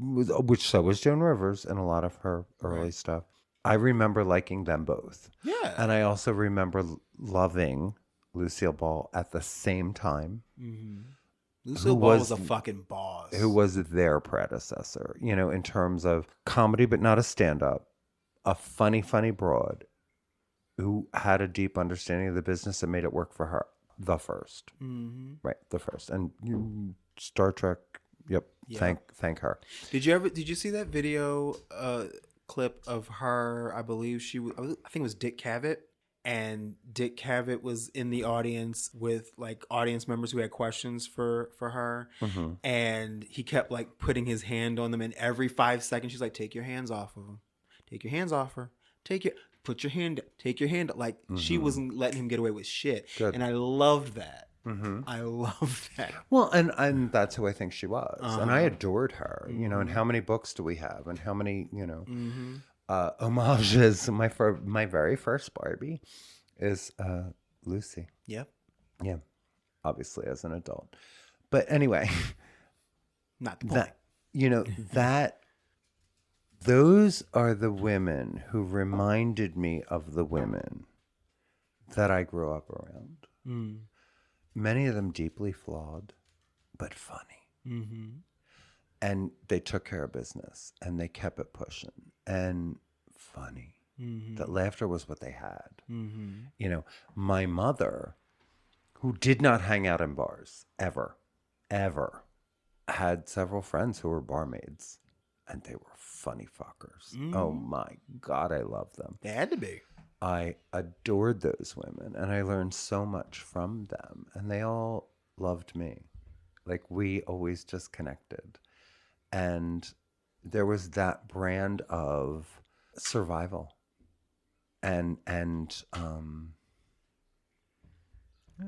which so was Joan Rivers in a lot of her early stuff. I remember liking them both. Yeah. And I also remember loving Lucille Ball at the same time. Lucille Ball was a fucking boss. Who was their predecessor, in terms of comedy, but not a stand-up. A funny broad who had a deep understanding of the business and made it work for her. The first. Right, the first. And Star Trek, yep. Thank her. Did you see that video clip of her? I believe I think it was Dick Cavett, and Dick Cavett was in the audience with audience members who had questions for her, and he kept putting his hand on them, and every 5 seconds she's like, take your hands off of him, take your hands off her, put your hand, take your hand. She wasn't letting him get away with shit. Good. And I loved that. I loved that. Well, and that's who I think she was. And I adored her, and how many books do we have? And how many, homages? My very first Barbie is Lucy. Yep. Yeah. Obviously as an adult. But anyway. Not the point. Those are the women who reminded me of the women that I grew up around. Many of them deeply flawed, but funny. And they took care of business and they kept it pushing and funny. That laughter was what they had. You know, my mother, who did not hang out in bars ever, had several friends who were barmaids, and they were funny fuckers. Oh my God, I love them. They had to be. I adored those women, and I learned so much from them, and they all loved me. Like, we always just connected. And there was that brand of survival. And I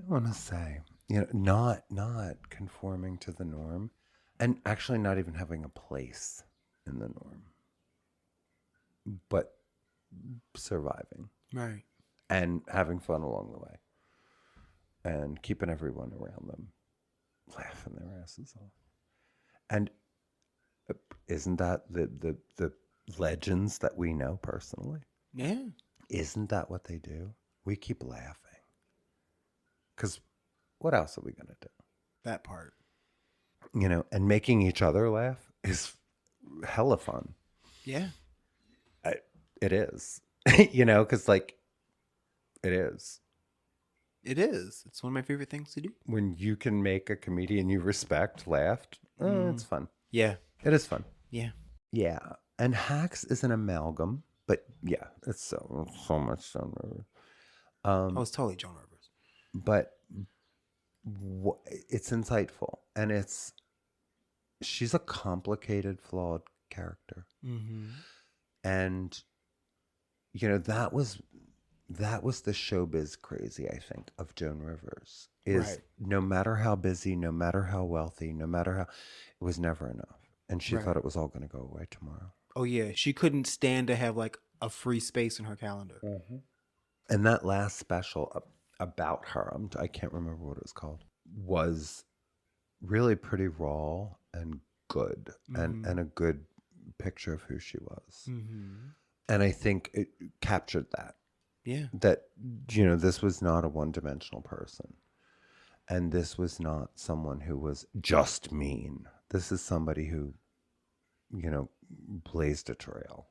want to say, you know, not conforming to the norm, and actually not even having a place in the norm, but surviving Right. and having fun along the way, and keeping everyone around them laughing their asses off. And isn't that the legends that we know personally? Yeah. Isn't that what they do? We keep laughing. Because what else are we going to do? That part. You know, and making each other laugh is hella fun. Yeah. It is. You know, because, like, it is. It is. It's one of my favorite things to do. When you can make a comedian you respect laughed, it's fun. Yeah. It is fun. Yeah. Yeah. And Hacks is an amalgam, but yeah, it's so much Joan Rivers. Oh, it's totally Joan Rivers. But it's insightful, and she's a complicated, flawed character. And you know, that was the showbiz crazy, I think, of Joan Rivers. Is Right. no matter how busy, no matter how wealthy, no matter how, it was never enough, and she Right. thought it was all going to go away tomorrow. Oh, yeah. She couldn't stand to have like a free space in her calendar. And that last special about her, I can't remember what it was called, was really pretty raw and good, and a good picture of who she was. And I think it captured that. Yeah. That, you know, this was not a one-dimensional person. And this was not someone who was just mean. This is somebody who, you know, blazed a trail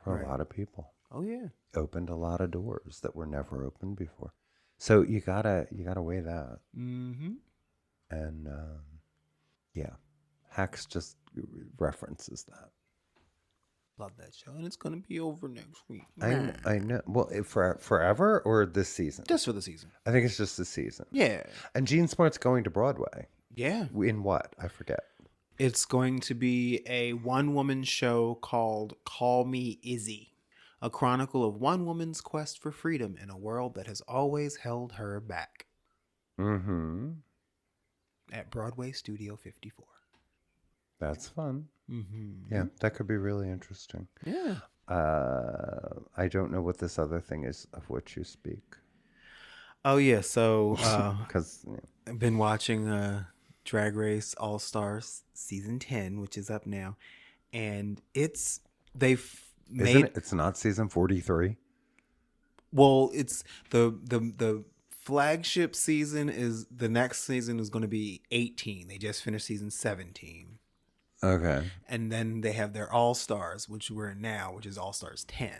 for Right. a lot of people. Oh, yeah. Opened a lot of doors that were never opened before. So you gotta weigh that. And yeah, Hacks just references that. Love that show. And it's going to be over next week. I know. Well, forever or this season? Just for the season. I think it's just this season. Yeah. And Gene Smart's going to Broadway. Yeah. In what? I forget. It's going to be a one-woman show called Call Me Izzy, a chronicle of one woman's quest for freedom in a world that has always held her back. At Broadway Studio 54. That's fun. Yeah, that could be really interesting. Yeah. I don't know what this other thing is of which you speak. Oh, yeah. So Because I've been watching Drag Race All Stars season 10, which is up now. And they've made... it's not season 43? Well, it's the flagship season is... The next season is going to be 18. They just finished season 17. Okay. And then they have their All Stars, which we're in now, which is All Stars 10.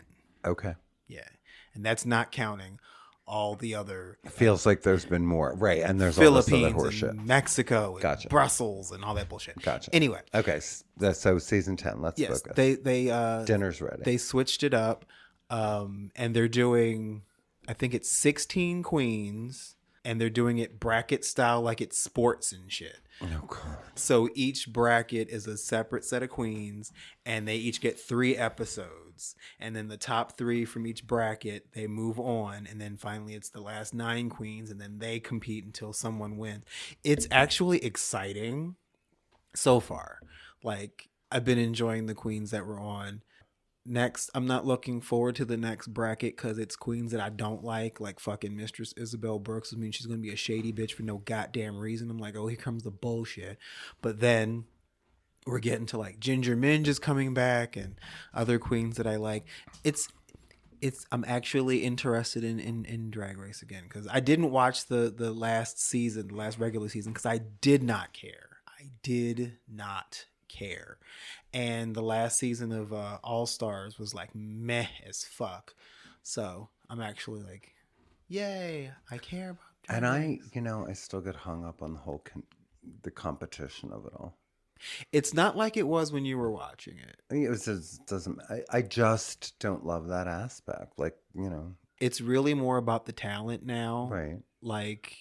Okay. Yeah. And that's not counting all the other It feels like there's been more. Right. And there's all this other Philippines horseshit. and Mexico and Gotcha. Brussels and all that bullshit. Gotcha. Anyway. Okay. So season 10, let's Yes. focus. They Dinner's ready. They switched it up. And they're doing, I think it's 16 queens, and they're doing it bracket style like it's sports and shit. Oh, God. So each bracket is a separate set of queens, and they each get 3 episodes. And then the top 3 from each bracket, they move on. And then finally it's the last 9 queens, and then they compete until someone wins. It's actually exciting so far. Like, I've been enjoying the queens that were on. Next, I'm not looking forward to the next bracket because it's queens that I don't like fucking Mistress Isabel Brooks. I mean, she's going to be a shady bitch for no goddamn reason. I'm like, oh, here comes the bullshit. But then we're getting to like Ginger Minj is coming back and other queens that I like. I'm actually interested in Drag Race again because I didn't watch the last season, the last regular season, because I did not care. I did not care. And the last season of All Stars was like meh as fuck. So I'm actually like, yay, I care about Drag And Race. I still get hung up on the whole the competition of it all. It's not like it was when you were watching it. I mean, I just don't love that aspect. Like, It's really more about the talent now. right. Like,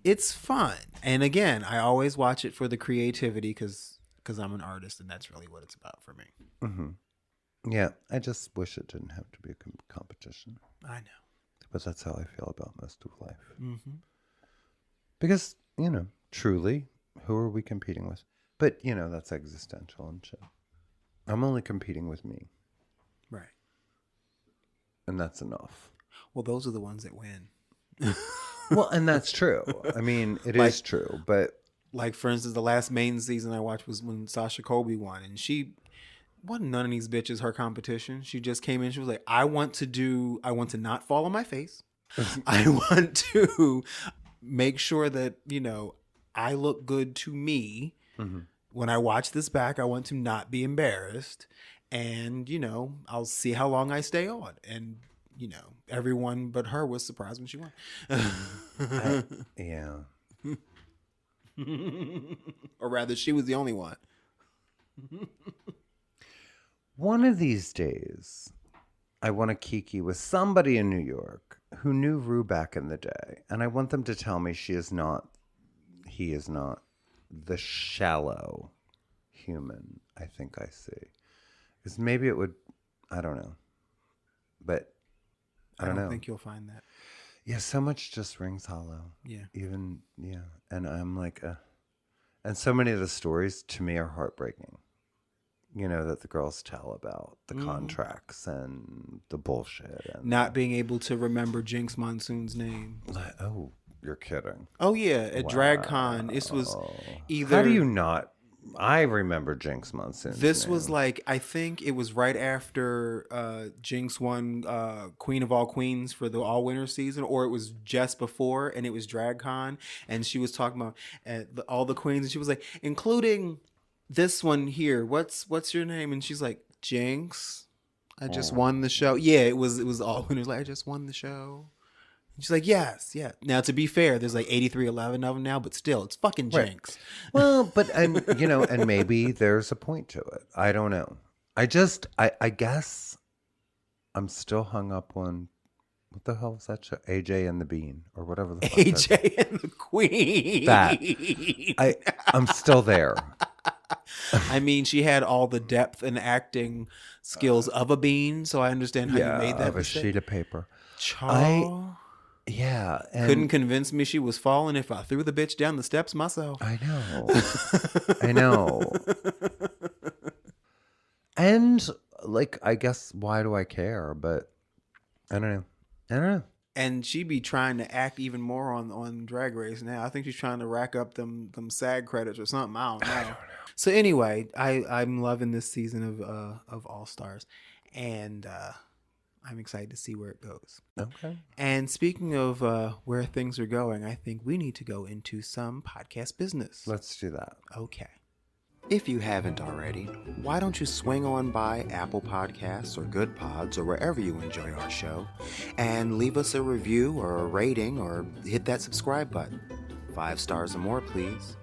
it's fun. And again, I always watch it for the creativity because I'm an artist and that's really what it's about for me. Mm-hmm. Yeah, I just wish it didn't have to be a competition. I know. But that's how I feel about most of life. Mm-hmm. Because, truly, who are we competing with? But, that's existential and shit. I'm only competing with me. Right. And that's enough. Well, those are the ones that win. Well, and that's true. I mean, it is true. But like, for instance, the last main season I watched was when Sasha Colby won. And she wasn't none of these bitches her competition. She just came in. She was like, I want to not fall on my face. I want to make sure that, I look good to me. Mm-hmm. When I watch this back, I want to not be embarrassed. And, I'll see how long I stay on. And, everyone but her was surprised when she won. Yeah. Or rather, she was the only one. One of these days, I want to kiki with somebody in New York who knew Rue back in the day. And I want them to tell me he is not the shallow human I think I see. Because maybe it would, I don't know. But I don't know. think you'll find that. Yeah, so much just rings hollow. Yeah. Even, yeah. And I'm like, and so many of the stories to me are heartbreaking. That the girls tell about the contracts and the bullshit. And not being able to remember Jinx Monsoon's name. Oh, you're kidding. Oh, yeah. At DragCon, this was either... How do you not? I remember Jinx Monsoon. This was like, I think it was right after Jinx won Queen of All Queens for the All Winter season, or it was just before, and it was DragCon, and she was talking about all the queens, and she was like, including this one here. What's your name? And she's like, Jinx. I just won the show. Yeah, it was All Winners. Like, I just won the show. She's like, yes, yeah. Now, to be fair, there's like 8311 of them now, but still, it's fucking Jinx. Right. Well, but, and maybe there's a point to it. I don't know. I guess I'm still hung up on, what the hell was that show? AJ and the Bean, or whatever the fuck. AJ and the Queen. I'm still there. I mean, she had all the depth and acting skills of a bean, so I understand how you made that of mistake. A sheet of paper. Yeah. And couldn't convince me she was falling if I threw the bitch down the steps myself. I know. I know. And, like, I guess, why do I care? But I don't know. And she be trying to act even more on Drag Race now. I think she's trying to rack up them SAG credits or something. I don't know. So anyway, I'm loving this season of All Stars. And I'm excited to see where it goes. Okay. And speaking of where things are going, I think we need to go into some podcast business. Let's do that. Okay. If you haven't already, why don't you swing on by Apple Podcasts or Good Pods or wherever you enjoy our show and leave us a review or a rating or hit that subscribe button. 5 stars or more, please.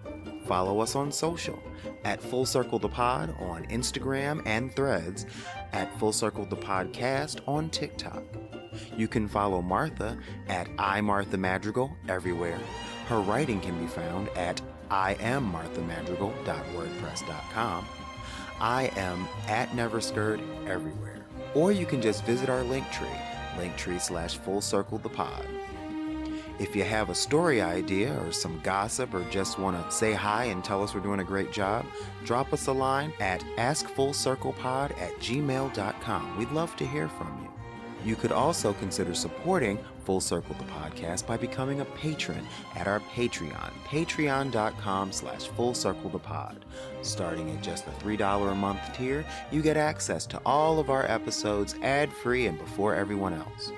Follow us on social at Full Circle the Pod on Instagram and Threads, at Full Circle the Podcast on TikTok. You can follow Martha at iMarthaMadrigal everywhere. Her writing can be found at IamMarthaMadrigal.wordpress.com. I am at Neverskirt everywhere. Or you can just visit our linktree /Full Circle the Pod. If you have a story idea or some gossip or just want to say hi and tell us we're doing a great job, drop us a line at askfullcirclepod@gmail.com. We'd love to hear from you. You could also consider supporting Full Circle the Podcast by becoming a patron at our Patreon, patreon.com/FullCircleThePod. Starting at just the $3 a month tier, you get access to all of our episodes ad-free and before everyone else.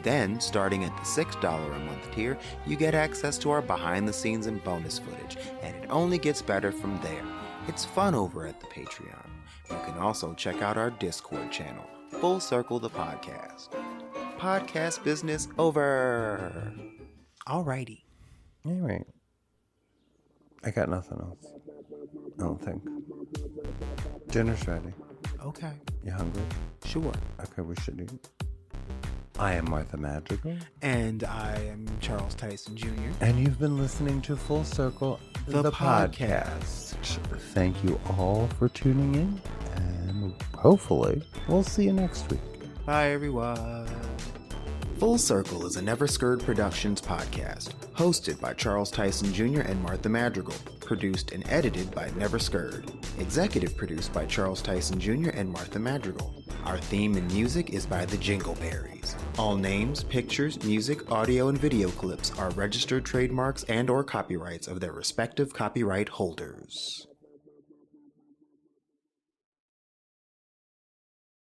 Then, starting at the $6 a month tier, you get access to our behind-the-scenes and bonus footage, and it only gets better from there. It's fun over at the Patreon. You can also check out our Discord channel, Full Circle the Podcast. Podcast business over. Alrighty. Anyway, I got nothing else. I don't think. Dinner's ready. Okay. You hungry? Sure. Okay, we should eat. I am Martha Madrigal. And I am Charles Tyson Jr. And you've been listening to Full Circle, The podcast. Thank you all for tuning in, and hopefully we'll see you next week. Bye, everyone. Full Circle is a Never Scared Productions podcast, hosted by Charles Tyson Jr. and Martha Madrigal, produced and edited by Never Scared, executive produced by Charles Tyson Jr. and Martha Madrigal. Our theme and music is by the Jingleberries. All names, pictures, music, audio, and video clips are registered trademarks and/or copyrights of their respective copyright holders.